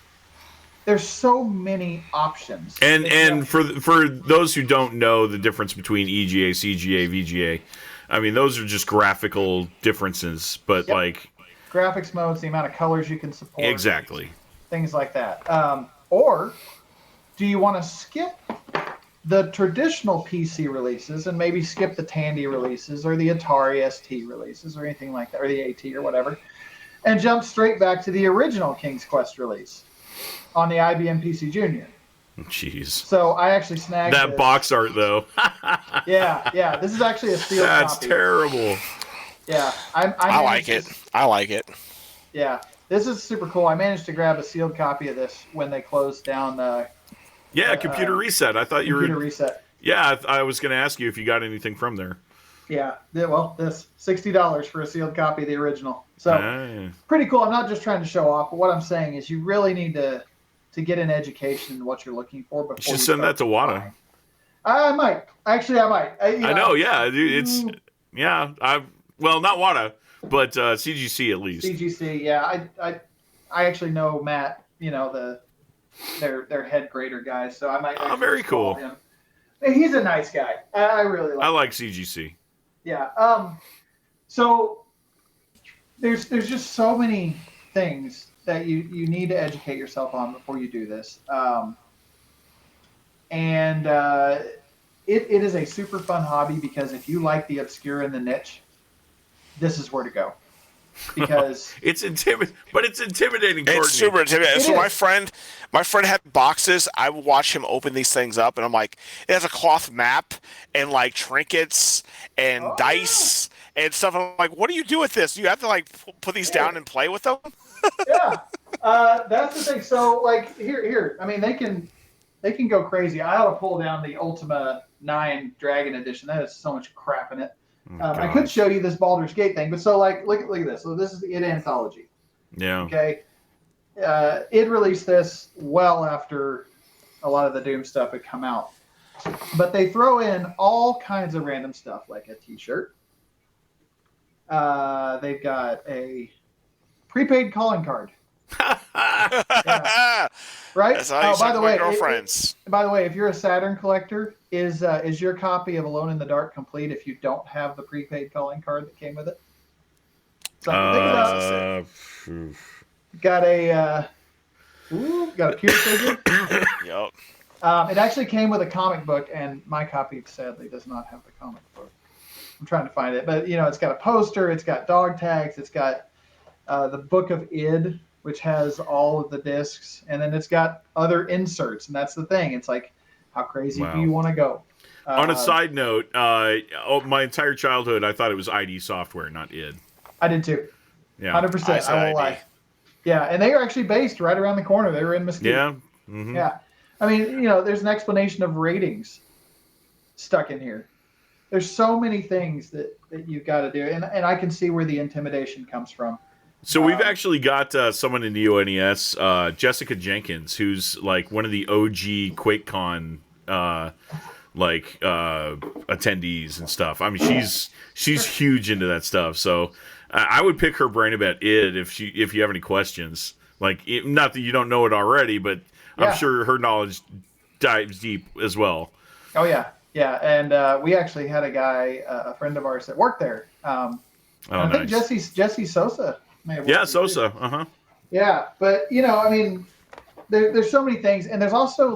There's so many options. And for those who don't know the difference between EGA, CGA, VGA, I mean, those are just graphical differences, but like graphics modes, the amount of colors you can support, exactly, things like that. Or do you want to skip the traditional PC releases and maybe skip the Tandy releases or the Atari ST releases or anything like that, or the AT or whatever, and jump straight back to the original King's Quest release on the IBM PC Junior? Jeez. So I actually snagged that this. box art though. yeah. This is actually a sealed copy. That's terrible. Yeah, I like it. I like it. Yeah, this is super cool. I managed to grab a sealed copy of this when they closed down the. Yeah, Computer Reset. I thought you were. Computer Reset. Yeah, I was going to ask you if you got anything from there. Yeah, well, this $60 for a sealed copy of the original. So pretty cool. I'm not just trying to show off, but what I'm saying is you really need to get an education in what you're looking for before you should send that to Wada. I might. Actually, I might. I know. Yeah, it's well, not Wada, but CGC at least. CGC. Yeah, I actually know Matt. You know their head grader guy. So I might. Oh, very cool. Him. He's a nice guy. I really like. I like CGC. Yeah. So there's just so many things that you need to educate yourself on before you do this. It is a super fun hobby because if you like the obscure and the niche, this is where to go. Because it's intimidating. Courtney. It's super intimidating. So my friend had boxes. I would watch him open these things up, and I'm like, it has a cloth map and like trinkets and dice and stuff. I'm like, what do you do with this? You have to like put these down and play with them. Yeah, that's the thing. So like here. I mean, they can go crazy. I ought to pull down the Ultima 9 Dragon Edition. That has so much crap in it. I could show you this Baldur's Gate thing, but so like look at this. So this is the id Anthology. Yeah. Okay. It released this well after a lot of the Doom stuff had come out, but they throw in all kinds of random stuff like a T-shirt. They've got a prepaid calling card. Yeah. Right? That's how you by the way, girlfriends. By the way, if you're a Saturn collector, is your copy of Alone in the Dark complete if you don't have the prepaid calling card that came with it? So think about it. Got a Pure figure. Yep. It actually came with a comic book, and my copy sadly does not have the comic book. I'm trying to find it, but it's got a poster, it's got dog tags, it's got the Book of Id, which has all of the discs, and then it's got other inserts, and that's the thing. It's like, how crazy do you want to go? On a side note, my entire childhood, I thought it was ID Software, not id. I did too. Yeah, 100%. I won't lie. Yeah, and they are actually based right around the corner. They were in Mesquite. Yeah. Mm-hmm. Yeah. I mean, there's an explanation of ratings stuck in here. There's so many things that you've got to do, and I can see where the intimidation comes from. So we've actually got someone in Neo NES, Jessica Jenkins, who's like one of the OG QuakeCon attendees and stuff. I mean, she's huge into that stuff. So I would pick her brain about id if you have any questions. Like, not that you don't know it already, but I'm sure her knowledge dives deep as well. Oh yeah, and we actually had a guy, a friend of ours that worked there. I think Jesse Sosa. Yeah, Sosa. Uh-huh. Yeah, but I mean, there's so many things, and there's also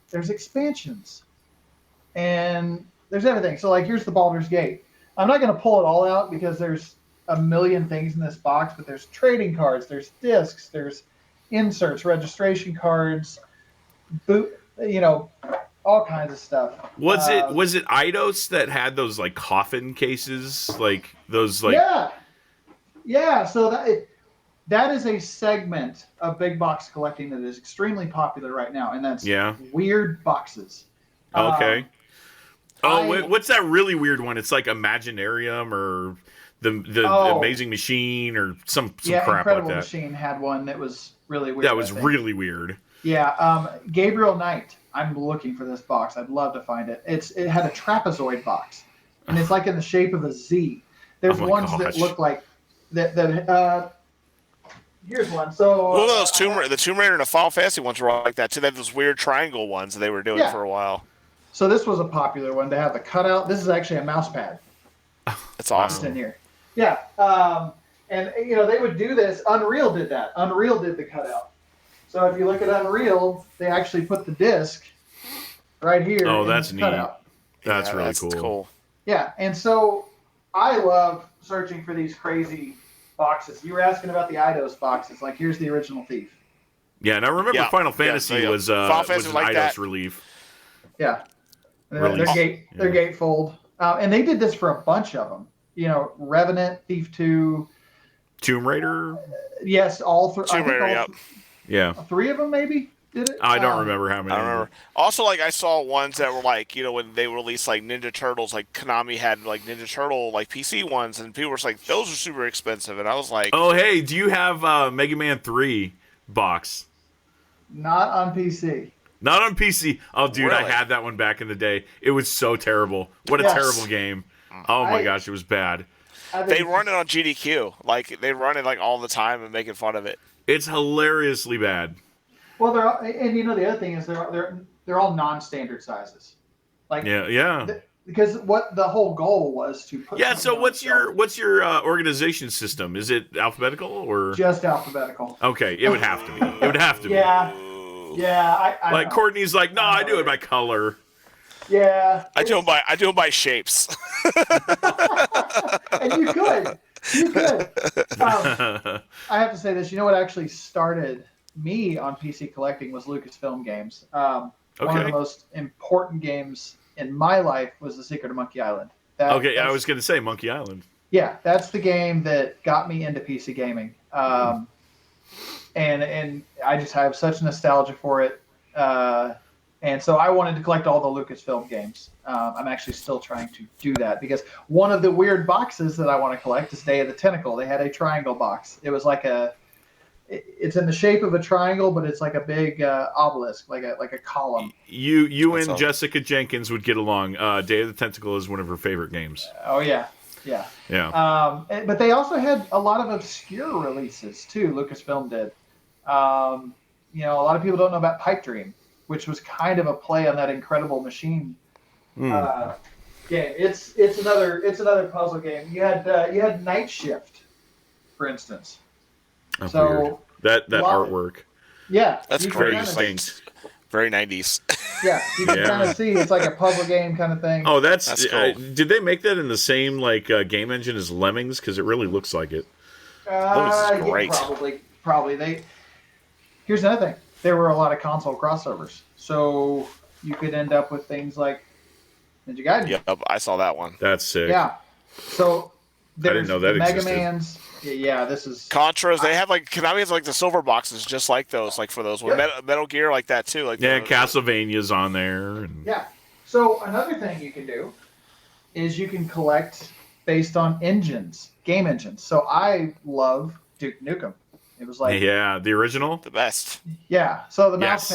there's expansions, and there's everything. So here's the Baldur's Gate. I'm not going to pull it all out because there's a million things in this box, but there's trading cards, there's discs, there's inserts, registration cards, all kinds of stuff. Was it Eidos that had those coffin cases, those Yeah, so that is a segment of big box collecting that is extremely popular right now, and that's weird boxes. Okay. What's that really weird one? It's like Imaginarium or the Amazing Machine or some crap Incredible like that. Machine had one that was really weird. That was really weird. Yeah, Gabriel Knight. I'm looking for this box. I'd love to find it. It had a trapezoid box. and it's like in the shape of a Z. There's Oh my ones gosh. that look like that. Here's one. So Well, the Tomb Raider and the Final Fantasy ones were all like that too. They had those weird triangle ones that they were doing for a while. So this was a popular one to have the cutout. This is actually a mouse pad. It's awesome. It's in here. Yeah. And they would do this. Unreal did that. Unreal did the cutout. So if you look at Unreal, they actually put the disc right here. Oh, that's neat. Cutout. That's really that's cool. Yeah, and so I love searching for these crazy boxes. You were asking about the Eidos boxes. Like, here's the original Thief. Yeah, and I remember Final Fantasy was an Eidos relief. Yeah. They're gatefold. And they did this for a bunch of them. Revenant, Thief 2. Tomb Raider? Yes, all three. Tomb Raider, yeah. 3 of them, maybe, did it? I don't remember how many. I don't remember. Also, I saw ones that were when they released, Ninja Turtles, Konami had, Ninja Turtle, PC ones, and people were like, those are super expensive. And I was like... Oh, hey, do you have Mega Man 3 box? Not on PC. Not on PC. Oh, dude, Really? I had that one back in the day. It was so terrible. What a terrible game. Oh, my gosh, it was bad. They run it on GDQ. They run it, all the time and making fun of it. It's hilariously bad. Well, the other thing is they're all non-standard sizes. Yeah. Because what the whole goal was to put. Yeah. So what's your organization system? Is it alphabetical or just alphabetical? Okay, it would have to be. It would have to be. Yeah. I like Courtney's like, no, I do it by color. Yeah. I do it by shapes. And you could. I have to say this. You know what actually started me on PC collecting was Lucasfilm games. One of the most important games in my life was The Secret of Monkey Island. I was going to say Monkey Island. Yeah, that's the game that got me into PC gaming. And I just have such nostalgia for it. And so I wanted to collect all the Lucasfilm games. I'm actually still trying to do that because one of the weird boxes that I want to collect is Day of the Tentacle. They had a triangle box. It was it's in the shape of a triangle, but it's like a big obelisk, like a column. You and Jessica Jenkins would get along. Day of the Tentacle is one of her favorite games. Oh yeah. But they also had a lot of obscure releases too. Lucasfilm did. A lot of people don't know about Pipe Dream, which was kind of a play on that Incredible Machine game. It's another puzzle game. You had Night Shift, for instance. Oh, so weird. That artwork. Yeah, that's very distinct. Very 90s. Yeah, you can kind of see it's like a puzzle game kind of thing. Oh, that's cool. Did they make that in the same game engine as Lemmings? Because it really looks like it. Lemmings is great. Yeah, probably. Here's another thing. There were a lot of console crossovers, so you could end up with things like Ninja Gaiden. Yep, I saw that one. That's sick. Yeah. So I didn't know that Mega existed. Man's. Yeah, this is Contras. They have Konami has the silver boxes just like those, for those. Yep. Metal Gear like that too. Castlevania's on there. Yeah. So another thing you can do is you can collect based on engines, game engines. So I love Duke Nukem. It was the original, the best. Yeah. So the mouse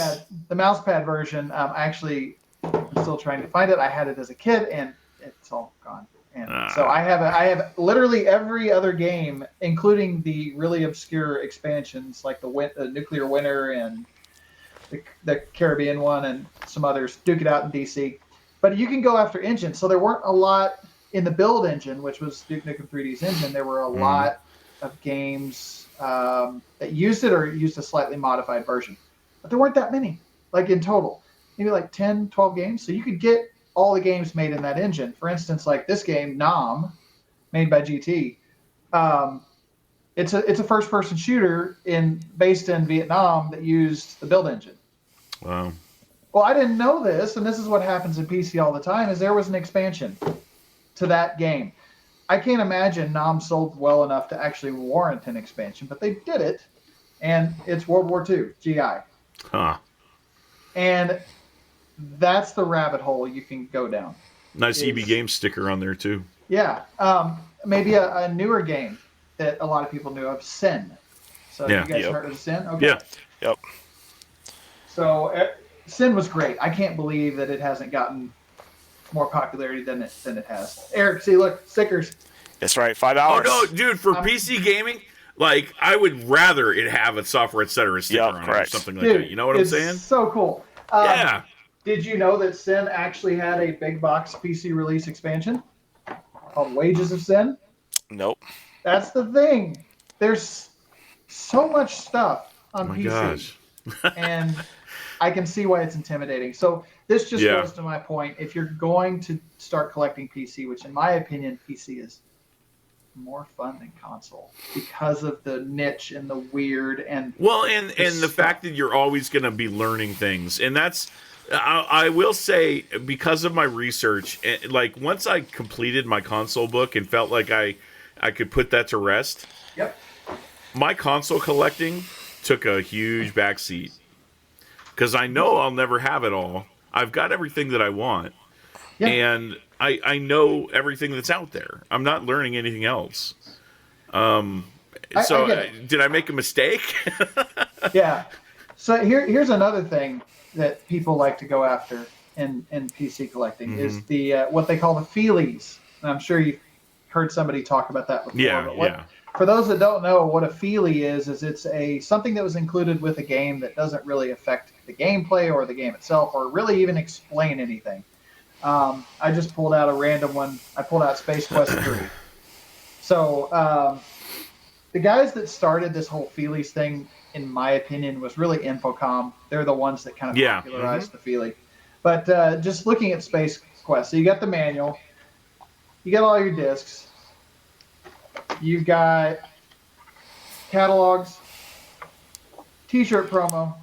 pad version. I'm still trying to find it. I had it as a kid, and it's all gone. And so I have literally every other game, including the really obscure expansions like the Nuclear Winter and the Caribbean one and some others. Duke it out in DC. But you can go after engines. So there weren't a lot in the build engine, which was Duke Nukem 3D's engine. There were a lot of games that used it or used a slightly modified version. But there weren't that many, in total. Maybe 10, 12 games. So you could get all the games made in that engine. For instance, this game, Nam, made by GT. It's a first-person shooter based in Vietnam that used the build engine. Wow. Well, I didn't know this, and this is what happens in PC all the time, is there was an expansion to that game. I can't imagine Nam sold well enough to actually warrant an expansion, but they did it, and it's World War II, GI. Huh. And that's the rabbit hole you can go down. Nice EB Games sticker on there, too. Yeah. Maybe a newer game that a lot of people knew of, Sin. So you guys heard of Sin? Okay. Yeah. Yep. So Sin was great. I can't believe that it hasn't gotten more popularity than it has. Eric, see, look, stickers. That's right, $5. Oh no, dude! For PC gaming, like I would rather it have a software etc. sticker on it or something like that. You know what I'm saying? It's so cool. Yeah. Did you know that Sin actually had a big box PC release expansion called Wages of Sin? Nope. That's the thing. There's so much stuff on PC. Gosh. And I can see why it's intimidating. So this just goes to my point. If you're going to start collecting PC, which in my opinion, PC is more fun than console because of the niche and the weird and the fact that you're always going to be learning things. And that's, I will say, because of my research, like once I completed my console book and felt like I could put that to rest. Yep. My console collecting took a huge backseat because I know I'll never have it all. I've got everything that I want, and I know everything that's out there. I'm not learning anything else. Did I make a mistake? Yeah. So here's another thing that people like to go after in PC collecting is the what they call the feelies. And I'm sure you've heard somebody talk about that before. Yeah. For those that don't know, what a feelie is it's something that was included with a game that doesn't really affect the gameplay or the game itself or really even explain anything. I just pulled out a random one. I pulled out Space Quest 3. So the guys that started this whole feelies thing, in my opinion, was really Infocom. They're the ones that kind of popularized the feelie. But just looking at Space Quest, so you got the manual, you got all your discs, you've got catalogs, T-shirt promo,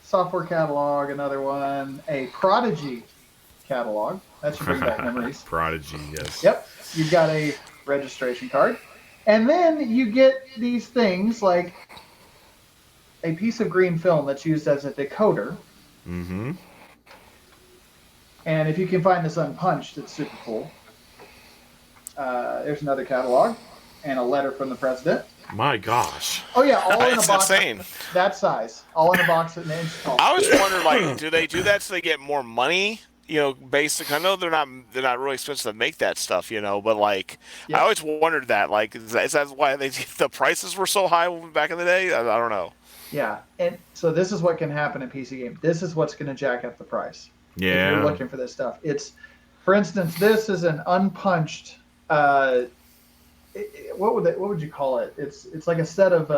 software catalog, another one, a Prodigy catalog. That should bring back memories. Prodigy, yes. Yep. You've got a registration card. And then you get these things like a piece of green film that's used as a decoder. Mm-hmm. And if you can find this unpunched, it's super cool. There's another catalog and a letter from the president. My gosh. Oh yeah, all in a box. Insane. That size, all in a box at an inch tall. I was wondering, like, do they do that so they get more money? You know, basic. I know they're not really expensive to make that stuff, you know, but like, I always wondered that. Like, is that why the prices were so high back in the day? I don't know. Yeah, and so this is what can happen in PC games. This is what's going to jack up the price. Yeah. If you're looking for this stuff. It's, for instance, this is an unpunched. What would you call it? It's like a set of.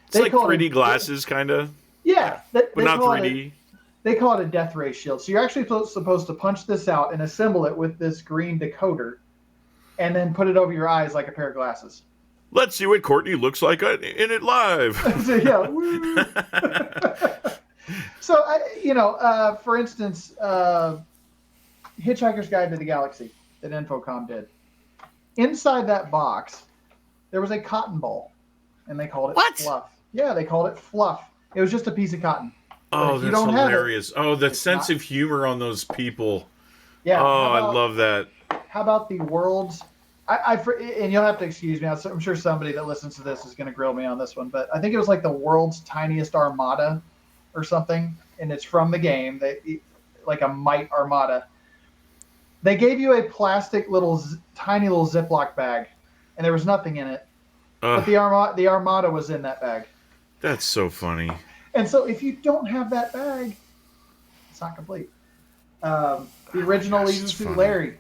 It's like 3D glasses, kind of. Yeah, but not 3D. They call it a death ray shield. So you're actually supposed to punch this out and assemble it with this green decoder, and then put it over your eyes like a pair of glasses. Let's see what Courtney looks like in it live. So, yeah. Woo. So, for instance, Hitchhiker's Guide to the Galaxy that Infocom did. Inside that box, there was a cotton ball, and they called it fluff. Yeah, they called it fluff. It was just a piece of cotton. Oh, that's hilarious. The sense of humor on those people. Yeah. I love that. How about the world's... and you'll have to excuse me. I'm sure somebody that listens to this is going to grill me on this one, but I think it was like the world's tiniest armada or something, and it's from the game, like a Might Armada. They gave you a plastic tiny little Ziploc bag, and there was nothing in it, but the Armada was in that bag. That's so funny. And so if you don't have that bag, it's not complete. The original Leisure Suit Larry.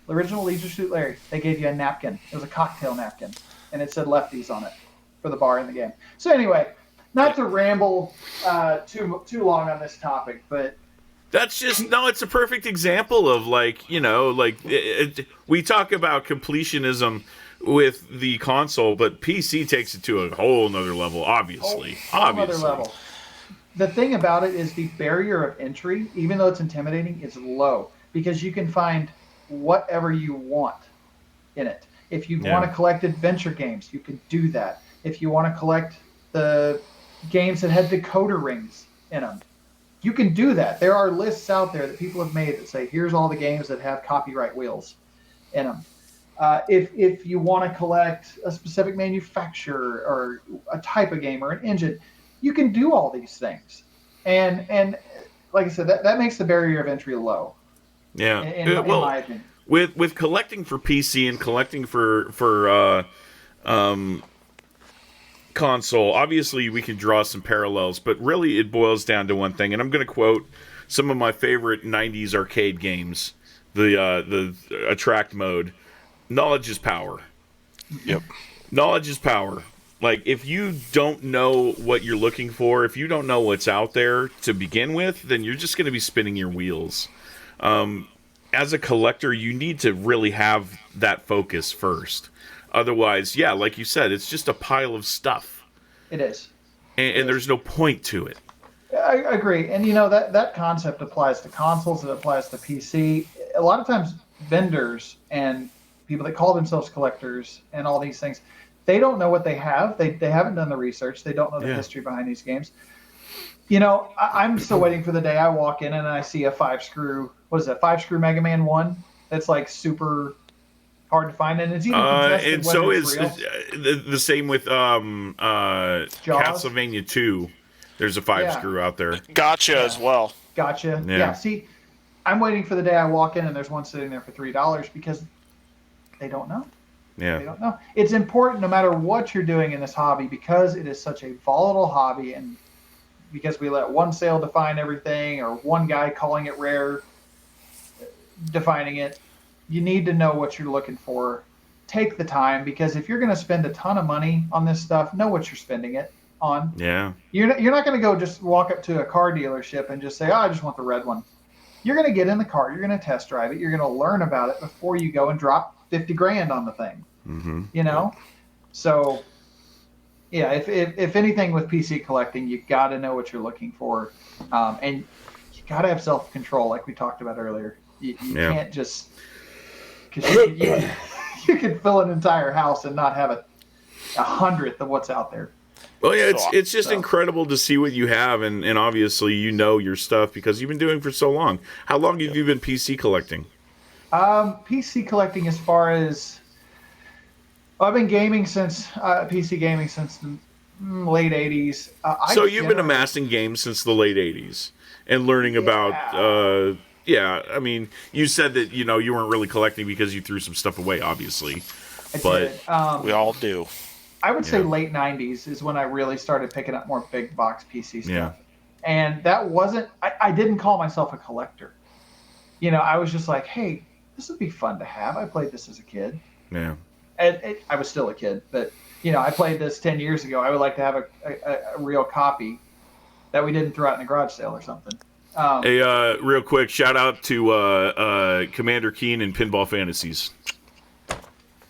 The original Leisure Suit Larry, they gave you a napkin. It was a cocktail napkin, and it said lefties on it for the bar in the game. So anyway, not to ramble too long on this topic, but that's it's a perfect example of we talk about completionism with the console, but PC takes it to a whole nother level, obviously. Another level. The thing about it is the barrier of entry, even though it's intimidating, is low because you can find whatever you want in it. If you want to collect adventure games, you can do that. If you want to collect the games that had decoder rings in them, you can do that. There are lists out there that people have made that say, here's all the games that have copyright wheels in them. If you want to collect a specific manufacturer or a type of game or an engine, you can do all these things. And like I said, that makes the barrier of entry low. Yeah. In my opinion. With collecting for PC and collecting for console, obviously we can draw some parallels, but really it boils down to one thing, and I'm going to quote some of my favorite 90s arcade games, the attract mode. Knowledge is power. Yep. Knowledge is power. Like, if you don't know what you're looking for, if you don't know what's out there to begin with, then you're just going to be spinning your wheels. As a collector, you need to really have that focus first. Otherwise, yeah, like you said, it's just a pile of stuff. It is. And there's no point to it. I agree. And, that concept applies to consoles. It applies to PC. A lot of times, vendors and people that call themselves collectors and all these things, they don't know what they have. They haven't done the research. They don't know the history behind these games. I'm still waiting for the day I walk in and I see a 5-screw, what is it, 5-screw Mega Man 1? That's like super hard to find, and it's even contested and so it's the same with Castlevania 2. There's a 5-screw out there. Gotcha as well. Gotcha. Yeah. See, I'm waiting for the day I walk in and there's one sitting there for $3 because they don't know. Yeah. They don't know. It's important no matter what you're doing in this hobby, because it is such a volatile hobby, and because we let one sale define everything, or one guy calling it rare defining it. You need to know what you're looking for. Take the time, because if you're going to spend a ton of money on this stuff, know what you're spending it on. Yeah. You're not going to go just walk up to a car dealership and just say, I just want the red one. You're going to get in the car. You're going to test drive it. You're going to learn about it before you go and drop 50 grand on the thing. Mm-hmm. So yeah, if anything with PC collecting, you got to know what you're looking for, and you got to have self-control, like we talked about earlier. You can't just, because you could fill an entire house and not have a 100th of what's out there. Well, yeah, it's just incredible to see what you have, and obviously you know your stuff because you've been doing it for so long. How long have you been PC collecting? PC collecting, as far as I've been gaming since PC gaming since the late 80s. So you've been amassing games since the late 80s and learning about. I mean, you said that you weren't really collecting because you threw some stuff away, obviously. But we all do. I would say late 90s is when I really started picking up more big box PC stuff. Yeah. And that wasn't. I didn't call myself a collector. I was just like, hey, this would be fun to have. I played this as a kid. Yeah. And I was still a kid, but I played this 10 years ago. I would like to have a real copy that we didn't throw out in a garage sale or something. Hey, real quick, shout out to Commander Keen and Pinball Fantasies.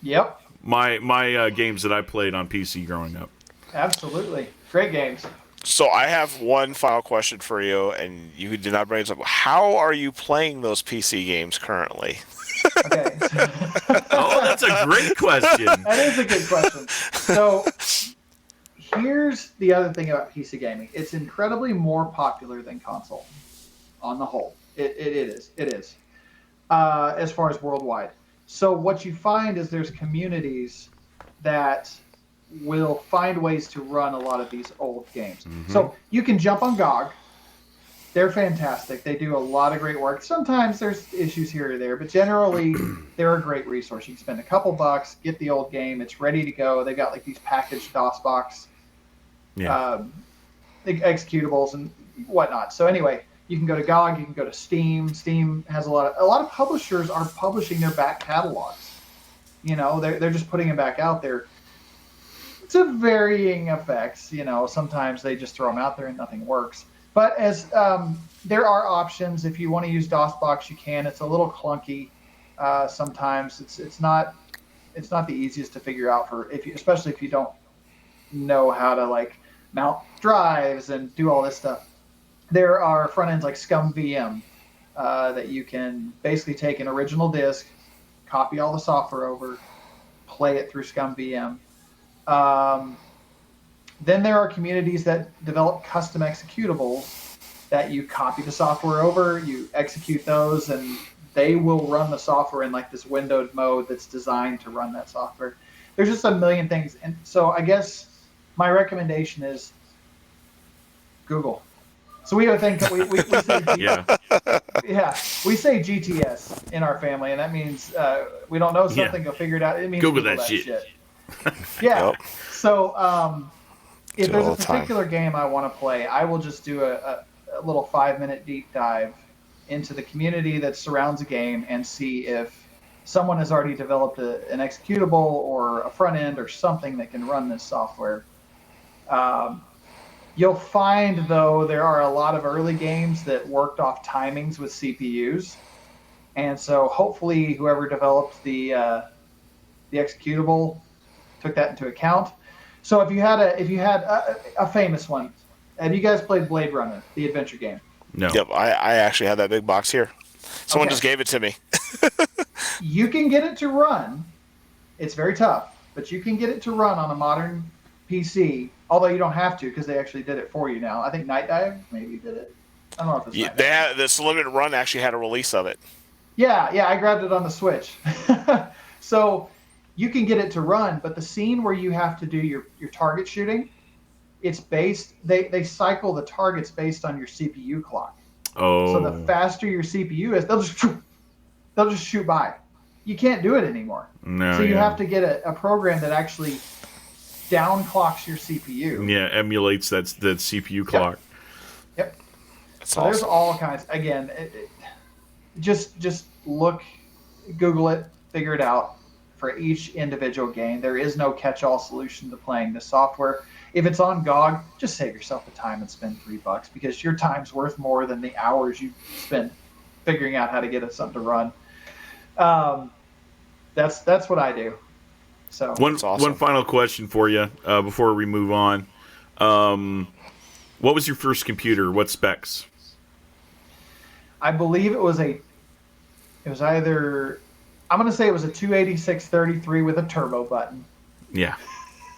Yep. My games that I played on PC growing up. Absolutely, great games. So I have one final question for you, and you did not bring this up. How are you playing those PC games currently? Okay. Oh, that's a great question. That is a good question. So here's the other thing about PC gaming. It's incredibly more popular than console on the whole. It is. As far as worldwide. So what you find is there's communities that will find ways to run a lot of these old games. Mm-hmm. So you can jump on GOG. They're fantastic. They do a lot of great work. Sometimes there's issues here or there, but generally they're a great resource. You can spend a couple bucks, get the old game. It's ready to go. They got like these packaged DOSBox executables and whatnot. So anyway, you can go to GOG. You can go to Steam. Steam has a lot of publishers are publishing their back catalogs. They're just putting them back out there. To varying effects. Sometimes they just throw them out there and nothing works. But as there are options, if you want to use DOSBox, you can. It's a little clunky sometimes. It's not the easiest to figure out especially if you don't know how to mount drives and do all this stuff. There are front ends like ScumVM that you can basically take an original disk, copy all the software over, play it through ScumVM. Then there are communities that develop custom executables that you copy the software over, you execute those, and they will run the software in this windowed mode that's designed to run that software. There's just a million things. And so I guess my recommendation is Google. So we have a thing. We say Yeah. we say GTS in our family, and that means we don't know something, go figure it out. It means Google that shit. Yeah. Yep. So if Do it there's all a the time. particular game I want to play, I will just do a little 5-minute deep dive into the community that surrounds a game and see if someone has already developed an executable or a front end or something that can run this software. You'll find, though, there are a lot of early games that worked off timings with CPUs. And so hopefully whoever developed the executable took that into account. So if you had a famous one, have you guys played Blade Runner, the adventure game? No. Yep, I actually have that big box here. Someone Okay. just gave it to me. You can get it to run. It's very tough, but you can get it to run on a modern PC, although you don't have to because they actually did it for you now. I think Night Dive maybe did it. I don't know if it's Night Dive. This limited run actually had a release of it. Yeah, I grabbed it on the Switch. So you can get it to run, but the scene where you have to do your target shooting, it's based, they cycle the targets based on your CPU clock. Oh. So the faster your CPU is, they'll just shoot by. You can't do it anymore. No, so you have to get a program that actually downclocks your CPU. Yeah, emulates that CPU clock. Yep. That's So awesome. there's all kinds. Again, just look, Google it, figure it out for each individual game. There is no catch-all solution to playing this software. If it's on GOG, just save yourself the time and spend $3 because your time's worth more than the hours you spend figuring out how to get something to run. That's what I do. So One awesome. final question for you before we move on. What was your first computer? What specs? I believe it was either, I'm going to say it was a 286-33 with a turbo button. Yeah.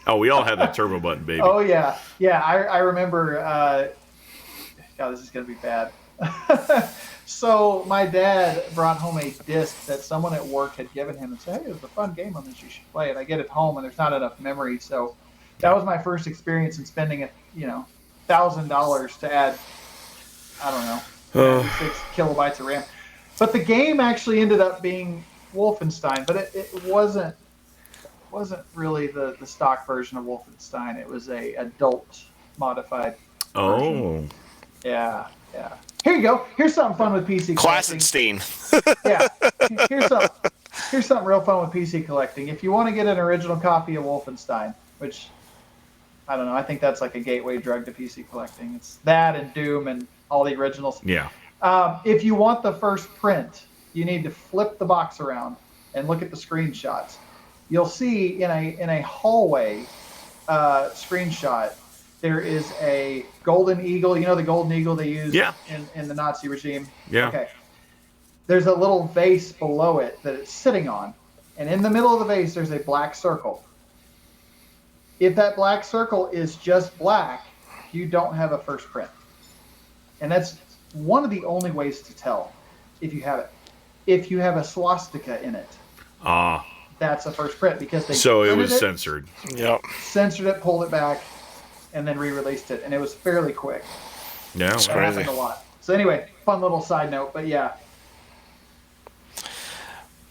Oh, we all had that turbo button, baby. Oh, yeah. Yeah, I remember, God, this is going to be bad. So my dad brought home a disc that someone at work had given him and said, hey, there's a fun game on this, you should play it. I get it home and there's not enough memory. So that was my first experience in spending $1,000 to add, I don't know, 6 kilobytes of RAM. But the game actually ended up being Wolfenstein, but it wasn't really the stock version of Wolfenstein. It was a adult modified version. Yeah. Here you go. Here's something fun with PC collecting. Classic Steam. Yeah. Here's something real fun with PC collecting. If you want to get an original copy of Wolfenstein, which I don't know, I think that's like a gateway drug to PC collecting. It's that and Doom and all the originals. Yeah. If you want the first print, you need to flip the box around and look at the screenshots. You'll see in a hallway screenshot, there is a golden eagle. You know the golden eagle they used in the Nazi regime? Yeah. Okay. There's a little vase below it that it's sitting on. And in the middle of the vase, there's a black circle. If that black circle is just black, you don't have a first print. And that's one of the only ways to tell if you have it. If you have a swastika in it, that's a first print because they So it was censored. Yep. Censored it, pulled it back, and then re-released it, and it was fairly quick. Yeah. That happened a lot. So anyway, fun little side note, but yeah.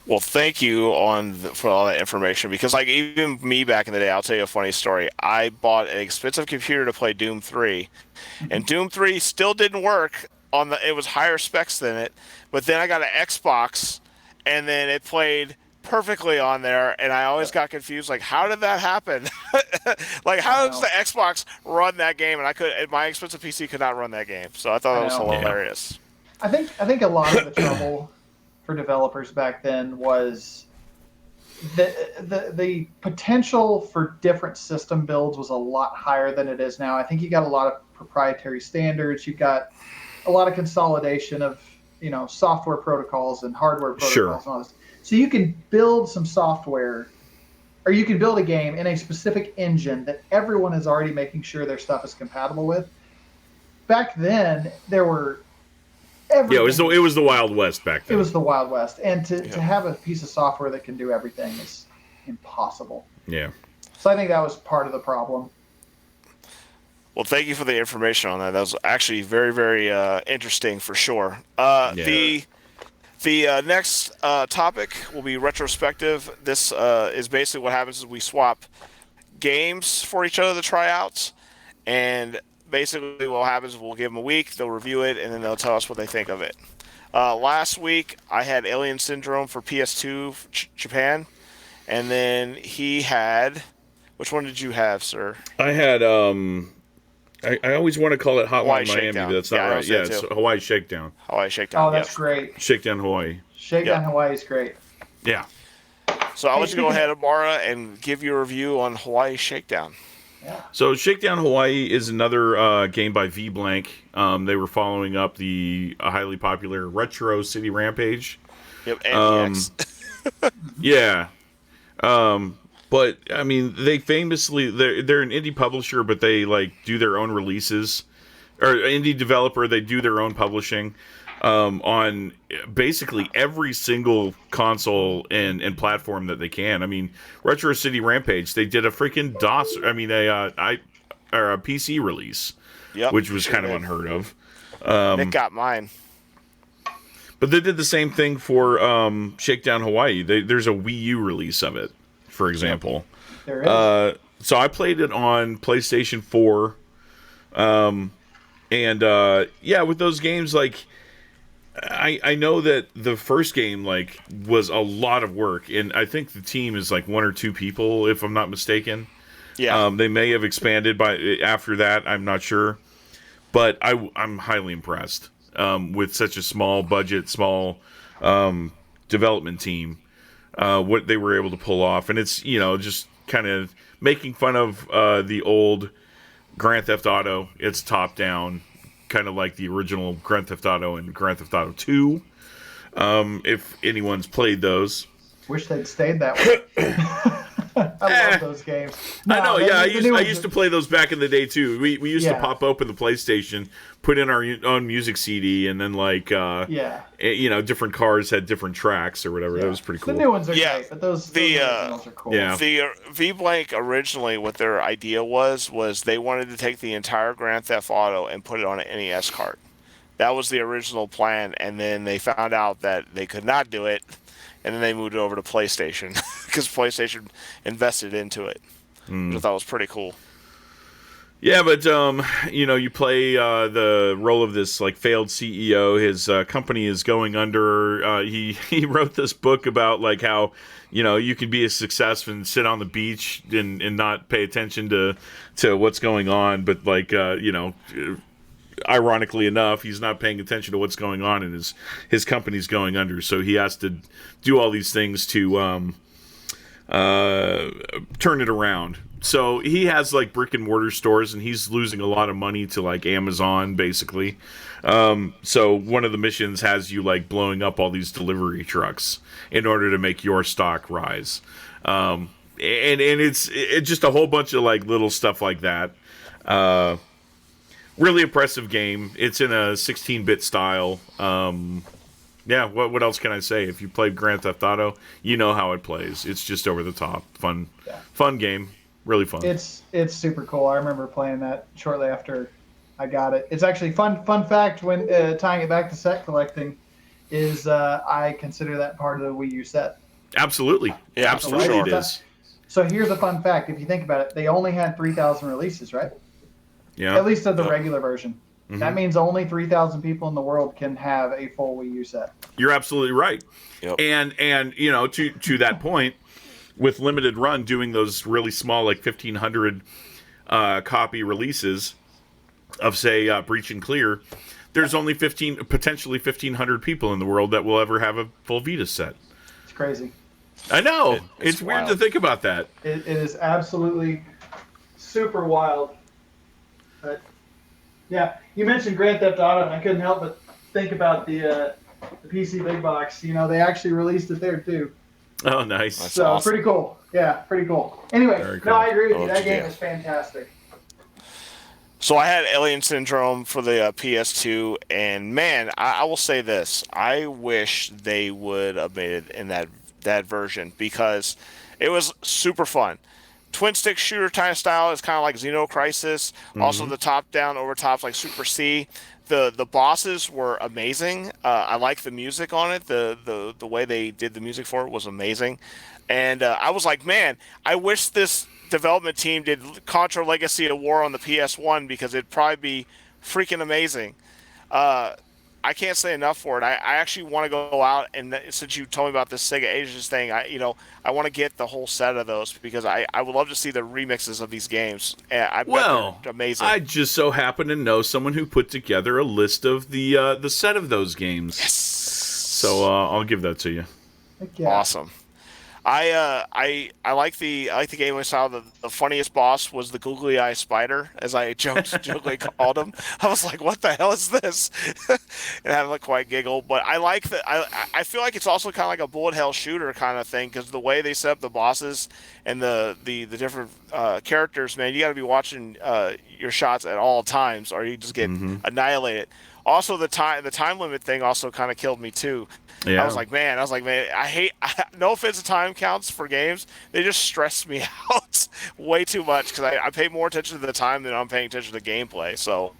Well, thank you for all that information because, like, even me back in the day, I'll tell you a funny story. I bought an expensive computer to play Doom 3, and Doom 3 still didn't work it was higher specs than it, but then I got an Xbox, and then it played perfectly on there, and I always got confused, like, how did that happen? Like, how does the Xbox run that game? And my expensive PC could not run that game, so I thought that was hilarious. I think a lot of the trouble for developers back then was the potential for different system builds was a lot higher than it is now. I think you got a lot of proprietary standards. You got a lot of consolidation of software protocols and hardware protocols and all this. So you can build some software, or you can build a game in a specific engine that everyone is already making sure their stuff is compatible with. Back then, there were everything. Yeah, it was the Wild West back then. It was the Wild West, and to have a piece of software that can do everything is impossible. Yeah. So I think that was part of the problem. Well, thank you for the information on that. That was actually very, very interesting for sure. The next topic will be retrospective. This is basically what happens is we swap games for each other to try out, and basically what happens is we'll give them a week, they'll review it, and then they'll tell us what they think of it. Last week, I had Alien Syndrome for PS2 Japan, and then he had... Which one did you have, sir? I had... I always want to call it Hotline Hawaii Miami, Shakedown. but that's not Yeah, right. Yeah, it's Hawaii Shakedown. Hawaii Shakedown. Oh, that's yes. great. Shakedown Hawaii. Shakedown Hawaii is great. Yeah. So I'll let you go ahead, Amara, and give your review on Hawaii Shakedown. Yeah. So Shakedown Hawaii is another game by V Blank. They were following up the highly popular Retro City Rampage. Yep, NEX. Yeah. But I mean, they famously they're an indie publisher, but they like do their own releases, or indie developer. They do their own publishing on basically every single console and platform that they can. I mean, Retro City Rampage, they did a freaking DOS. I mean, a PC release, which was kind of unheard of. Nick got mine. But they did the same thing for Shakedown Hawaii. There's a Wii U release of it, for example. There is. So I played it on PlayStation 4. With those games, like, I know that the first game, like, was a lot of work. And I think the team is, like, 1 or 2 people, if I'm not mistaken. Yeah. They may have expanded after that. I'm not sure. But I'm highly impressed with such a small budget, small development team. What they were able to pull off. And it's, just kind of making fun of the old Grand Theft Auto. It's top down, kind of like the original Grand Theft Auto and Grand Theft Auto 2. If anyone's played those. Wish they'd stayed that way. I love those games. I know, yeah. I used to play those back in the day too. We used to pop open the PlayStation, put in our own music CD, and then different cars had different tracks or whatever. That was pretty cool. The new ones are great, but those originals are cool. Yeah. The V-Blank originally, what their idea was they wanted to take the entire Grand Theft Auto and put it on an NES cart. That was the original plan, and then they found out that they could not do it, and then they moved it over to PlayStation because PlayStation invested into it, which I thought was pretty cool. Yeah, but you play the role of this like failed CEO. His company is going under. He wrote this book about like how you can be a success and sit on the beach and not pay attention to what's going on, but like ironically enough, he's not paying attention to what's going on, and his company's going under. So he has to do all these things to turn it around. So he has like brick and mortar stores, and he's losing a lot of money to like Amazon, basically. So one of the missions has you like blowing up all these delivery trucks in order to make your stock rise. And it's just a whole bunch of like little stuff like that. Really impressive game. It's in a 16-bit style. What else can I say? If you played Grand Theft Auto, you know how it plays. It's just over the top. Fun game. Really fun. It's super cool. I remember playing that shortly after I got it. It's actually fun fact when tying it back to set collecting is I consider that part of the Wii U set. Absolutely. Yeah, absolutely sure. It is. So here's a fun fact. If you think about it, they only had 3,000 releases, right? Yeah. At least of the regular version. Mm-hmm. That means only 3,000 people in the world can have a full Wii U set. You're absolutely right. Yep. And to that point, with limited run doing those really small like 1,500 copy releases of say Breach and Clear, there's only potentially 1,500 people in the world that will ever have a full Vita set. It's crazy. I know. It's weird wild to think about that. It is absolutely super wild. But yeah, you mentioned Grand Theft Auto, and I couldn't help but think about the PC Big Box. They actually released it there too. Oh, nice. That's so awesome. Pretty cool. Yeah, pretty cool. Anyway, Cool. No, I agree with you. Oh, That game yeah. is fantastic. So I had Alien Syndrome for the PS2, and man, I will say this: I wish they would have made it in that version because it was super fun. twin stick shooter kind of style is kind of like Xeno Crisis. Also, the top down over tops like Super C. The bosses were amazing. I like the music on it. The way they did the music for it was amazing. And I was like, man, I wish this development team did Contra Legacy of War on the PS1 because it'd probably be freaking amazing. I can't say enough for it. I actually want to go out and since you told me about this Sega Ages thing, I want to get the whole set of those because I would love to see the remixes of these games. I bet they're amazing. I just so happen to know someone who put together a list of the set of those games. Yes. So I'll give that to you. Yeah. Awesome. I like the gameplay style. The funniest boss was the googly eye spider, as I jokingly called him. I was like, "What the hell is this?" And I had to quite giggle. But I like that. I feel like it's also kind of like a bullet hell shooter kind of thing because the way they set up the bosses and the different characters, man, you got to be watching your shots at all times, or you just get annihilated. Also, the time limit thing also kind of killed me too. Yeah. I was like, man, I hate, no offense to time counts for games. They just stress me out way too much because I pay more attention to the time than I'm paying attention to the gapoly. So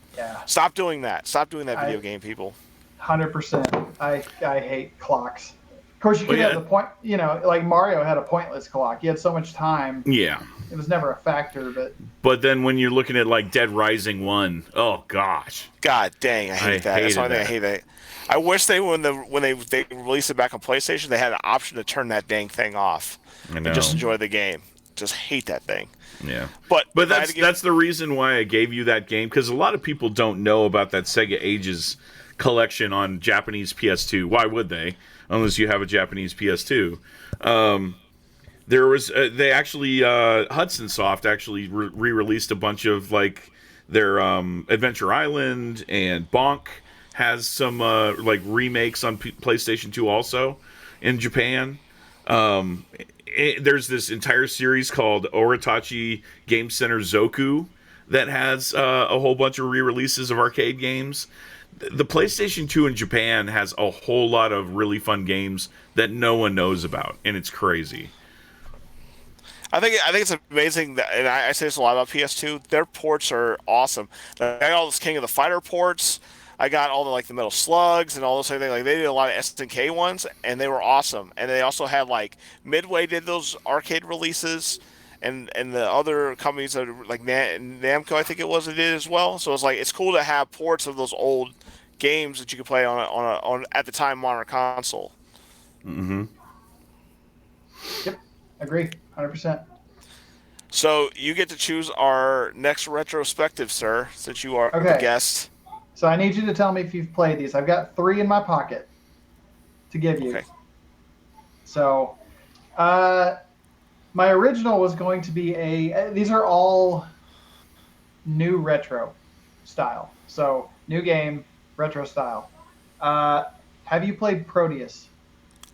stop doing that. Stop doing that, video game people. 100%. I hate clocks. Of course, you could have the point, like Mario had a pointless clock. You had so much time. Yeah. It was never a factor, But then when you're looking at like Dead Rising 1, oh gosh. God dang, I hate that. That's the only thing I hate that. I wish they when they released it back on PlayStation, they had an option to turn that dang thing off and just enjoy the game. Just hate that thing. Yeah, but that's the reason why I gave you that game because a lot of people don't know about that Sega Ages collection on Japanese PS2. Why would they? Unless you have a Japanese PS2. There was they actually Hudson Soft actually re-released a bunch of like their Adventure Island and Bonk. Has some like remakes on PlayStation 2 also in Japan. There's this entire series called Oritachi Game Center Zoku that has a whole bunch of re-releases of arcade games. The PlayStation 2 in Japan has a whole lot of really fun games that no one knows about, and it's crazy. I think it's amazing that, and I say this a lot about PS2. Their ports are awesome. I got all those King of the Fighter ports. I got all the Metal Slugs and all those things. Like they did a lot of SNK ones, and they were awesome. And they also had like Midway did those arcade releases, and the other companies that like Namco, I think it did as well. So it's cool to have ports of those old games that you could play on at the time modern console. Mm-hmm. Yep, agree, 100%. So you get to choose our next retrospective, sir, since you are the guest. So I need you to tell me if you've played these. I've got 3 in my pocket to give you. Okay. So my original was going to be these are all new retro style. So new game, retro style. Have you played Proteus?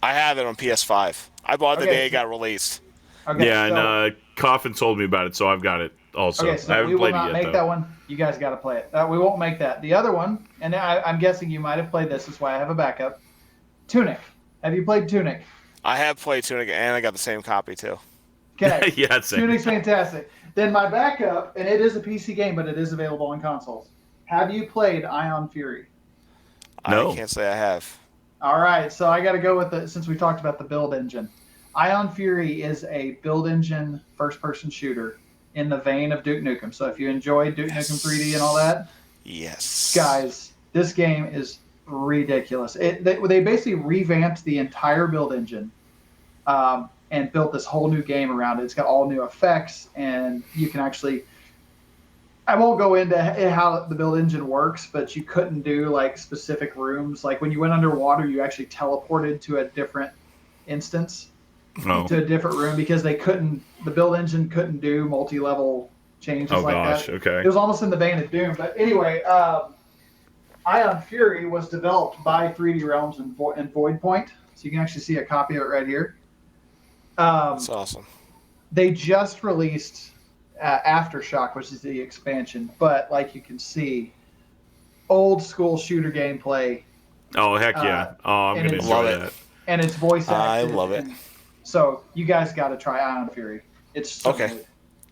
I have it on PS5. I bought it the day it got released. Okay, and Coffin told me about it, so I've got it also. Okay, so I haven't we will played not it yet, make that one. You guys got to play it. We won't make that. The other one, and I'm guessing you might have played this. That's why I have a backup. Tunic. Have you played Tunic? I have played Tunic, and I got the same copy too. Okay. Yeah, same. Tunic's fantastic. Then my backup, and it is a PC game, but it is available on consoles. Have you played Ion Fury? No. I can't say I have. All right, so I got to go with since we talked about the build engine. Ion Fury is a build engine first-person shooter in the vein of Duke Nukem. So if you enjoy Duke Nukem 3D and all that, yes, guys, this game is ridiculous. They basically revamped the entire build engine and built this whole new game around it. It's got all new effects, and you can actually. I won't go into how the build engine works, but you couldn't do like specific rooms. Like when you went underwater, you actually teleported to a different instance. To a different room because the build engine couldn't do multi-level changes that. Okay. It was almost in the vein of Doom. But anyway, Ion Fury was developed by 3D Realms and Void Point. So you can actually see a copy of it right here. That's awesome. They just released Aftershock, which is the expansion. But like you can see, old school shooter gameplay. Oh, heck yeah. I'm going to enjoy that. And it's voice acted. I love it. So you guys got to try Ion Fury. It's so good.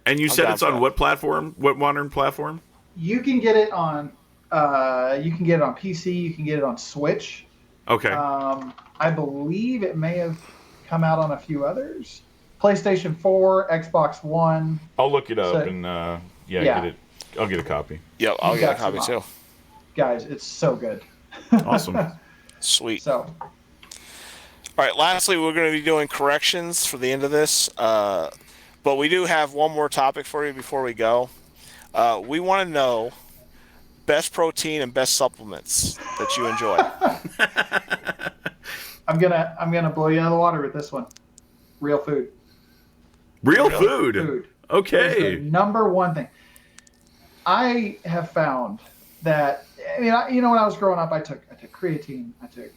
And you I'm said down it's for on that. what platform? What modern platform? You can get it on PC. You can get it on Switch. Okay. I believe it may have come out on a few others. PlayStation 4, Xbox One. I'll look it up So, and get yeah, it. I'll get a copy. Yep, I'll you've get a got copy some too. guys. It's so good. Awesome. Sweet. So, All right, lastly, we're going to be doing corrections for the end of this. But we do have one more topic for you before we go. We want to know best protein and best supplements that you enjoy. I'm gonna blow you out of the water with this one. Real food. Real food. Food. Okay. Is the number one thing. I have found that, I mean, when I was growing up, I took creatine, I took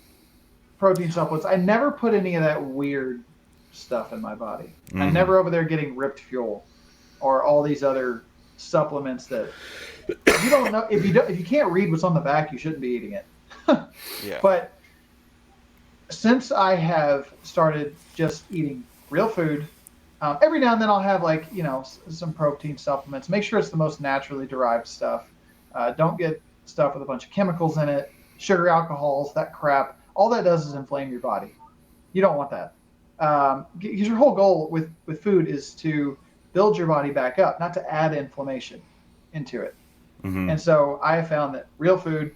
protein supplements. I never put any of that weird stuff in my body. I never over there getting Ripped Fuel or all these other supplements that you don't know. If you can't read what's on the back, you shouldn't be eating it. Yeah. But since I have started just eating real food, every now and then I'll have some protein supplements. Make sure it's the most naturally derived stuff. Don't get stuff with a bunch of chemicals in it, sugar, alcohols, that crap. All that does is inflame your body. You don't want that. Because your whole goal with food is to build your body back up, not to add inflammation into it. Mm-hmm. And so I have found that real food,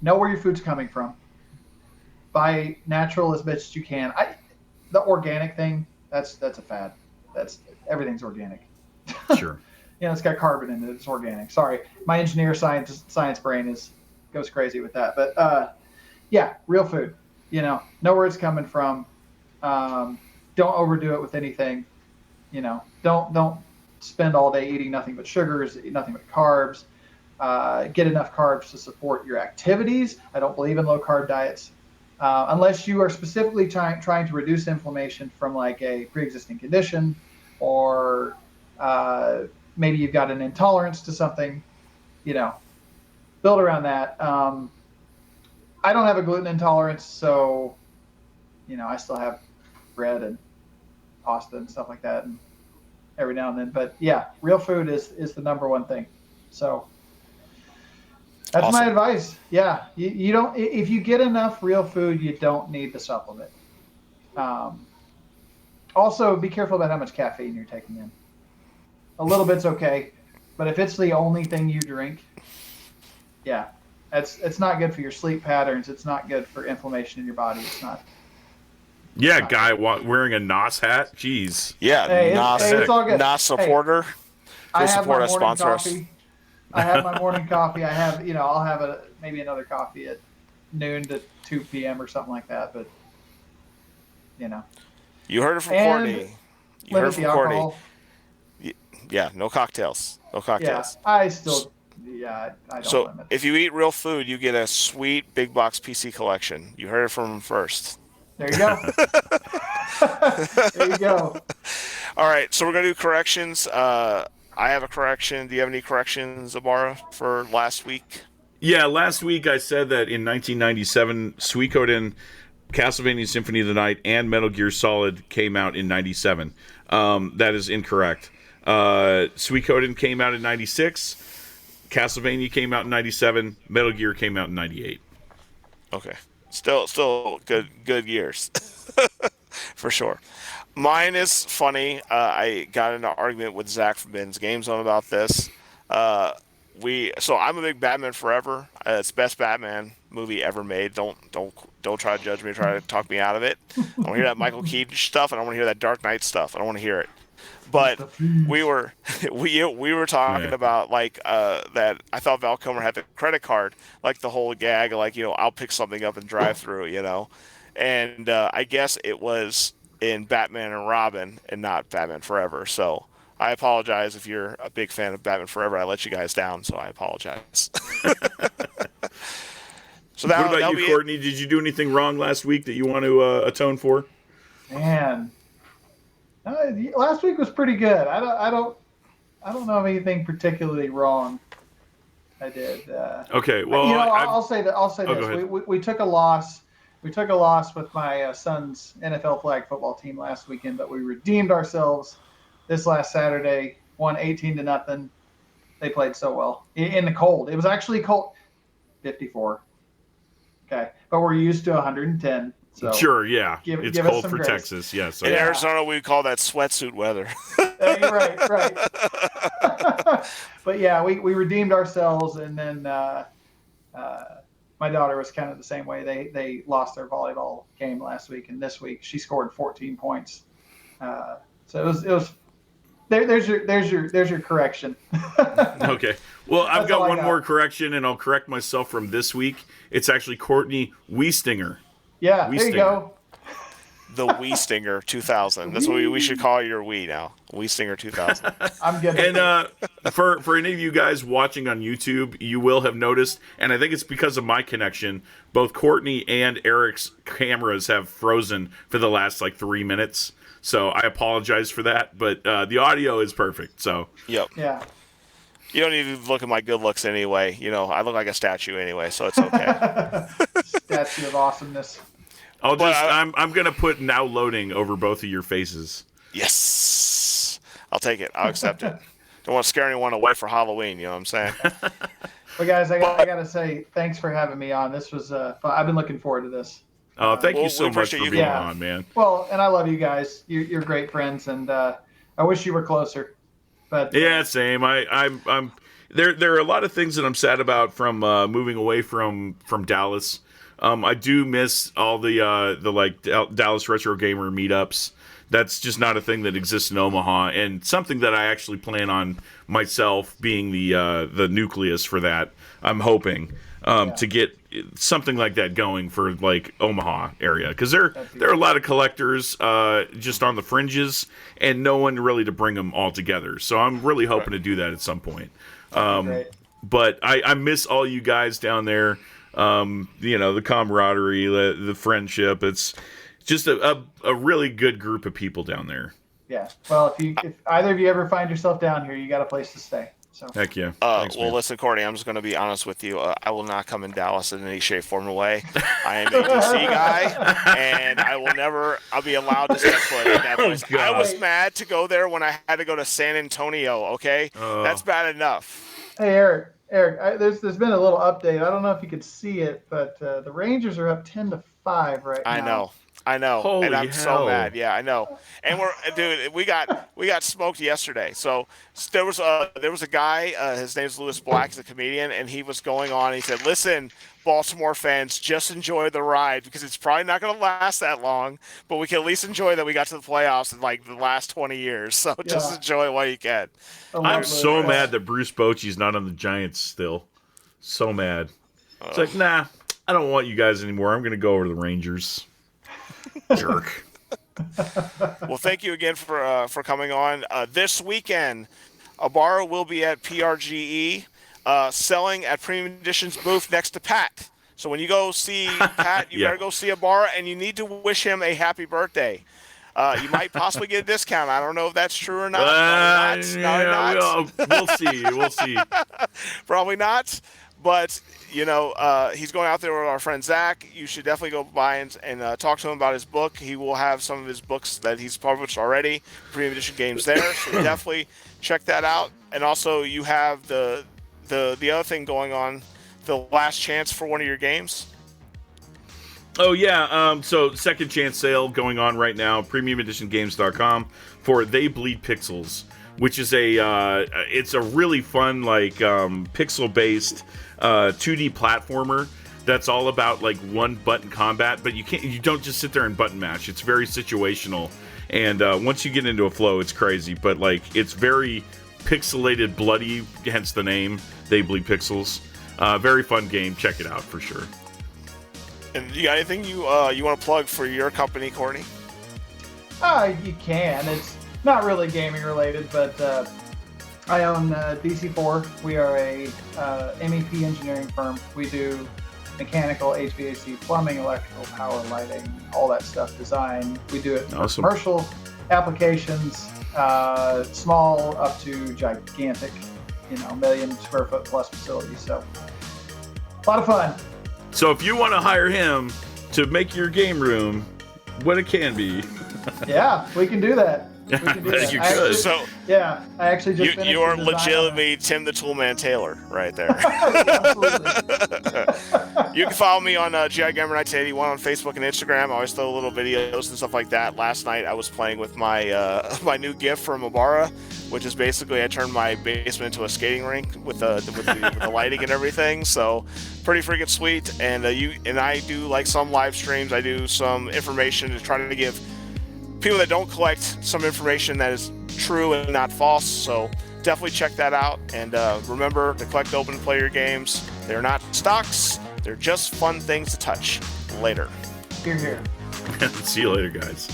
know where your food's coming from. Buy natural as much as you can. The organic thing, that's a fad. Everything's organic. Sure. It's got carbon in it. It's organic. Sorry, my engineer science brain goes crazy with that. But yeah, real food. Know where it's coming from. Don't overdo it with anything. Don't spend all day eating nothing but sugars, eat nothing but carbs. Get enough carbs to support your activities. I don't believe in low carb diets. Unless you are specifically trying to reduce inflammation from like a pre-existing condition, or maybe you've got an intolerance to something, build around that. I don't have a gluten intolerance, so, I still have bread and pasta and stuff like that, and every now and then. But yeah, real food is the number one thing. So that's awesome. my advice. Yeah, you don't. If you get enough real food, you don't need the supplement. Also, be careful about how much caffeine you're taking in. A little bit's okay, but if it's the only thing you drink, yeah, it's not good for your sleep patterns. It's not good for inflammation in your body. It's not. Yeah, guy wearing a NOS hat. Jeez. Yeah, it's all good. NOS supporter. I have support my us, morning sponsor us. coffee. I have my morning coffee. I have, I'll have maybe another coffee at noon to 2 p.m. or something like that. But, You heard it from And Courtney. You heard limit it from the Courtney. alcohol. Yeah, no cocktails. No Yeah, cocktails. I don't So limit. if you eat real food, you get a sweet big box PC collection. You heard it from him first. There you go. There you go. All right, so we're going to do corrections. I have a correction. Do you have any corrections, Abara, for last week? Yeah, last week I said that in 1997, Suikoden, Castlevania Symphony of the Night, and Metal Gear Solid came out in 97. That is incorrect. Suikoden came out in 96. Castlevania came out in 97. Metal Gear came out in 98. Okay. Still good years. For sure. Mine is funny. I got in an argument with Zach from Ben's Game Zone about this. So I'm a big Batman Forever. It's the best Batman movie ever made. Don't try to judge me. Try to talk me out of it. I want to hear that Michael Keaton stuff, and I want to hear that Dark Knight stuff. I don't want to hear it. But we were talking about that. I thought Val Kilmer had the credit card, like the whole gag, I'll pick something up and drive through, and I guess it was in Batman and Robin and not Batman Forever. So I apologize if you're a big fan of Batman Forever. I let you guys down, so I apologize. So what about you, Courtney? Did you do anything wrong last week that you want to atone for? Man, last week was pretty good. I don't know of anything particularly wrong. I did. Okay, well, I'll say that. I'll say this. We took a loss. We took a loss with my son's NFL flag football team last weekend, but we redeemed ourselves this last Saturday won 18-0. They played so well in the cold. It was actually cold. 54. Okay, but we're used to 110. So sure, yeah. It's give us cold some for grace. Texas, yes. In Arizona, we call that sweatsuit weather. You're right. But yeah, we redeemed ourselves, and then my daughter was kind of the same way. They lost their volleyball game last week, and this week she scored 14 points. So it was. There's your correction. Okay. Well, I've got all I one got. more correction, and I'll correct myself from this week. It's actually Courtney Wuistinger. Yeah, there you go. The Wii-stinger 2000. That's what we should call your Wii now. Wii-stinger 2000. I'm good. And for any of you guys watching on YouTube, you will have noticed, and I think it's because of my connection, both Courtney and Eric's cameras have frozen for the last 3 minutes. So I apologize for that, but the audio is perfect. So Yep. Yeah. You don't need to look at my good looks anyway. I look like a statue anyway, so it's okay. Statue of awesomeness. I'm gonna put now loading over both of your faces. Yes. I'll take it. I'll accept it. Don't want to scare anyone away for Halloween, you know what I'm saying? Well, guys, I gotta say thanks for having me on. This was fun. I've been looking forward to this. Thank you so much appreciate for you being coming. on, man. Well, and I love you guys. You're great friends, and I wish you were closer. But Yeah, same. I'm there are a lot of things that I'm sad about from moving away from Dallas. I do miss all the Dallas Retro Gamer meetups. That's just not a thing that exists in Omaha, and something that I actually plan on myself being the nucleus for that. I'm hoping to get something like that going for Omaha area, because there are a lot of collectors just on the fringes, and no one really to bring them all together. So I'm really hoping to do that at some point. great. But I miss all you guys down there. The camaraderie, the friendship. It's just a really good group of people down there. Yeah. Well, if either of you ever find yourself down here, you got a place to stay. So Heck yeah. Thanks, man. Listen, Courtney, I'm just going to be honest with you. I will not come in Dallas in any shape, form, or way. I am a DC guy, and I'll be allowed to step foot in that place. God. I was mad to go there when I had to go to San Antonio, okay? That's bad enough. Hey, Eric, there's been a little update. I don't know if you could see it, but the Rangers are up 10-5 right now. I know, Holy and I'm hell. so mad. Yeah, I know. And we got smoked yesterday. So there was a guy. His name's Lewis Black. He's a comedian, and he was going on. And he said, "Listen, Baltimore fans, just enjoy the ride because it's probably not going to last that long, but we can at least enjoy that we got to the playoffs in the last 20 years. So just enjoy it while you can." I'm so mad that Bruce Bochy's not on the Giants still. So mad. It's like, nah, I don't want you guys anymore. I'm going to go over to the Rangers. Jerk. Well, thank you again for coming on. This weekend, Ibarra will be at PRGE selling at Premium Edition's booth next to Pat. So when you go see Pat, you better go see Ibarra, and you need to wish him a happy birthday. You might possibly get a discount. I don't know if that's true or not. Probably not. We'll see. We'll see. Probably not. But, he's going out there with our friend Zach. You should definitely go by and talk to him about his book. He will have some of his books that he's published already, Premium Edition games there. So definitely check that out. And also you have the other thing going on, the last chance for one of your games. Oh, yeah. So second chance sale going on right now, premiumeditiongames.com for They Bleed Pixels, which is it's a really fun, pixel-based 2D platformer that's all about one button combat, but you don't just sit there and button mash. It's very situational, and once you get into a flow, it's crazy. But it's very pixelated, bloody, hence the name. They Bleed Pixels. Very fun game. Check it out for sure. And you got anything you want to plug for your company, Courtney? You can. It's not really gaming related, but I own DC4. We are a MEP engineering firm. We do mechanical, HVAC, plumbing, electrical, power, lighting, all that stuff, design. We do it for commercial applications, small up to gigantic, 1 million square foot plus facilities. So a lot of fun. So if you want to hire him to make your game room what it can be. Yeah, we can do that. We can do that. You I could. actually- So Yeah, I actually just finished you're the design on legitimately Tim the Toolman Taylor right there. that. Absolutely. You can follow me on GI Gamer 1981 on Facebook and Instagram. I always throw little videos and stuff like that. Last night I was playing with my my new gift from Obara, which is basically I turned my basement into a skating rink with the lighting and everything. So pretty freaking sweet. And I do like some live streams. I do some information to try to give people that don't collect some information that is true and not false. So definitely check that out. And remember to collect, open, and play your games. They're not stocks. They're just fun things to touch. Later. Here, here. See you later, guys.